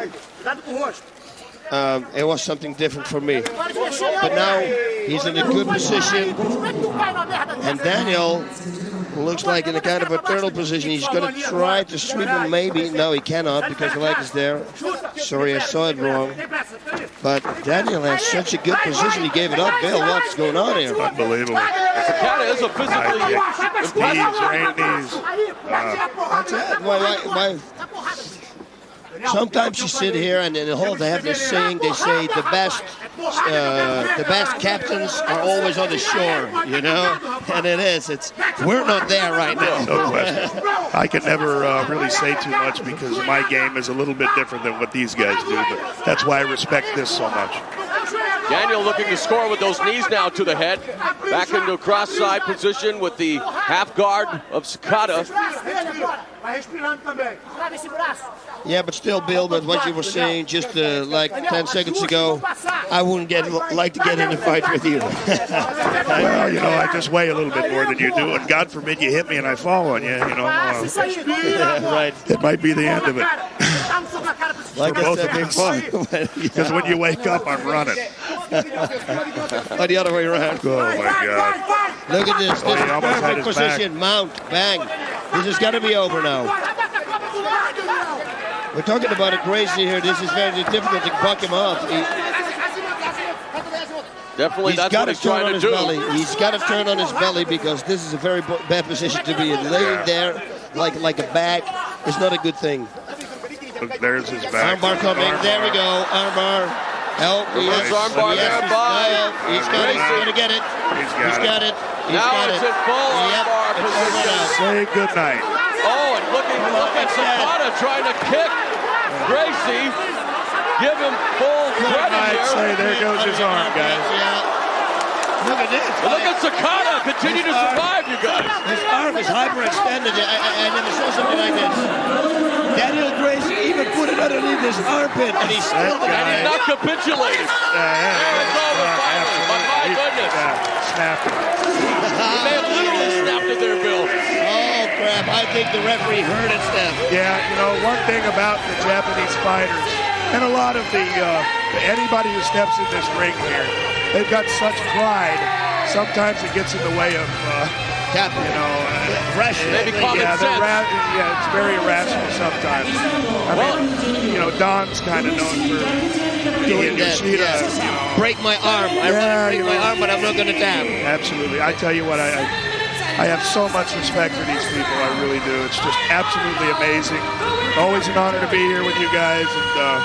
it was something different for me. But now he's in a good position, and Daniel looks like in a kind of a turtle position. He's going to try to sweep him, maybe. No, he cannot because the leg is there. Sorry, I saw it wrong. But Daniel has such a good position. He gave it up. Bill, what's going on here? Unbelievable. Sakata is a physically That's it. Why? Sometimes you sit here and in the hall they have this saying. They say the best captains are always on the shore, you know, and it is. We're not there right now. No question. I can never really say too much because my game is a little bit different than what these guys do, but that's why I respect this so much. Daniel looking to score with those knees now to the head. Back into a cross-side position with the half guard of Sakata. Yeah, but still, Bill, but what you were saying just like 10 seconds ago, I wouldn't like to get in a fight with you. Well, you know, I just weigh a little bit more than you do, and God forbid you hit me and I fall on you, you know. Right. It might be the end of it. Like both I said, fun. Because when you wake up, I'm running. Or the other way around. Oh, my God. Look at this. This is perfect position. Back. Mount. Bang. This has got to be over now. We're talking about a Gracie here. This is very difficult to buck him off. Definitely, that's what he's trying to do. He's got to turn on his belly because this is a very bad position to be in. Laying there like a bag is not a good thing. Look, there's his back. Armbar coming. There we go. Armbar. Help. Reverse armbar there by. He's going to get it. He's got it. Now it's in full armbar position. Say good night. Oh, and look at Sakata trying to kick Gracie. Give him full credit here. Say there goes his arm, guys. Look at this. Look at Sakata continue to survive, you guys. His arm is hyperextended. I never saw something like this. Daniel Gracie even put it underneath his armpit, and he's still and he's not capitulated. And it's over finally, but my goodness. Snapped it. He may have literally snapped it there, Bill. Oh, crap. I think the referee heard it snap. Yeah, you know, one thing about the Japanese fighters, and a lot of anybody who steps in this ring here, they've got such pride. Sometimes it gets in the way of, maybe common sense. It's very irrational sometimes. I mean, you know, Don's kind of known for doing Yoshida. Yeah. Break my arm. I really break my arm, but I'm not going to tap. Absolutely. I tell you what, I have so much respect for these people. I really do. It's just absolutely amazing. Always an honor to be here with you guys, and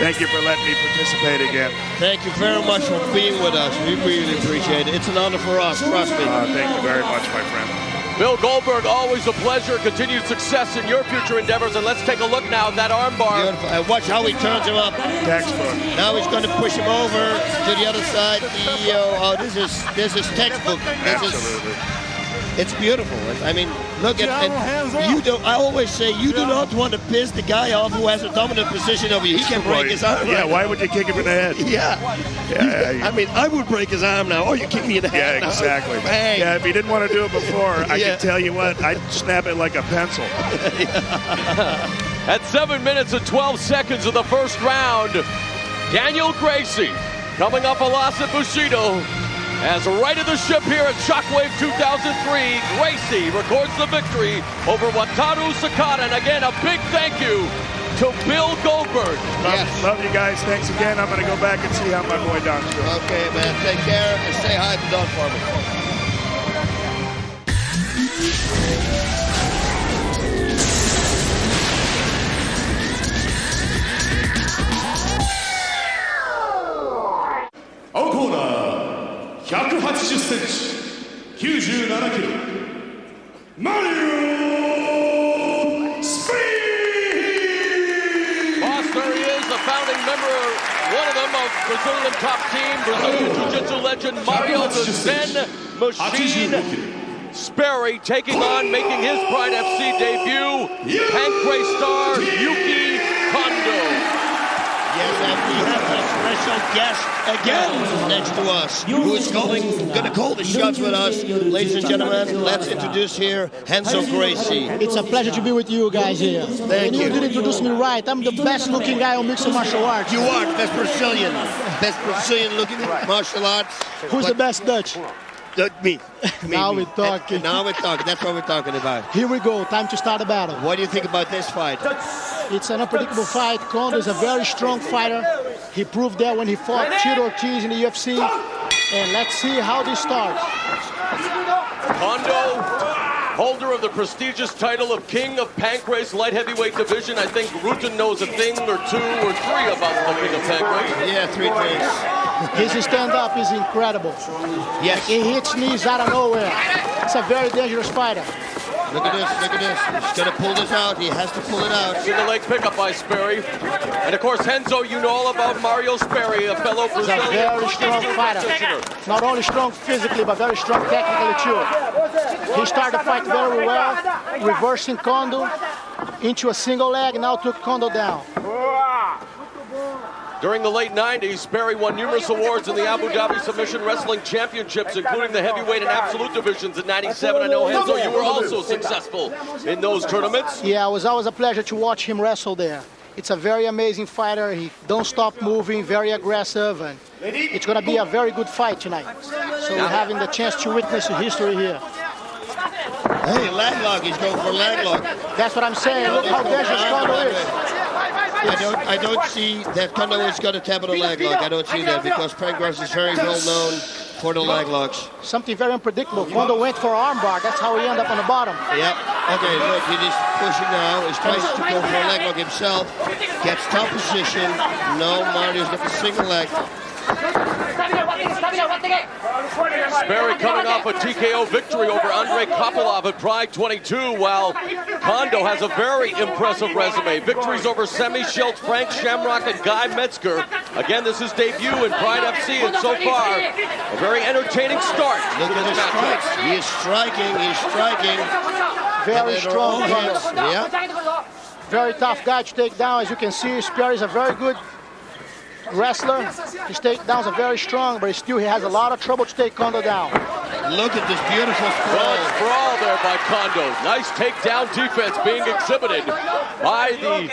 thank you for letting me participate again. Thank you very much for being with us. We really appreciate it. It's an honor for us, trust me. Thank you very much, my friend. Bill Goldberg, always a pleasure. Continued success in your future endeavors. And let's take a look now at that armbar. Beautiful. And watch how he turns him up. Textbook. Now he's going to push him over to the other side. This is textbook. Absolutely. It's beautiful. I mean, look at you. I always say you do not want to piss the guy off who has a dominant position over you. He can break his arm. Yeah, why would you kick him in the head? I mean, I would break his arm now. Or you kick me in the head. Yeah, exactly. Bang. Yeah, if he didn't want to do it before, I can tell you what, I'd snap it like a pencil. At 7 minutes and 12 seconds of the first round, Daniel Gracie, coming off a loss at Bushido, as righted the ship here at Shockwave 2003, Gracie records the victory over Wataru Sakata. And again, a big thank you to Bill Goldberg. Love you guys. Thanks again. I'm going to go back and see how my boy Don's doing. Okay, man. Take care and say hi to Don for me. センチ、97キロ、マリオ・スペイン。 Foster is a founding member, one of them of Brazilian top team, Brazilian Jiu-Jitsu legend Mario the Zen Machine Sperry taking on, making his Pride FC debut, Pancrase star Yuki Kondo. Yes, and we have a special guest again next to us, who is going to call the shots with us. Ladies and gentlemen, let's introduce here Renzo Gracie. It's a pleasure to be with you guys here. Thank you. You did introduce me right. I'm the best looking guy on mixed martial arts. You are best Brazilian looking martial arts. Who's the best Dutch? Me. Now we're talking. Now we're talking. That's what we're talking about. Here we go. Time to start a battle. What do you think about this fight? It's an unpredictable fight. Kondo is a very strong fighter. He proved that when he fought Chito Ortiz in the UFC. And let's see how this starts. Kondo, holder of the prestigious title of King of Pancrase light heavyweight division. I think Rutan knows a thing or two or three about the King of Pancrase. Yeah, 3 things. His stand-up is incredible. Yes. He hits knees out of nowhere. It's a very dangerous fighter. Look at this, look at this. He's gonna pull this out. He has to pull it out. Single leg pickup by Sperry. And of course, Renzo, you know all about Mario Sperry, a fellow Brazilian. He's a very strong fighter. Not only strong physically, but very strong technically too. He started the fight very well, reversing Kondo into a single leg, and now took Kondo down. During the late 90s, Sperry won numerous awards in the Abu Dhabi Submission Wrestling Championships, including the heavyweight and absolute divisions in 97. I know, Renzo, you were also successful in those tournaments. Yeah, it was always a pleasure to watch him wrestle there. It's a very amazing fighter. He don't stop moving, very aggressive, and it's going to be a very good fight tonight. So we're having the chance to witness history here. Hey, leg lock. He's going for leg lock. That's what I'm saying. Look how dangerous Kondo is. I don't see that Kondo is going to tap on a leg lock. I don't see that because Pancrase is very well known for the leg locks. Something very unpredictable. Kondo went for arm bar. That's how he ended up on the bottom. Yep. Okay, look, he is pushing now. He's trying to go for a leg lock himself. Gets top position. No, Mario's got the single leg. Sperry coming off a TKO victory over Andrei Kopylov at Pride 22, while Kondo has a very impressive resume. Victories over Semi Schultz, Frank Shamrock, and Guy Metzger. Again, this is debut in Pride FC, and so far, a very entertaining start. Look at his strikes. He is striking, Very strong hands. Yeah. Very tough guy to take down. As you can see, Sperry is a very good wrestler. His takedowns are very strong, but still he has a lot of trouble to take Kondo down. Look at this beautiful sprawl. Sprawl there by Kondo. Nice takedown defense being exhibited by the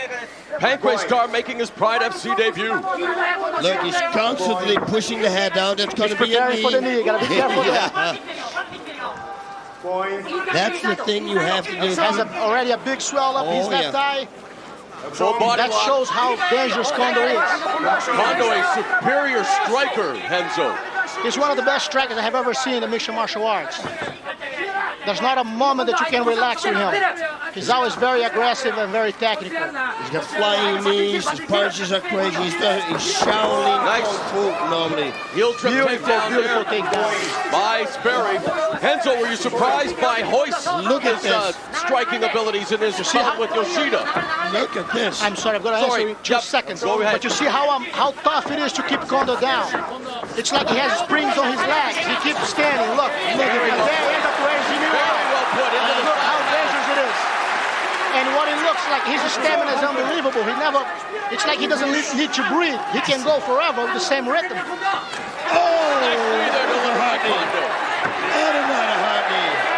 Pancrase star making his Pride FC debut. Look, he's constantly pushing the head down. That's going to be a knee. For the knee. You gotta be careful yeah. That's the thing you have to do. He has already a big swell up his left eye. Full body that lock. shows how dangerous Kondo is. Kondo, a superior striker, Renzo. He's one of the best strikers I have ever seen in the mixed martial arts. There's not a moment that you can relax with him. He's always very aggressive and very technical. He's got flying knees, his punches are crazy, he's Shaolin Kung Fu normally. Heel trip takedown there by Sperry. Renzo, were you surprised by Hoist's striking abilities in his fight with Yoshida? Look at this. I'm sorry, I'm going to answer you in 2 seconds. Go ahead. But you see how tough it is to keep Kondo down. It's like he has springs on his legs. He keeps standing. Look at that. Very well put into the Look how dangerous it is. And what it looks like, his stamina is unbelievable. It's like he doesn't need to breathe. He can go forever with the same rhythm. Oh!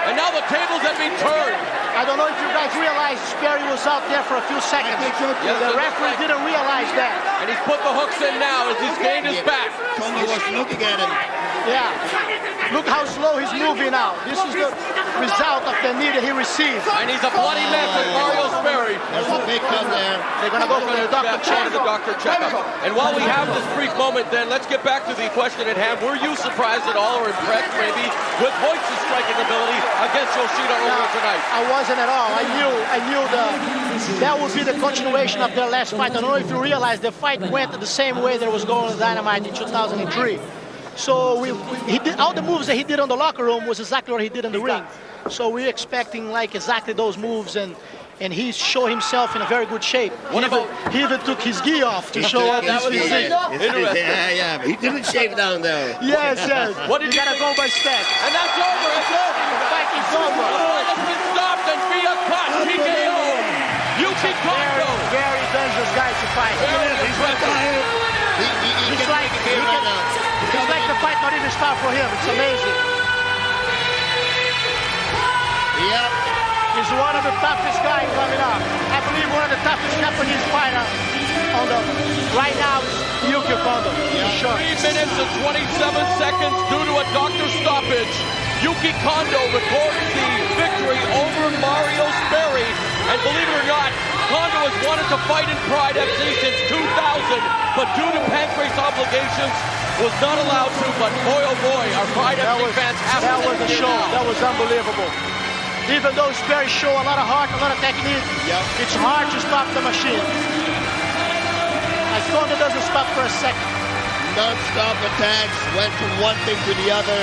And now the tables have been turned. I don't know if you guys realize Sperry was out there for a few seconds. The referee didn't realize that. And he's put the hooks in now as he's gained his back. Kondo was looking at him. Yeah. Look how slow he's moving now. This is the result of the knee that he received. And he's a bloody mess with Mario Sperry. There's a big cut there. They're going to go for the doctor checkup. And while we have this brief moment, then let's get back to the question at hand. Were you surprised at all or impressed maybe with Hoist's striking ability against Yoshida over tonight? I wasn't at all. I knew that would be the continuation of their last fight. I don't know if you realize the fight went the same way that it was going to Dynamite in 2003. So he did all the moves that he did on the locker room was exactly what he did in the ring. So we're expecting like exactly those moves, and he showed himself in a very good shape. He even took his gi off to show up his physique. Yeah, but he didn't shave down though. Yes. What did you gotta go by steps. And that's over. The fight is over. The fight has been stopped and via cut. TKO. Yuki Kondo. Very dangerous guy to fight. He's like the fight not even start for him. It's amazing. Yep. He's one of the toughest guys coming up. I believe one of the toughest Japanese fighters on the right now is Yuki Kondo. Yeah. Sure. 3 minutes and 27 seconds due to a doctor stoppage. Yuki Kondo records the victory over Mario Sperry. And believe it or not, Kondo has wanted to fight in Pride FC since 2000, but due to pancreas obligations, was not allowed to. But boy, oh boy, our Pride FC fans have to. That was a show. That was unbelievable. Even though Sperry show a lot of heart, a lot of technique, it's hard to stop the machine. Kondo doesn't stop for a second. Non-stop attacks, went from one thing to the other.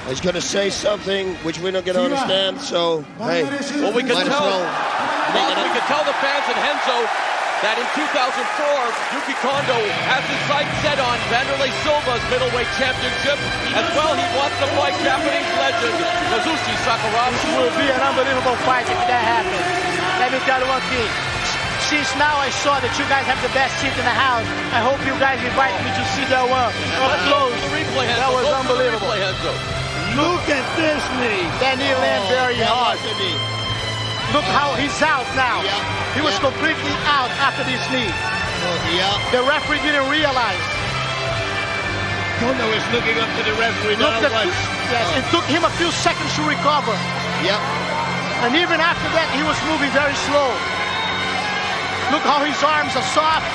He's going to say something which we're not going to understand, so hey, well, we can tell the fans in Henzo that in 2004, Yuki Kondo has his sights set on Vanderlei Silva's middleweight championship. As well, he wants to fight Japanese legend Kazushi Sakuraba. It will be an unbelievable fight if that happens. Let me tell you one thing. Since now I saw that you guys have the best seat in the house, I hope you guys invite me to see that one up close. That was unbelievable. Look at this knee. That knee landed very hard. Look how he's out now. He was completely out after this knee. The referee didn't realize. Kondo is looking up to the referee now. It took him a few seconds to recover. And even after that, he was moving very slow. Look how his arms are soft.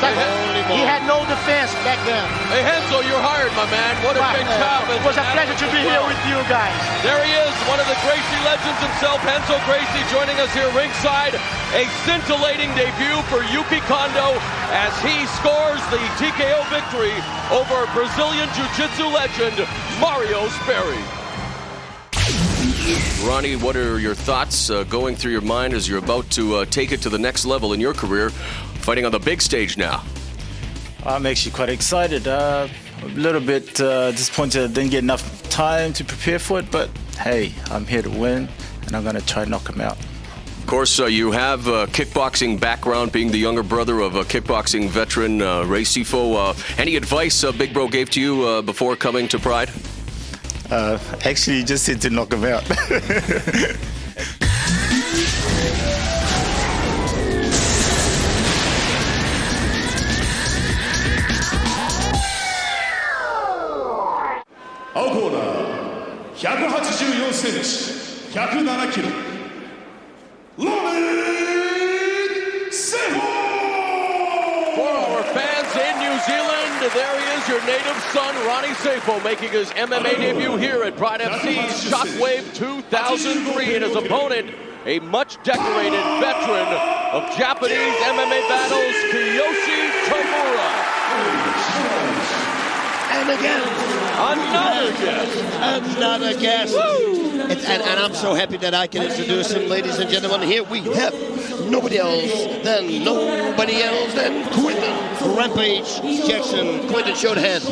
He had no defense back then. Hey, Henzo, you're hired, my man. What a big job. It was a pleasure to be here with you guys. There he is, one of the Gracie legends himself, Henzo Gracie, joining us here ringside. A scintillating debut for Yuki Kondo as he scores the TKO victory over Brazilian Jiu-Jitsu legend Mario Sperry. Ronnie, what are your thoughts going through your mind as you're about to take it to the next level in your career, fighting on the big stage now? Makes you quite excited. A little bit disappointed I didn't get enough time to prepare for it, but hey, I'm here to win, and I'm going to try to knock him out. Of course, you have a kickboxing background, being the younger brother of a kickboxing veteran, Ray Sifo. Any advice Big Bro gave to you before coming to Pride? Actually, you just said to knock him out.青コーナー184センチ107キロロネセフォ For our fans in New Zealand, there he is, your native son, Ronnie Sefo, making his MMA debut here at Pride FC's Shockwave 2003, and his opponent, a much-decorated veteran of Japanese MMA battles, Kiyoshi Tamura. And again, another guest. And I'm so happy that I can introduce him, ladies and gentlemen. Here we have nobody else than Quinton Rampage Jackson. Quinton, show the hand.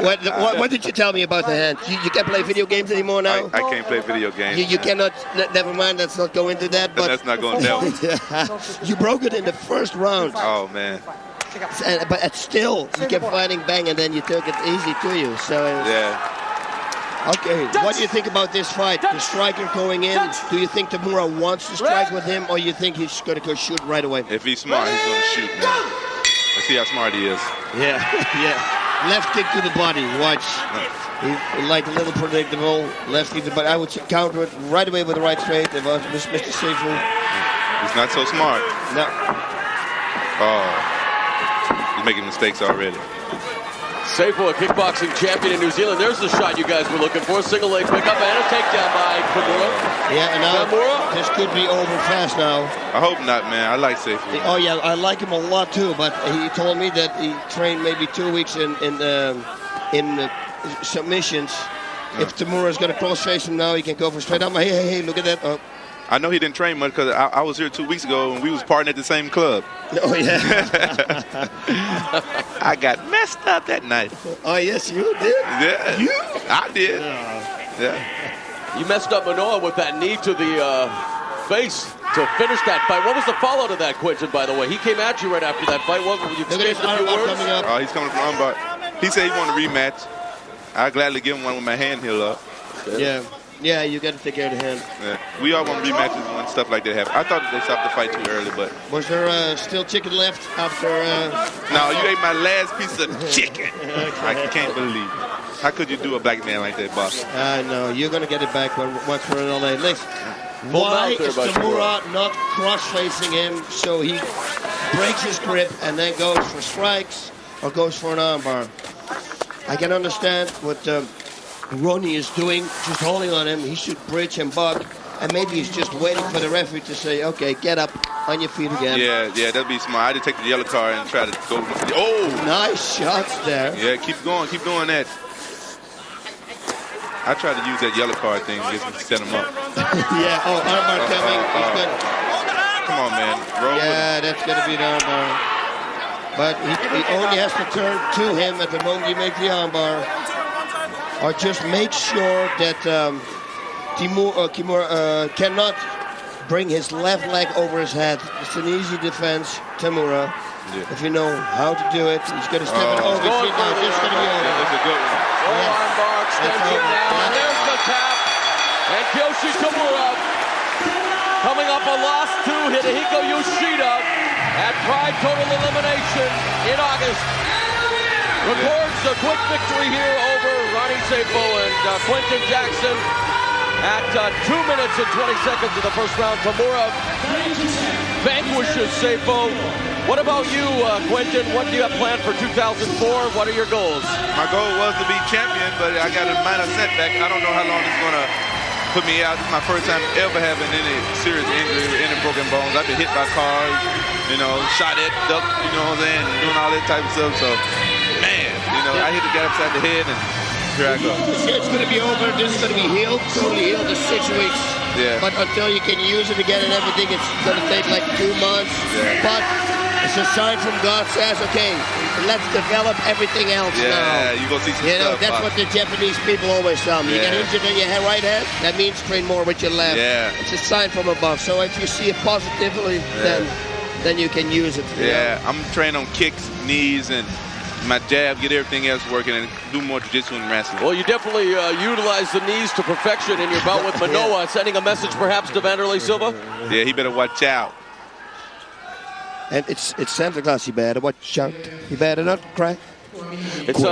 What did you tell me about the hand? You can't play video games anymore now? I can't play video games. You cannot, never mind, let's not go into that. But that's not going down. You broke it in the first round. Oh, man. But still, you kept fighting, bang, and then you took it easy to you. So yeah. Okay, what do you think about this fight? The striker going in, do you think Tamura wants to strike with him, or you think he's going to go shoot right away? If he's smart, he's going to shoot, man. Let's see how smart he is. Yeah, yeah. Left kick to the body, watch. He's like a little predictable. Left kick to the body. I would counter it right away with the right straight if I was Mr. Seifu. He's not so smart. No. Oh. He's making mistakes already. Seifo, a kickboxing champion in New Zealand. There's the shot you guys were looking for. Single leg pickup and a takedown by Kimura. Yeah, and now this could be over fast now. I hope not, man. I like Seifo. Oh yeah, I like him a lot too. But he told me that he trained maybe 2 weeks in submissions. If Tamura's going to cross-face him now, he can go for straight up. Hey, look at that. Oh. I know he didn't train much because I was here 2 weeks ago and we was partying at the same club. Oh, yeah. I got messed up that night. Oh, yes, you did? Yeah. You? I did. You messed up Manoa with that knee to the face to finish that fight. What was the follow to that, Quinton, by the way? He came at you right after that fight. What were you exchanged a few words? Coming up. Oh, he's coming from Umbar. He said he wanted a rematch. I'd gladly give him one with my hand healed up. Yeah, you got to take care of the hand. Yeah. We all want rematches when stuff like that happens. I thought they stopped the fight too early, but... Was there still chicken left after... No, you ate my last piece of chicken. I can't believe. How could you do a black man like that, boss? I know. You're going to get it back once we're in LA. Listen, why is Tamura not cross-facing him so he breaks his grip and then goes for strikes or goes for an armbar? I can understand what... Ronnie is doing, just holding on him. He should bridge and buck, and maybe he's just waiting for the referee to say, okay, get up on your feet again. Yeah, that'd be smart. I had to take the yellow card and try to go. Oh! Nice shots there. Yeah, keep doing that. I tried to use that yellow card thing to set him up. Yeah, armbar coming. He's good. Come on, man. Roll that's going to be an armbar. But he only has to turn to him at the moment you make the armbar. Or just make sure that Kimura cannot bring his left leg over his head. It's an easy defense, Tamura. Yeah. If you know how to do it, he's going to step it over. This is going to be over. That's a good one. Armbar extension now, and there's the tap. And Kazushi Tamura coming up a loss to Hidehiko Yoshida at Pride Total Elimination in August. Records a quick victory here over Ronnie Seifo and Quinton Jackson at 2 minutes and 20 seconds of the first round. Tamura vanquishes Seifo. What about you, Quinton? What do you have planned for 2004? What are your goals? My goal was to be champion, but I got a minor setback. I don't know how long it's going to put me out. This is my first time ever having any serious injury, any broken bones. I've been hit by cars, shot at, ducked, you know what I'm saying, and doing all that type of stuff. So, man, I hit the guy upside the head, and here I go. It's going to be over. This is going to be healed, totally healed in 6 weeks. Yeah. But until you can use it again and everything, it's going to take like 2 months. Yeah. But it's a sign from God says, okay, let's develop everything else now. Yeah, you go see some stuff. That's what the Japanese people always tell me. You get injured in your right hand, that means train more with your left. Yeah. It's a sign from above. So if you see it positively, then you can use it. Yeah, I'm training on kicks, knees, and my jab, get everything else working, and do more jiu-jitsu and wrestling. Well, you definitely utilize the knees to perfection in your bout with Manoa, sending a message perhaps to Vanderlei Silva? Yeah, he better watch out. And it's Santa Claus, you better watch out. You better not cry. It's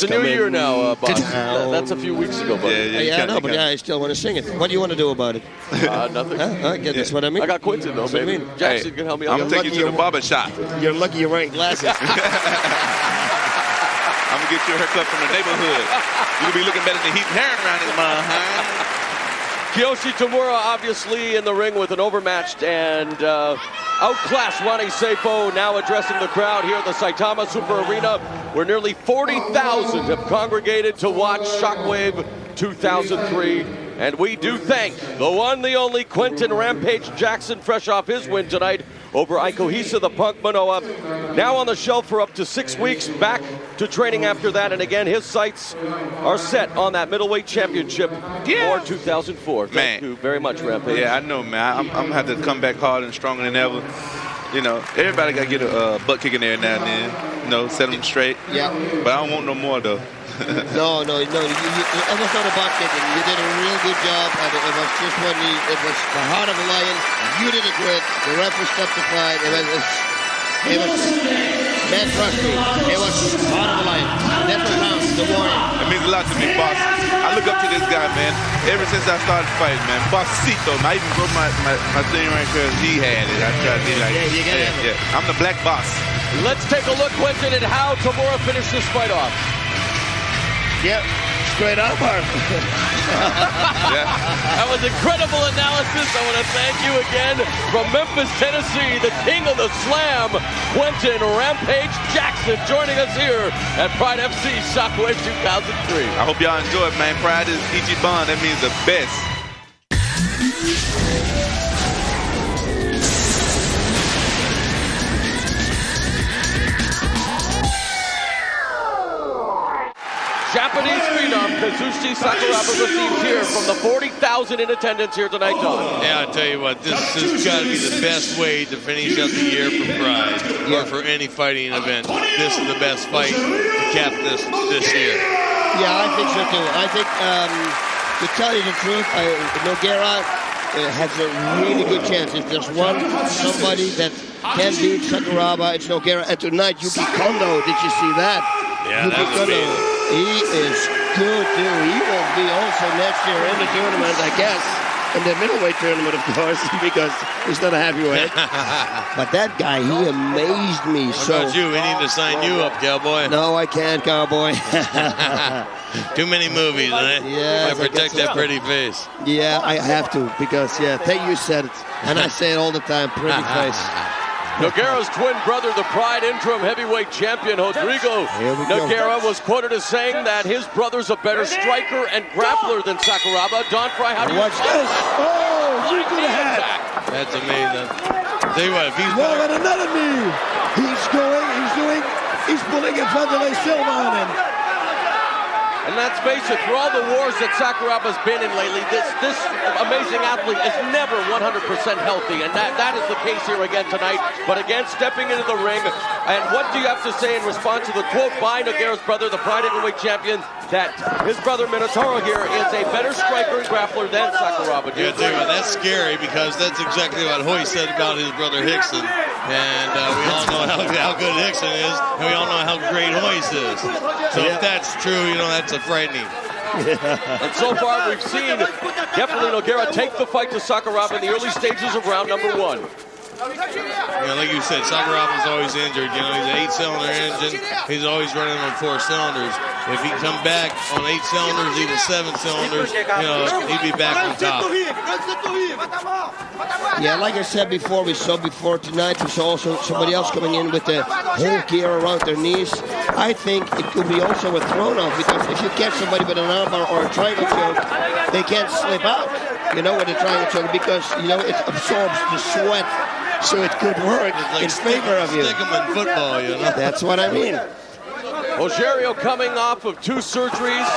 a new year now, boss. That's a few weeks ago, buddy. Yeah, I know, but I still want to sing it. What do you want to do about it? Nothing. That's what I mean. I got Quinton, though, baby. Jackson can help me out. I'm taking you to the barber shop. You're lucky you're wearing glasses. I'm going to get you a haircut from the neighborhood. You'll be looking better than Heath Herring around this motherfucker. Kiyoshi Tamura obviously in the ring with an overmatched and outclassed Ronnie Seifo, now addressing the crowd here at the Saitama Super Arena, where nearly 40,000 have congregated to watch Shockwave 2003. And we do thank the one, the only Quinton Rampage Jackson, fresh off his win tonight over Ikohisa the Punk Manoa. Now on the shelf for up to 6 weeks, back to training after that. And again, his sights are set on that middleweight championship for 2004. Thank you very much, Rampage. Yeah, I know, man. I'm going to have to come back harder and stronger than ever. Everybody got to get a butt kick in there now and then. Set them straight. Yeah. But I don't want no more, though. No. It was not a butt kicking. You did a real good job, and it was just it was the heart of a lion. You did it great. The referee stopped the fight. It was man, trust me. It was heart of a lion. That's what counts. The warrior. It means a lot to me, boss. I look up to this guy, man. Ever since I started fighting, man. Bossito. I even broke my thing right here. He had it. I tried to be like, you got it. I'm the black boss. Let's take a look, Quentin, at how Tamura finished this fight off. Yep, straight up. That was incredible analysis. I want to thank you again from Memphis, Tennessee, the king of the slam, Quentin Rampage Jackson, joining us here at Pride FC Shockwave 2003. I hope y'all enjoy it, man. Pride is Ichiban. That means the best. Japanese phenom Kazushi Sakuraba received here from the 40,000 in attendance here tonight, Don. Yeah, I tell you what, this has got to be the best way to finish up the year for Pride or for any fighting event. This is the best fight to cap this year. Yeah, I think so too. I think, to tell you the truth, Nogueira has a really good chance. If there's somebody that can beat Sakuraba, it's Nogueira. And tonight, Yuki Kondo, did you see that? Yeah, that was amazing. He is good too. He will be also next year in the tournament, I guess. In the middleweight tournament, of course, because he's not a heavyweight. But that guy, he amazed me. What about you? We need to sign you up, cowboy. No, I can't, cowboy. Too many movies, right? Yeah. I protect that pretty face. Yeah, I have to, because, you said it. And I say it all the time, pretty face. Nogueira's twin brother, the Pride interim heavyweight champion, Rodrigo Nogueira, was quoted as saying that his brother's a better striker and grappler than Sakuraba. Don Fry, how do you... Watch this! Oh, you could have had. That's amazing. Tell you what, if he's... No, and another knee! He's pulling in front of a Silva on him. And let's face it, for all the wars that Sakuraba's been in lately, this amazing athlete is never 100% healthy, and that is the case here again tonight. But again, stepping into the ring, and what do you have to say in response to the quote by Nogueira's brother, the Pride heavyweight champion, that his brother Minotauro here is a better striker and grappler than Sakuraba? Yeah, that's scary, because that's exactly what Hoy said about his brother Hickson. And we all know how good Hickson is, and we all know how great Hoyce is. So if that's true, that's frightening. And so far we've seen definitely Nogueira take the fight to Sakuraba in the early stages of round number 1. Like you said, Sakuraba's always injured. He's an 8-cylinder engine. He's always running on 4 cylinders. If he come back on 8 cylinders, even 7 cylinders, he'd be back on top. Yeah, like I said before, we saw tonight, we saw also somebody else coming in with the whole gear around their knees. I think it could be also a thrown-off, because if you catch somebody with an armbar or a triangle choke, they can't slip out, with a triangle choke, because, it absorbs the sweat. So it could work in favor of you. Stick 'em in football, That's what I mean. Rogério coming off of 2 surgeries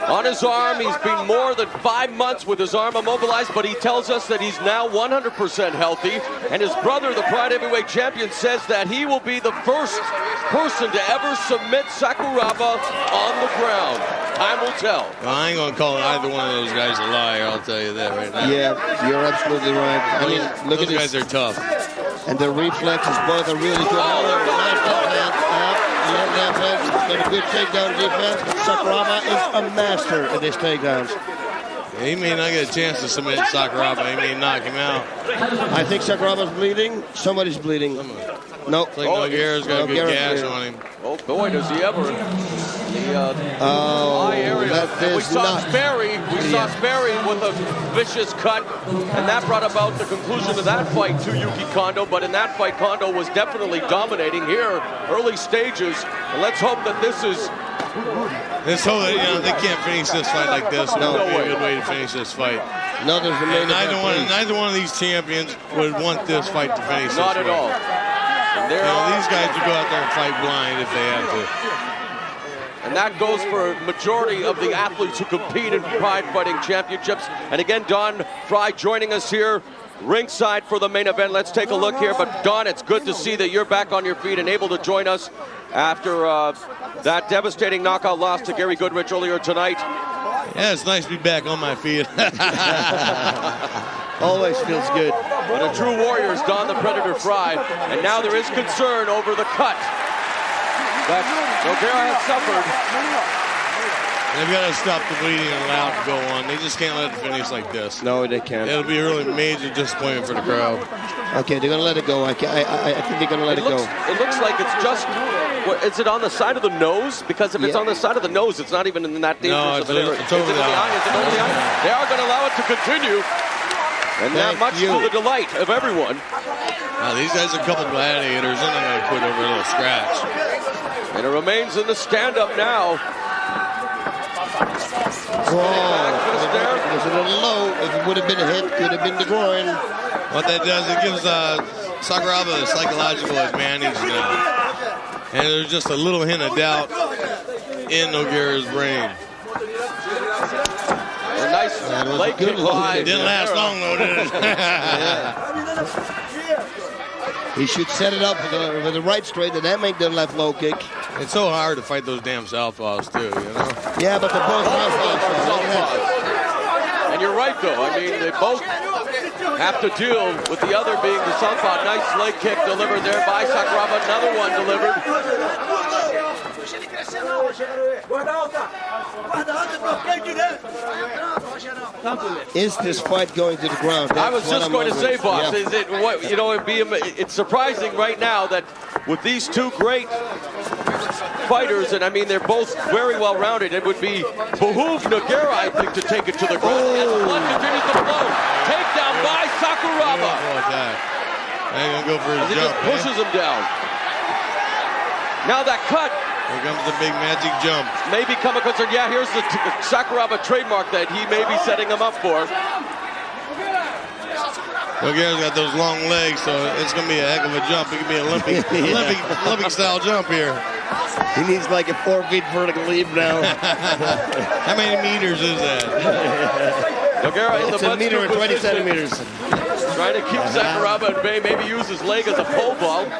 on his arm. He's been more than 5 months with his arm immobilized, but he tells us that he's now 100% healthy. And his brother, the Pride heavyweight champion, says that he will be the first person to ever submit Sakuraba on the ground. Time will tell. Well, I ain't going to call either one of those guys a liar, I'll tell you that right now. Yeah, you're absolutely right. I mean, look at those guys are tough. And the reflexes, both are really good. Nice left hand. Got a good takedown defense. Sakuraba is a master at his takedowns. He may not get a chance to submit Sakuraba. He may knock him out. I think Sakuraba's bleeding. Somebody's bleeding. No. It's like Nogueira's got a good gash on him. Oh boy, does he ever. Eye area. We saw Sperry with a vicious cut, and that brought about the conclusion of that fight to Yuki Kondo. But in that fight, Kondo was definitely dominating here, early stages. And let's hope that this is. Let's hope that they can't finish this fight like this. No way. A good way to finish this fight. No, there's neither one of these champions would want this fight to finish. Not at all. These guys would go out there and fight blind if they had to. And that goes for a majority of the athletes who compete in Pride Fighting Championships. And again, Don Fry joining us here ringside for the main event. Let's take a look here. But Don, it's good to see that you're back on your feet and able to join us after that devastating knockout loss to Gary Goodrich earlier tonight. Yeah, it's nice to be back on my feet. Always feels good. But a true warrior is Don the Predator Fry. And now there is concern over the cut that Nogueira has suffered. They've got to stop the bleeding and allow it to go on. They just can't let it finish like this. No, they can't. It'll be a really major disappointment for the crowd. Okay, they're going to let it go. I think they're going to let it go. It looks like it's just, is it on the side of the nose? Because if it's on the side of the nose, it's not even in that dangerous of an area. It's over the eye. Is it over the eye? They are going to allow it to continue. And that much to the delight of everyone. Now, these guys are a couple gladiators. They're not going to quit over a little scratch. And it remains in the stand-up now. It was a little low. If it would have been a hit, could have been the groin. What that does, it gives Sakuraba a psychological advantage now. And there's just a little hint of doubt in Nogueira's brain. A nice leg kick by. Didn't last long though, did it? He should set it up with the right straight and then make the left low kick. It's so hard to fight those damn southpaws too, you know? Yeah, but they're both southpaws. And you're right though. I mean, they both have to deal with the other being the southpaw. Nice leg kick delivered there by Sakuraba. Another one delivered. Is this fight going to the ground? I was just going to say, boss, is it what, you know, it's surprising right now that with these two great fighters, and I mean they're both very well rounded, it would be behoove Nogueira, I think, to take it to the ground. As blood continues to flow. Takedown by Sakuraba. They're going to go for his jump. Just pushes him down. Now that cut. Here comes the big magic jump. May become a concern. Yeah, here's the Sakuraba trademark that he may be setting him up for. Nogueira's got those long legs, so it's going to be a heck of a jump. It could be an Olympic style jump here. He needs like a 4 feet vertical leap now. How many meters is that? Nogueira in the It's a meter and 20 centimeters. Trying to keep Sakuraba at bay, maybe use his leg as a pole vault.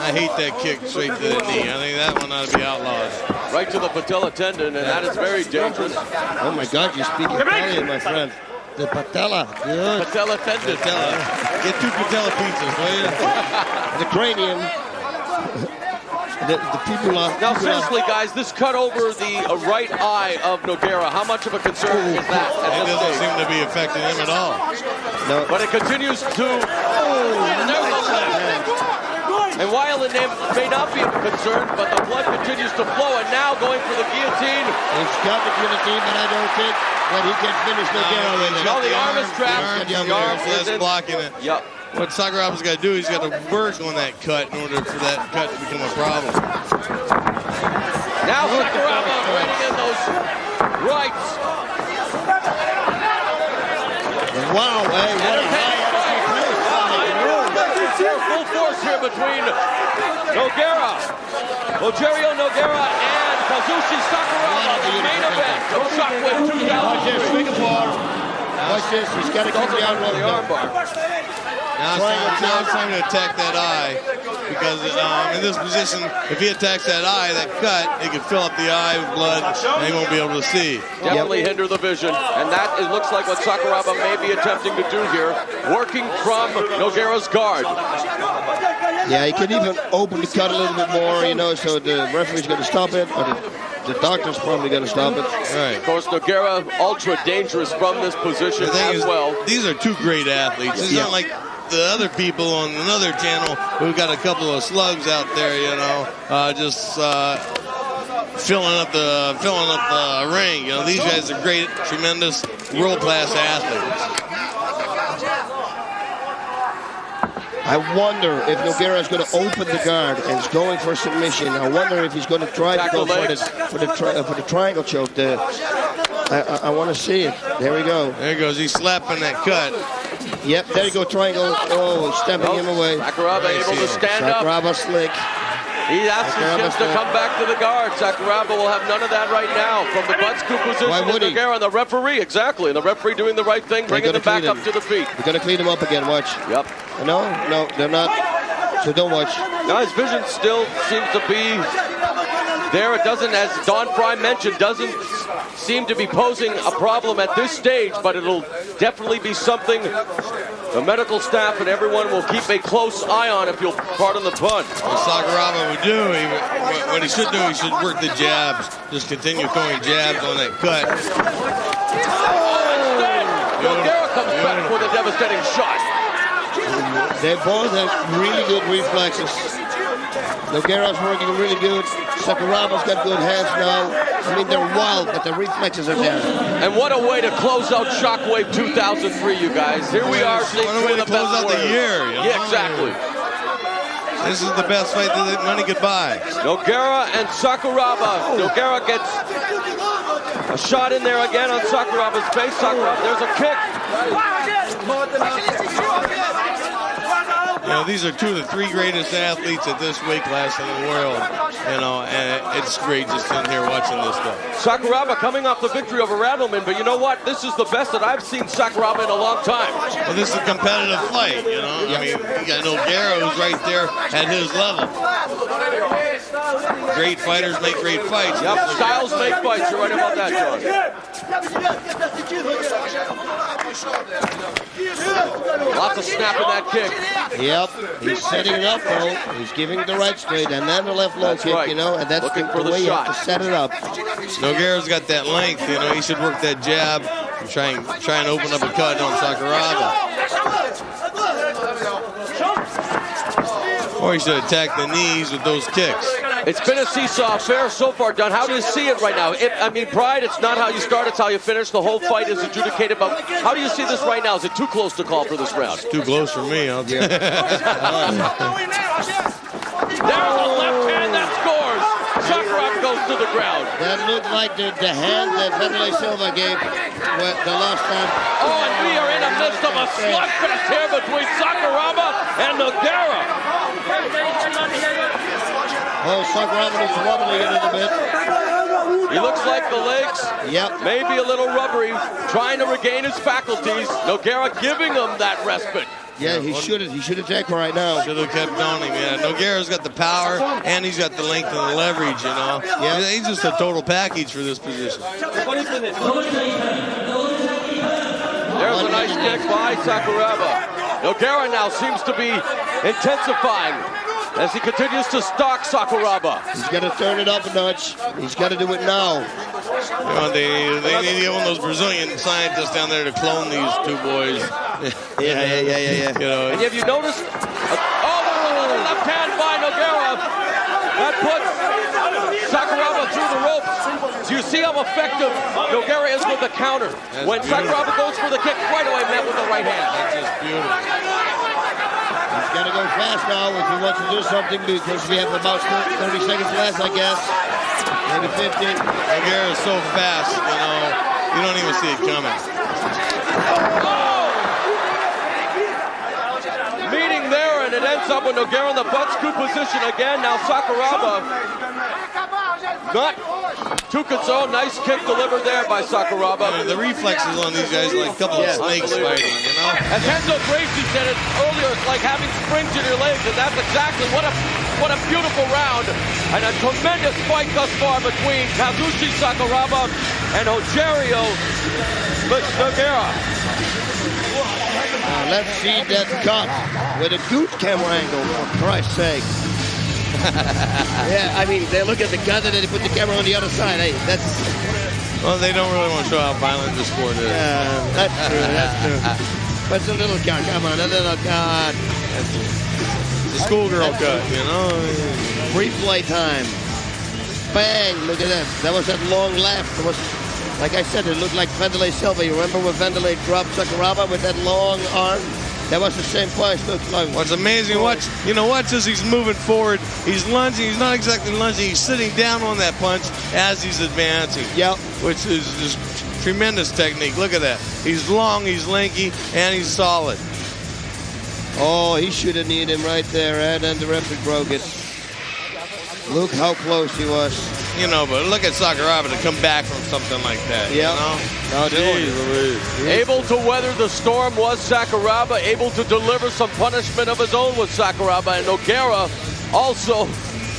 I hate that kick straight to the knee. I think that one ought to be outlawed. Right to the patella tendon, and that is very dangerous. Oh my God, you speak Italian, my friend. The patella. Good. Patella tendon. Patella. Get 2 patella pizzas, will you? The cranium. The people are... Now, seriously, guys, this cut over the right eye of Nogueira. How much of a concern is that at It this doesn't stage? seem to be affecting him at all. No. But it continues to... And while it may not be a concern, but the blood continues to flow, and now going for the guillotine. He's got the guillotine, but I don't think that he can finish Nogueira with it. No, the arm is trapped. The arm is blocking it. Yep. What Sakuraba's got to do, he's got to work on that cut in order for that cut to become a problem. Now Sakuraba bringing in those rights. Wow, hey, what a high full force here between Nogueira, Rogério Nogueira, and Kazushi Sakuraba, the main event of Shockwave 2003. Watch this, he's got to keep the armbar. Now it's time to attack that eye, because in this position, if he attacks that eye, that cut, it can fill up the eye with blood, and he won't be able to see. Definitely hinder the vision, and that it looks like what Sakuraba may be attempting to do here, working from Nogueira's guard. Yeah, he can even open the cut a little bit more, you know, so the referee's going to stop it, or the doctor's probably going to stop it. Right. Of course, Nogueira ultra dangerous from this position as well. These are two great athletes. It's not like the other people on another channel who've got a couple of slugs out there, you know, just filling up the ring. You know, these guys are great, tremendous, world-class athletes. I wonder if Nogueira is going to open the guard and is going for submission. I wonder if he's going to try to go for the triangle choke. I want to see it. There we go. There he goes. He's slapping that cut. Yep, there you go, triangle. Oh, stamping him away. Sakuraba able to stand up. Sakuraba slick. He asks him to come back to the guard. Sakuraba will have none of that right now. From the butt scoop position, Why would he? Nogueira and the referee, exactly. And the referee doing the right thing, bringing them back up to the feet. We're going to clean him up again, watch. Yep. No, they're not. So don't watch. No, his vision still seems to be there. It doesn't, as Don Fry mentioned, doesn't seem to be posing a problem at this stage, but it'll definitely be something the medical staff and everyone will keep a close eye on, if you'll pardon the pun. What Sakuraba would do, what he should do, he should work the jabs. Just continue throwing jabs on that cut. Nogueira comes back with a devastating shot. They both have really good reflexes. Nogueira's working really good. Sakuraba's got good hands now. I mean, they're wild, but the reflexes are there. And what a way to close out Shockwave 2003, you guys. Here we are. What a way to close out the year. You know? Yeah, exactly. This is the best fight that money could buy. Nogueira and Sakuraba. Nogueira gets a shot in there again on Sakuraba's face. Sakuraba, there's a kick. You know, these are two of the three greatest athletes at this weight class in the world. You know, and it's great just sitting here watching this stuff. Sakuraba coming off the victory over Randleman, but you know what? This is the best that I've seen Sakuraba in a long time. Well, this is a competitive fight, you know. I mean, you got Nogueira who's right there at his level. Great fighters make great fights. Yep, styles make fights. You're right about that, John. Lots of snap in that kick. Yep, he's setting it up though. He's giving the right straight and then the left low kick, right. You know, and that's the way you have to set it up. Nogueira's got that length, you know, he should work that jab and try and open up a cut on Sakuraba. Or he should attack the knees with those kicks. It's been a seesaw affair so far, Don. How do you see it right now? I mean, Pride, it's not how you start, it's how you finish. The whole fight is adjudicated, but how do you see this right now? Is it too close to call for this round? It's too close for me, I'll tell you. There's a left hand that scores. Sakuraba goes to the ground. That looked like the hand that Vanderlei Silva gave the last time. Oh, and we are in the midst of a slugfest here between Sakuraba and Nogueira. Oh, Sakuraba is wobbling a little bit. He looks like the legs, maybe a little rubbery, trying to regain his faculties. Nogueira giving him that respite. Yeah, he should attack right now. Should have kept on him, yeah. Nogueira's got the power, and he's got the length and the leverage, you know. Yeah. He's just a total package for this position. There's a nice kick by Sakuraba. Nogueira now seems to be intensifying as he continues to stalk Sakuraba. He's got to turn it up a notch. He's got to do it now. You know, they need to get one of those Brazilian scientists down there to clone these two boys. Yeah. You know, and have you noticed? Left hand by Nogueira. That puts Sakuraba through the ropes. Do you see how effective Nogueira is with the counter? When Sakuraba goes for the kick, right away met with the right hand. That's just beautiful. He's got to go fast now if he wants to do something because we have about 30 seconds left, I guess. Maybe 15. Nogueira is so fast, you know, you don't even see it coming. Meeting there, and it ends up with Nogueira in the butt scoop position again. Now Sakuraba not too concerned. Nice kick delivered there by Sakuraba. The reflexes on these guys are like a couple of snakes fighting, you know? As Henzo Gracie said it earlier, it's like having springs in your legs, and that's exactly what a beautiful round and a tremendous fight thus far between Kazushi Sakuraba and Rogério Nogueira. Let's see that cut with a good camera angle, for Christ's sake. Yeah, I mean, they look at the gun and then they put the camera on the other side. Hey, that's... Well, they don't really want to show how violent the sport is. Yeah, that's true. But it's a little cut. Come on, a little cut. It's a schoolgirl cut, you know? Replay time. Bang, look at that. That was that long left. It was, like I said, it looked like Vanderlei Silva. You remember when Vanderlei dropped Sakuraba with that long arm? That was the same punch. What's amazing, watch as he's moving forward. He's lunging. He's not exactly lunging. He's sitting down on that punch as he's advancing. Yep. Which is just tremendous technique. Look at that. He's long, he's lanky, and he's solid. Oh, he should have kneed him right there, and then the referee broke it. Look how close he was. You know, but look at Sakuraba to come back from something like that. Yeah. You know? Able to weather the storm was Sakuraba. Able to deliver some punishment of his own was Sakuraba. And Nogueira also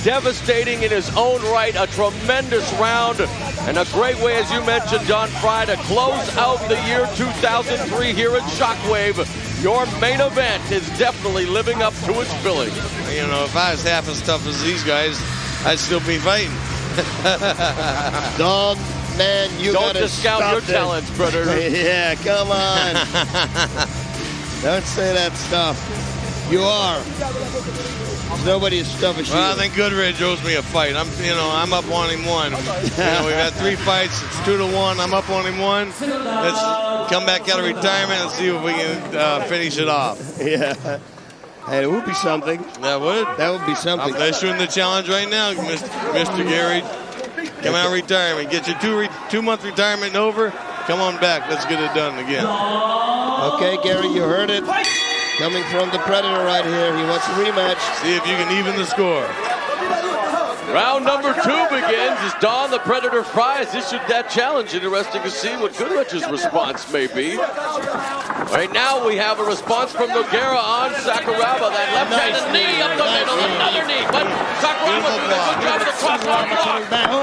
devastating in his own right. A tremendous round and a great way, as you mentioned, Don Frye, to close out the year 2003 here at Shockwave. Your main event is definitely living up to its billing. You know, if I was half as tough as these guys, I'd still be fighting. Don, man, you don't gotta discount stop your this. talents, Predator. Yeah, come on. Don't say that stuff. You are. There's nobody as tough as you. Well, I think Goodridge owes me a fight. I'm up on him one. We've had 3 fights. It's 2-1. I'm up on him one. Let's come back out of retirement and see if we can finish it off. Yeah. Hey, it would be something. That would? That would be something. I'm issuing the challenge right now, Mr. Gary. Come out of retirement. Get your 2-month retirement over. Come on back. Let's get it done again. Okay, Gary, you heard it. Coming from the Predator right here. He wants a rematch. See if you can even the score. Round number 2 begins as Don the Predator Frye has issued that challenge. Interesting to see what Goodrich's response may be. Right now we have a response from Nogueira on Sakuraba. That left-handed knee up the middle, another knee. But Sakuraba doing a good job of the cross-arm block.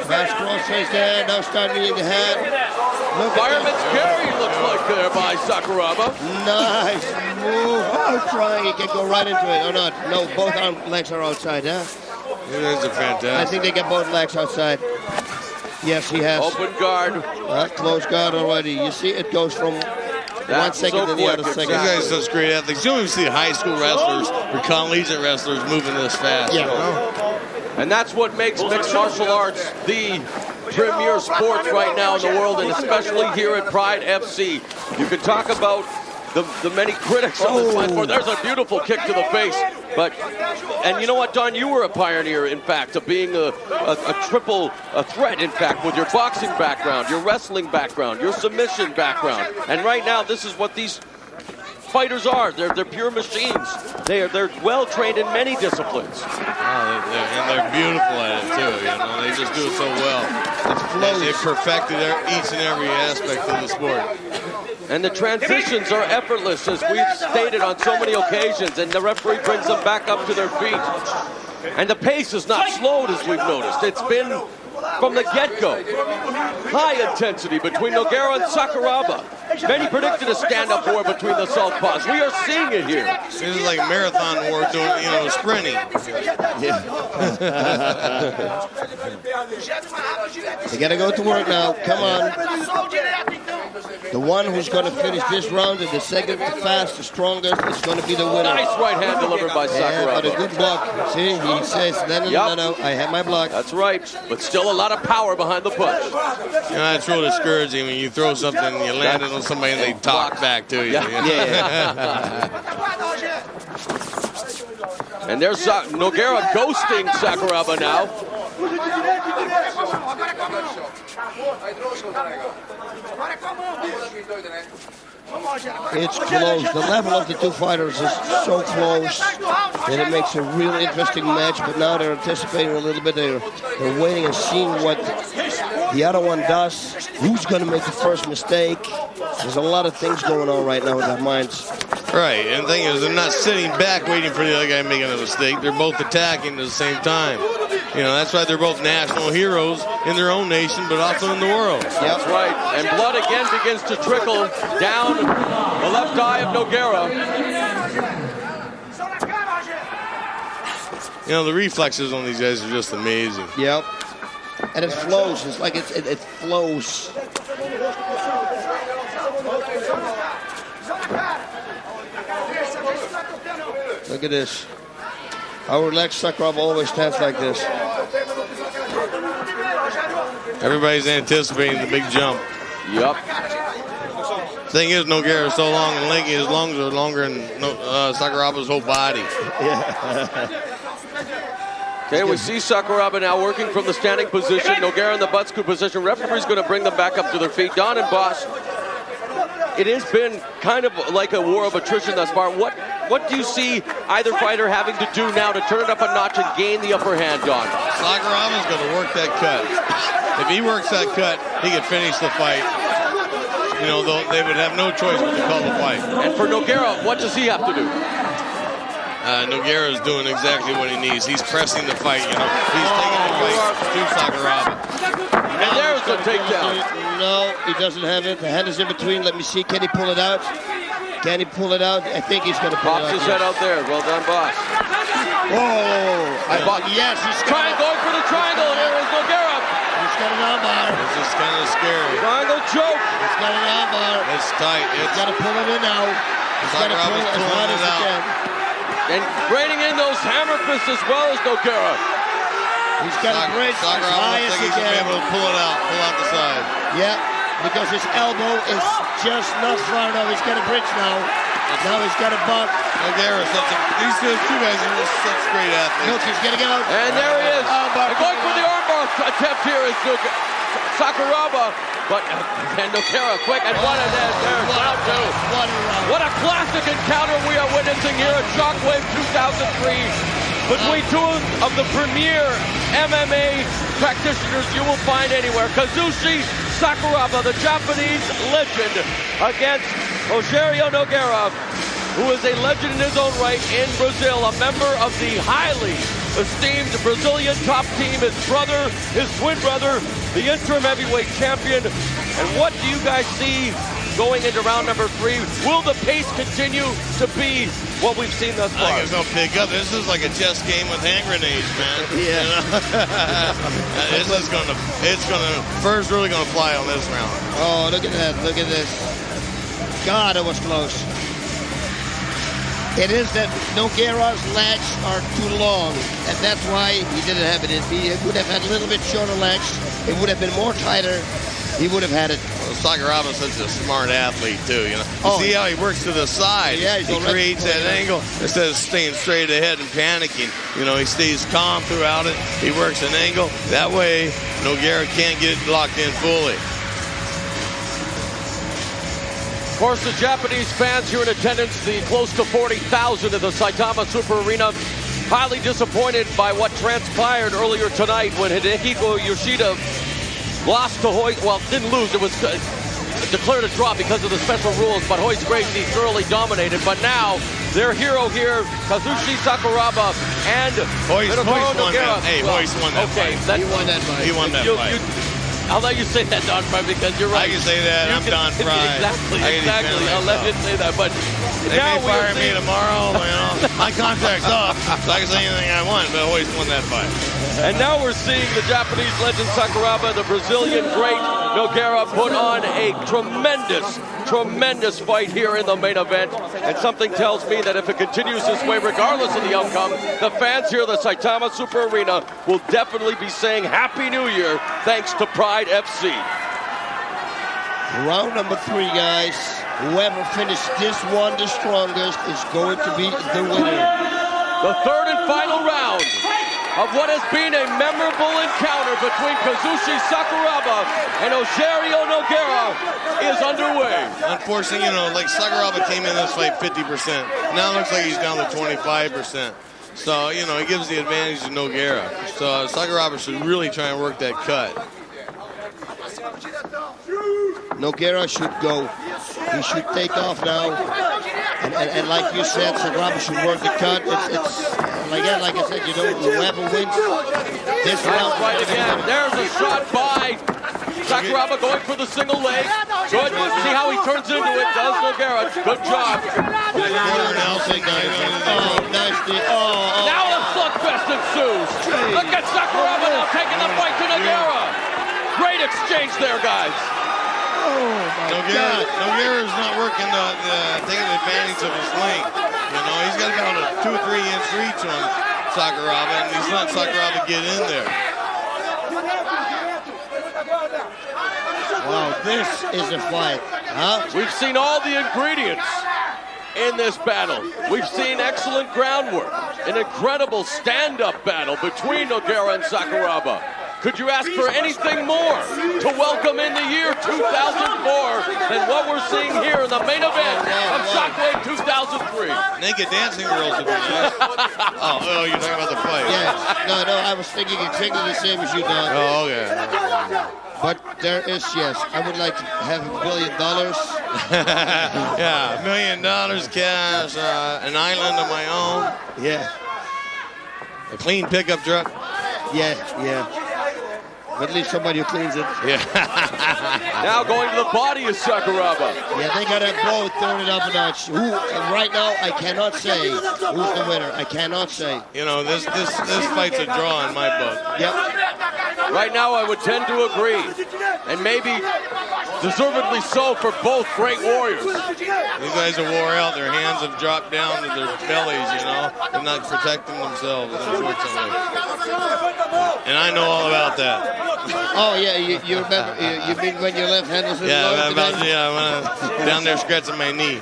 Fast cross face there. Now starting in the head. Fireman's carry looks like there by Sakuraba. Nice move. Oh, trying. He can go right into it or not. No, both legs are outside, huh? It is a fantastic. I think they get both legs outside. Yes, he has. Open guard. Close guard already. You see, it goes from 1 second to the other second. These guys are such great athletes. You don't even see high school wrestlers or collegiate wrestlers moving this fast. Yeah. You know? And that's what makes mixed martial arts the premier sport right now in the world, and especially here at Pride FC. You can talk about the many critics of this fight sport. There's a beautiful kick to the face. And you know what, Don? You were a pioneer, in fact, of being a triple threat, in fact, with your boxing background, your wrestling background, your submission background. And right now, this is what these fighters are. They're pure machines. They're well trained in many disciplines. And they're beautiful at it too. You know, they just do it so well. They've perfected each and every aspect of the sport. And the transitions are effortless, as we've stated on so many occasions, and the referee brings them back up to their feet. And the pace is not slowed, as we've noticed. It's been from the get-go. High intensity between Nogueira and Sakuraba. Many predicted a stand-up war between the southpaws. We are seeing it here. This is like marathon war doing, sprinting. Yeah. They got to go to work now. Come on. The one who's going to finish this round and the second, the fastest, strongest, is going to be the winner. Nice right hand delivered by Sakuraba. Yeah, but a good block. See, he says, no, I have my block. That's right, but still a lot of power behind the punch. You know, that's real discouraging when you throw something and you land it on somebody and they talk back to you. Yeah. And there's Nogueira ghosting Sakuraba now. It's close. The level of the two fighters is so close, and it makes a real interesting match. But now they're anticipating a little bit. They're waiting and seeing what the other one does. Who's going to make the first mistake? There's a lot of things going on right now in their minds. Right, and the thing is, they're not sitting back waiting for the other guy making a mistake. They're both attacking at the same time. You know, that's why they're both national heroes in their own nation, but also in the world. That's right. And blood again begins to trickle down the left eye of Nogueira. You know, the reflexes on these guys are just amazing. Yep. And it flows. It's like it flows. Look at this. How relaxed Sakuraba always stands like this. Everybody's anticipating the big jump. Yep. Thing is, Nogueira is so long and lanky, his lungs are longer than Sakuraba's whole body. Yeah. Okay, we see Sakuraba now working from the standing position. Nogueira in the butt scoop position. Referee's going to bring them back up to their feet. Don and Boss, it has been kind of like a war of attrition thus far. What do you see either fighter having to do now to turn it up a notch and gain the upper hand, Don? Sakuraba's going to work that cut. If he works that cut, he can finish the fight. you know, they would have no choice but to call the fight. And for Nogueira, what does he have to do? Nogueira is doing exactly what he needs. He's pressing the fight, you know. He's taking the fight to Sakuraba. And there's the takedown. No, he doesn't have it. The hand is in between. Let me see. Can he pull it out? Can he pull it out? I think he's going to pull it out. Pops his head out there. Well done, boss. Whoa! Yes, he's going for the triangle. Here is Nogueira. He's got an armbar. This is kind of scary. Triangle choke. He's got an armbar. It's tight. He's got to pull it in now. He's got to pull it as hard as he can. And raining in those hammer fists as well as Nogueira. He's got to bridge as high as he he's can. Be able to pull out the side. Yeah, because his elbow is just not far enough. He's got to bridge now. Now he's got a buck. Nogueira, these two guys are such great athletes. Look, he's going to get out. And there he is. Going for the armbar attempt here is Sakuraba. But Nogueira quick, and what a there's round two. What a classic encounter we are witnessing here at Shockwave 2003. Between two of the premier MMA practitioners you will find anywhere. Kazushi Sakuraba, the Japanese legend, against Rogério Nogueira, who is a legend in his own right in Brazil, a member of the highly esteemed Brazilian top team, his brother, his twin brother, the interim heavyweight champion. And what do you guys see going into round number 3? Will the pace continue to be what we've seen thus far? I think it's going to pick up. This is like a chess game with hand grenades, man. Yeah. You know? Fur's really going to fly on this round. Oh, look at that. Look at this. God, it was close. It is that Nogueira's legs are too long, and that's why he didn't have it. If he would have had a little bit shorter legs, it would have been more tighter. He would have had it. Well, Sakuraba's such a smart athlete, too, you know. See how he works to the side. Yeah, he creates that angle instead of staying straight ahead and panicking. You know, he stays calm throughout it. He works an angle. That way, Nogueira can't get locked in fully. Of course, the Japanese fans here in attendance, the close to 40,000 at the Saitama Super Arena, highly disappointed by what transpired earlier tonight when Hidehiko Yoshida lost to Royce. Well, didn't lose. It was declared a draw because of the special rules, but Royce Gracie thoroughly dominated. But now, their hero here, Kazushi Sakuraba, and Royce won Nogueira. Royce won that fight. He won that fight. He won that fight. I'll let you say that, Don Fry, because you're right. I can say that. I'm Don Fry. Exactly. I'll let you say that. But they now may fire me tomorrow. You know, my contract's up, so I can say anything I want. But I always won that fight. And now we're seeing the Japanese legend Sakuraba, the Brazilian great Nogueira, put on a tremendous fight here in the main event. And something tells me that if it continues this way, regardless of the outcome, the fans here at the Saitama Super Arena will definitely be saying Happy New Year thanks to Pride FC. Round number 3, guys. Whoever finished this one the strongest is going to be the winner. The third and final round of what has been a memorable encounter between Kazushi Sakuraba and Rogério Nogueira is underway. Unfortunately, you know, like Sakuraba came in this fight 50%. Now it looks like he's down to 25%. So, you know, he gives the advantage to Nogueira. So Sakuraba should really try and work that cut. Nogueira should go. He should take off now. And like you said, Sakuraba should work the cut. It's like I said, you know, whoever wins this round. Right again. There's a shot by Sakuraba going for the single leg. Good. See how he turns into it. Does Nogueira. Good job. Now a slugfest ensues. Look at Sakuraba now taking the fight to Nogueira. Great exchange there, guys. Nogueira's not working taking advantage of his length. You know, he's got about a 2 or 3 inch reach on Sakuraba, and he's let Sakuraba get in there. Wow, this is a fight, huh? We've seen all the ingredients in this battle. We've seen excellent groundwork, an incredible stand-up battle between Nogueira and Sakuraba. Could you ask for anything more to welcome in the year 2004 than what we're seeing here in the main event of Shockwave 2003? Naked dancing girls would be nice. Oh, you're talking about the fight. Yeah. No, I was thinking exactly the same as you, Don. Oh, okay. But there is, yes, I would like to have $1 billion. Yeah, $1 million cash, an island of my own. Yeah. A clean pickup truck. Yeah. At least somebody who cleans it. Yeah. Now going to the body is Sakuraba. Yeah, they got to both turn it up a notch. Right now, I cannot say who's the winner. I cannot say. You know, this fight's a draw in my book. Yep. Right now, I would tend to agree, and maybe deservedly so for both great warriors. These guys are wore out. Their hands have dropped down to their bellies, you know. They're not protecting themselves, unfortunately. And I know all about that. Oh, yeah, you remember, you mean when your left hand was in the low today? I'm down there scratching my knee.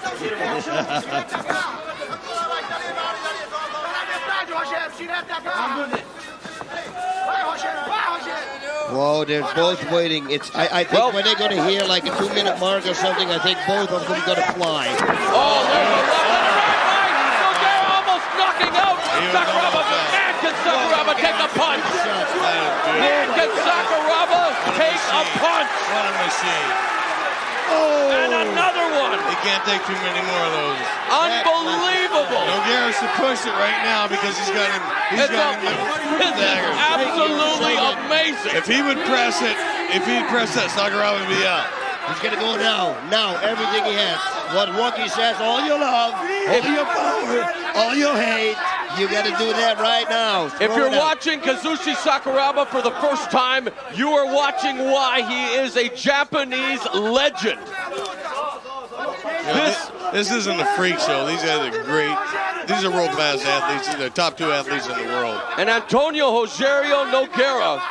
Whoa, they're both waiting. I think when they're going to hear like a 2-minute mark or something, I think both of them are going to fly. Oh, there's a left and a right. Nogueira almost knocking out Sakuraba. Man, can Sakuraba take a punch? Man, can Sakuraba take a punch? What a machine. Oh. And another one. He can't take too many more of those. Unbelievable. Nogueira should push it right now because he's got him in the dagger. Absolutely amazing. If he would press it, that, Sakuraba would be out. He's going to go now. Now, everything he has. What Wonky says, all your love, all your power, all your hate, you got to do that right now. If you're watching Kazushi Sakuraba for the first time, you are watching why he is a Japanese legend. This isn't a freak show. These guys are great. These are world-class athletes. These are the top 2 athletes in the world. And Antônio Rogério Nogueira,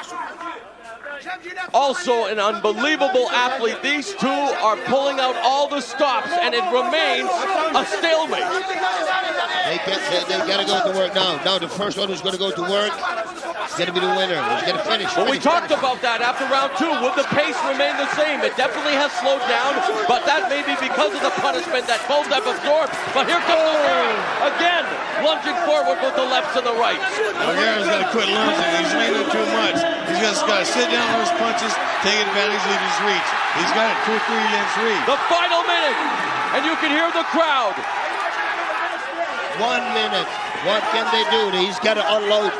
also an unbelievable athlete. These two are pulling out all the stops, and it remains a stalemate. They got to go to work now. Now the first one who's going to go to work is going to be the winner. He's going to finish. Well, we talked about that after round 2. Would the pace remain the same? It definitely has slowed down, but that may be because of the punishment that both have absorbed. But here comes Nogueira again, lunging forward with the lefts and the rights. Nogueira's got to quit lunging. He's leaning too much. He's just got to sit down on his punches, take advantage of his reach. He's got it 2-3 against 3. The final minute, and you can hear the crowd. 1 minute. What can they do? He's got to unload.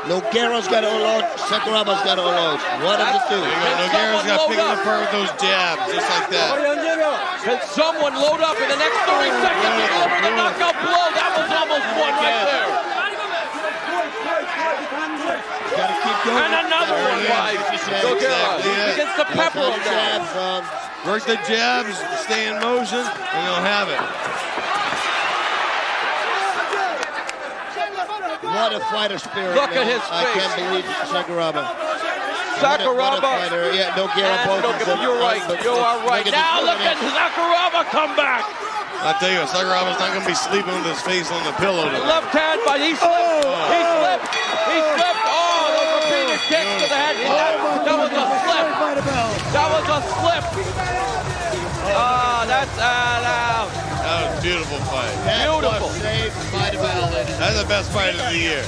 Nogueira's got to unload. Sakuraba's got to unload. One of the two. Nogueira's got to pick him apart with those jabs, just like that. Can someone load up in the next 30 seconds and over the knockout blow? That was almost one right there. Gotta keep going. And another one by Nogueira. He begins to pepper him down. Work the jabs, stay in motion, and you'll have it. What a fighter spirit. Look at his face. I can't believe Sakuraba. Sakuraba. Yeah, Nogueira both of them. You're right. You are right. Now look at Sakuraba come back. I tell you, Sakuraba's not going to be sleeping with his face on the pillow tonight. Left hand, but he slipped. He slipped. He slipped. Oh, those repeated kicks to the head. That was a slip. That was a slip. That's out. That was a beautiful fight. Beautiful. That's the best fight of the year.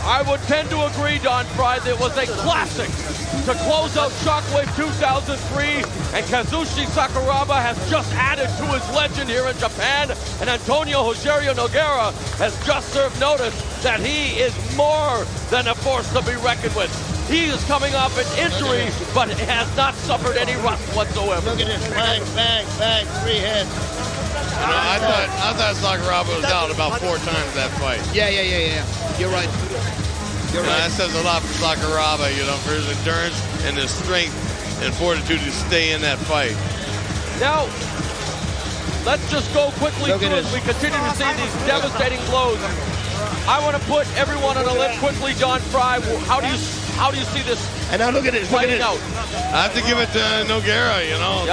I would tend to agree, Don Fry, that it was a classic to close out Shockwave 2003, and Kazushi Sakuraba has just added to his legend here in Japan, and Antônio Rogério Nogueira has just served notice that he is more than a force to be reckoned with. He is coming off an injury, but has not suffered any rust whatsoever. Look at this, bang, bang, bang, 3 hits. You know, I thought Sakuraba was out about 4 times that fight. Yeah. You're right. You're right. That says a lot for Sakuraba, you know, for his endurance and his strength and fortitude to stay in that fight. Now, let's just go quickly through as we continue to see these devastating blows. I want to put everyone on a list quickly, Don Fry. How do you see this? And now look at this. I have to give it to Nogueira, you know,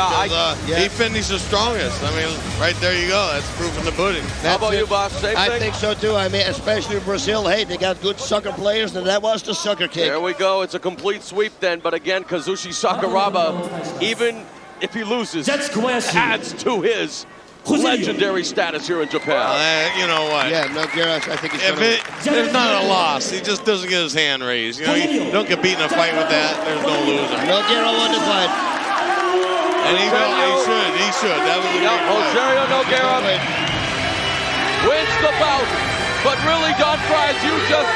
he finished the strongest. I mean, right there you go. That's proof in the pudding. How about you, boss? Same thing? I think so too. I mean, especially Brazil. Hey, they got good soccer players, and that was the soccer kick. There we go. It's a complete sweep then. But again, Kazushi Sakuraba, even if he loses, adds to his legendary status here in Japan. You know what? Yeah, Nogueira, I think he's There's not a loss. He just doesn't get his hand raised. You know, you don't get beat in a fight with that. There's no loser. Nogueira won the fight. And he should. He should. That was a great fight. Rogério Nogueira wins the bout. But really, Don Frye, as you just,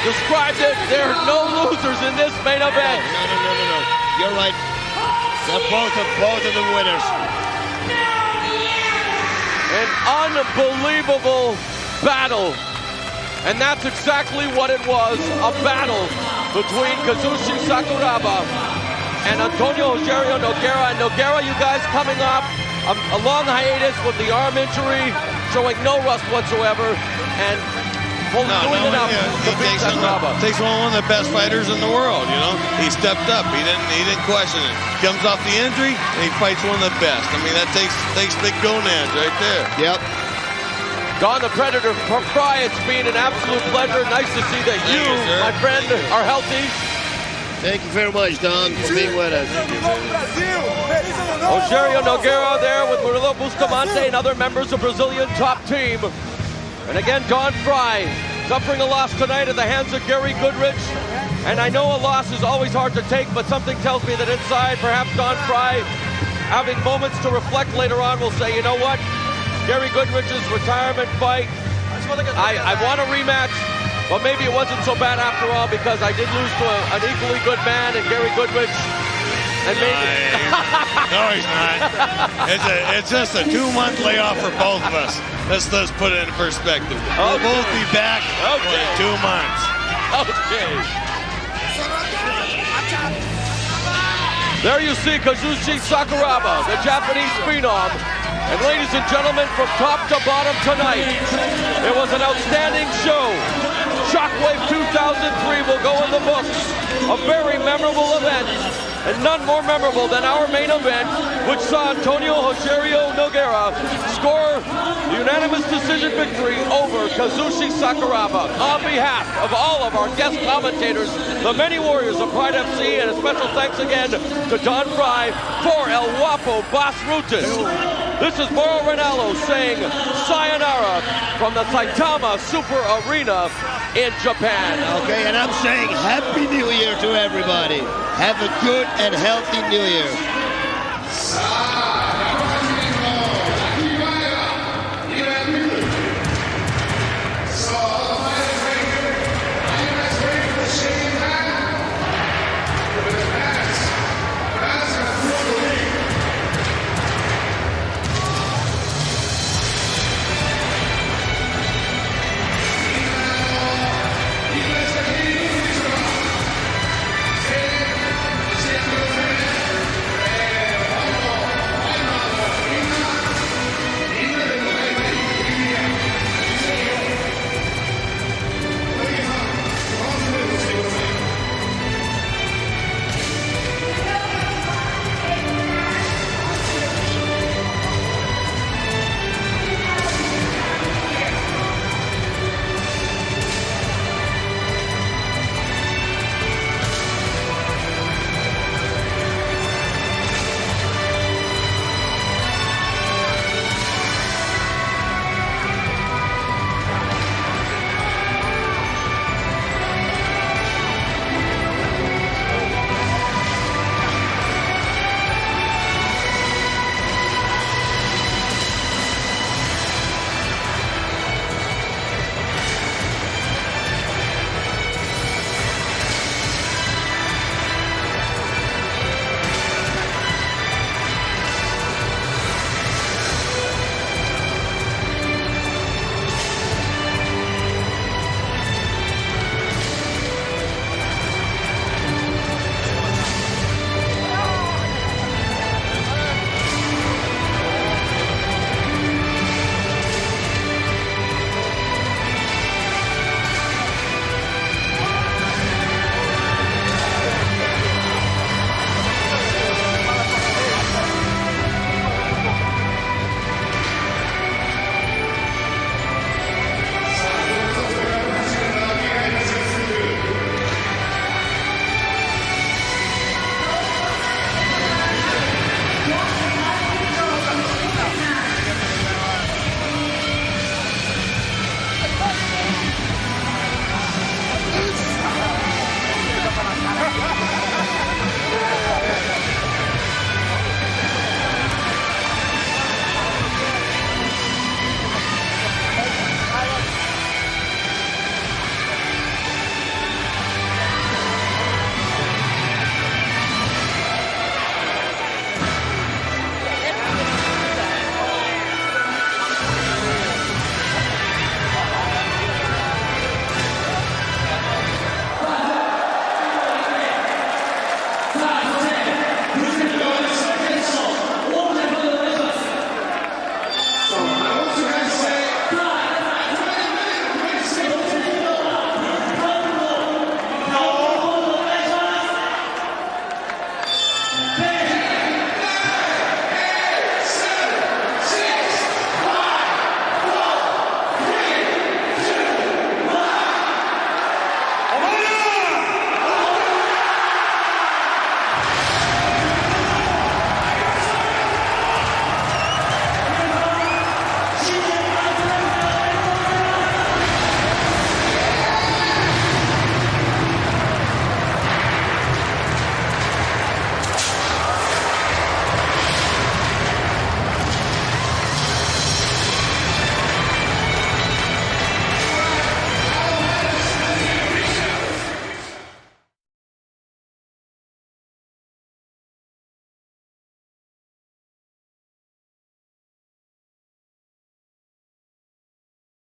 described it, there are no losers in this main event. No. You're right. They're both of the winners. An unbelievable battle. And that's exactly what it was, a battle between Kazushi Sakuraba and Antônio Rogério Nogueira. And Nogueira, you guys coming off a long hiatus with the arm injury, showing no rust whatsoever, and doing enough to beat Sakuraba. Takes one of the best fighters in the world, you know. He stepped up. He didn't question it. Comes off the injury and he fights one of the best. I mean, that takes big gonads right there. Yep. Don the Predator Frye, it's been an absolute pleasure. Nice to see that you, my friend, are healthy. Thank you very much, Don, for being with us. Rogério Nogueira there with Murilo Bustamante and other members of Brazilian top team. And again, Don Frye suffering a loss tonight at the hands of Gary Goodrich. And I know a loss is always hard to take, but something tells me that inside, perhaps Don Frye, having moments to reflect later on, will say, you know what? Gary Goodrich's retirement fight, I want a rematch, but maybe it wasn't so bad after all because I did lose to an equally good man in Gary Goodrich. And maybe... No, he's not. It's just a 2-month layoff for both of us. Let's put it in perspective. We'll both be back in 2 months. Okay. There you see Kazushi Sakuraba, the Japanese phenom. And ladies and gentlemen, from top to bottom tonight, it was an outstanding show. Shockwave 2003 will go in the books. A very memorable event, and none more memorable than our main event, which saw Antônio Rogério Nogueira score the unanimous decision victory over Kazushi Sakuraba. On behalf of all of our guest commentators, the many warriors of Pride FC, and a special thanks again to Don Frye for El Guapo Bas Rutas. This is Mauro Ranallo saying sayonara from the Saitama Super Arena in Japan. Okay, and I'm saying Happy New Year to everybody. Have a good and healthy New Year.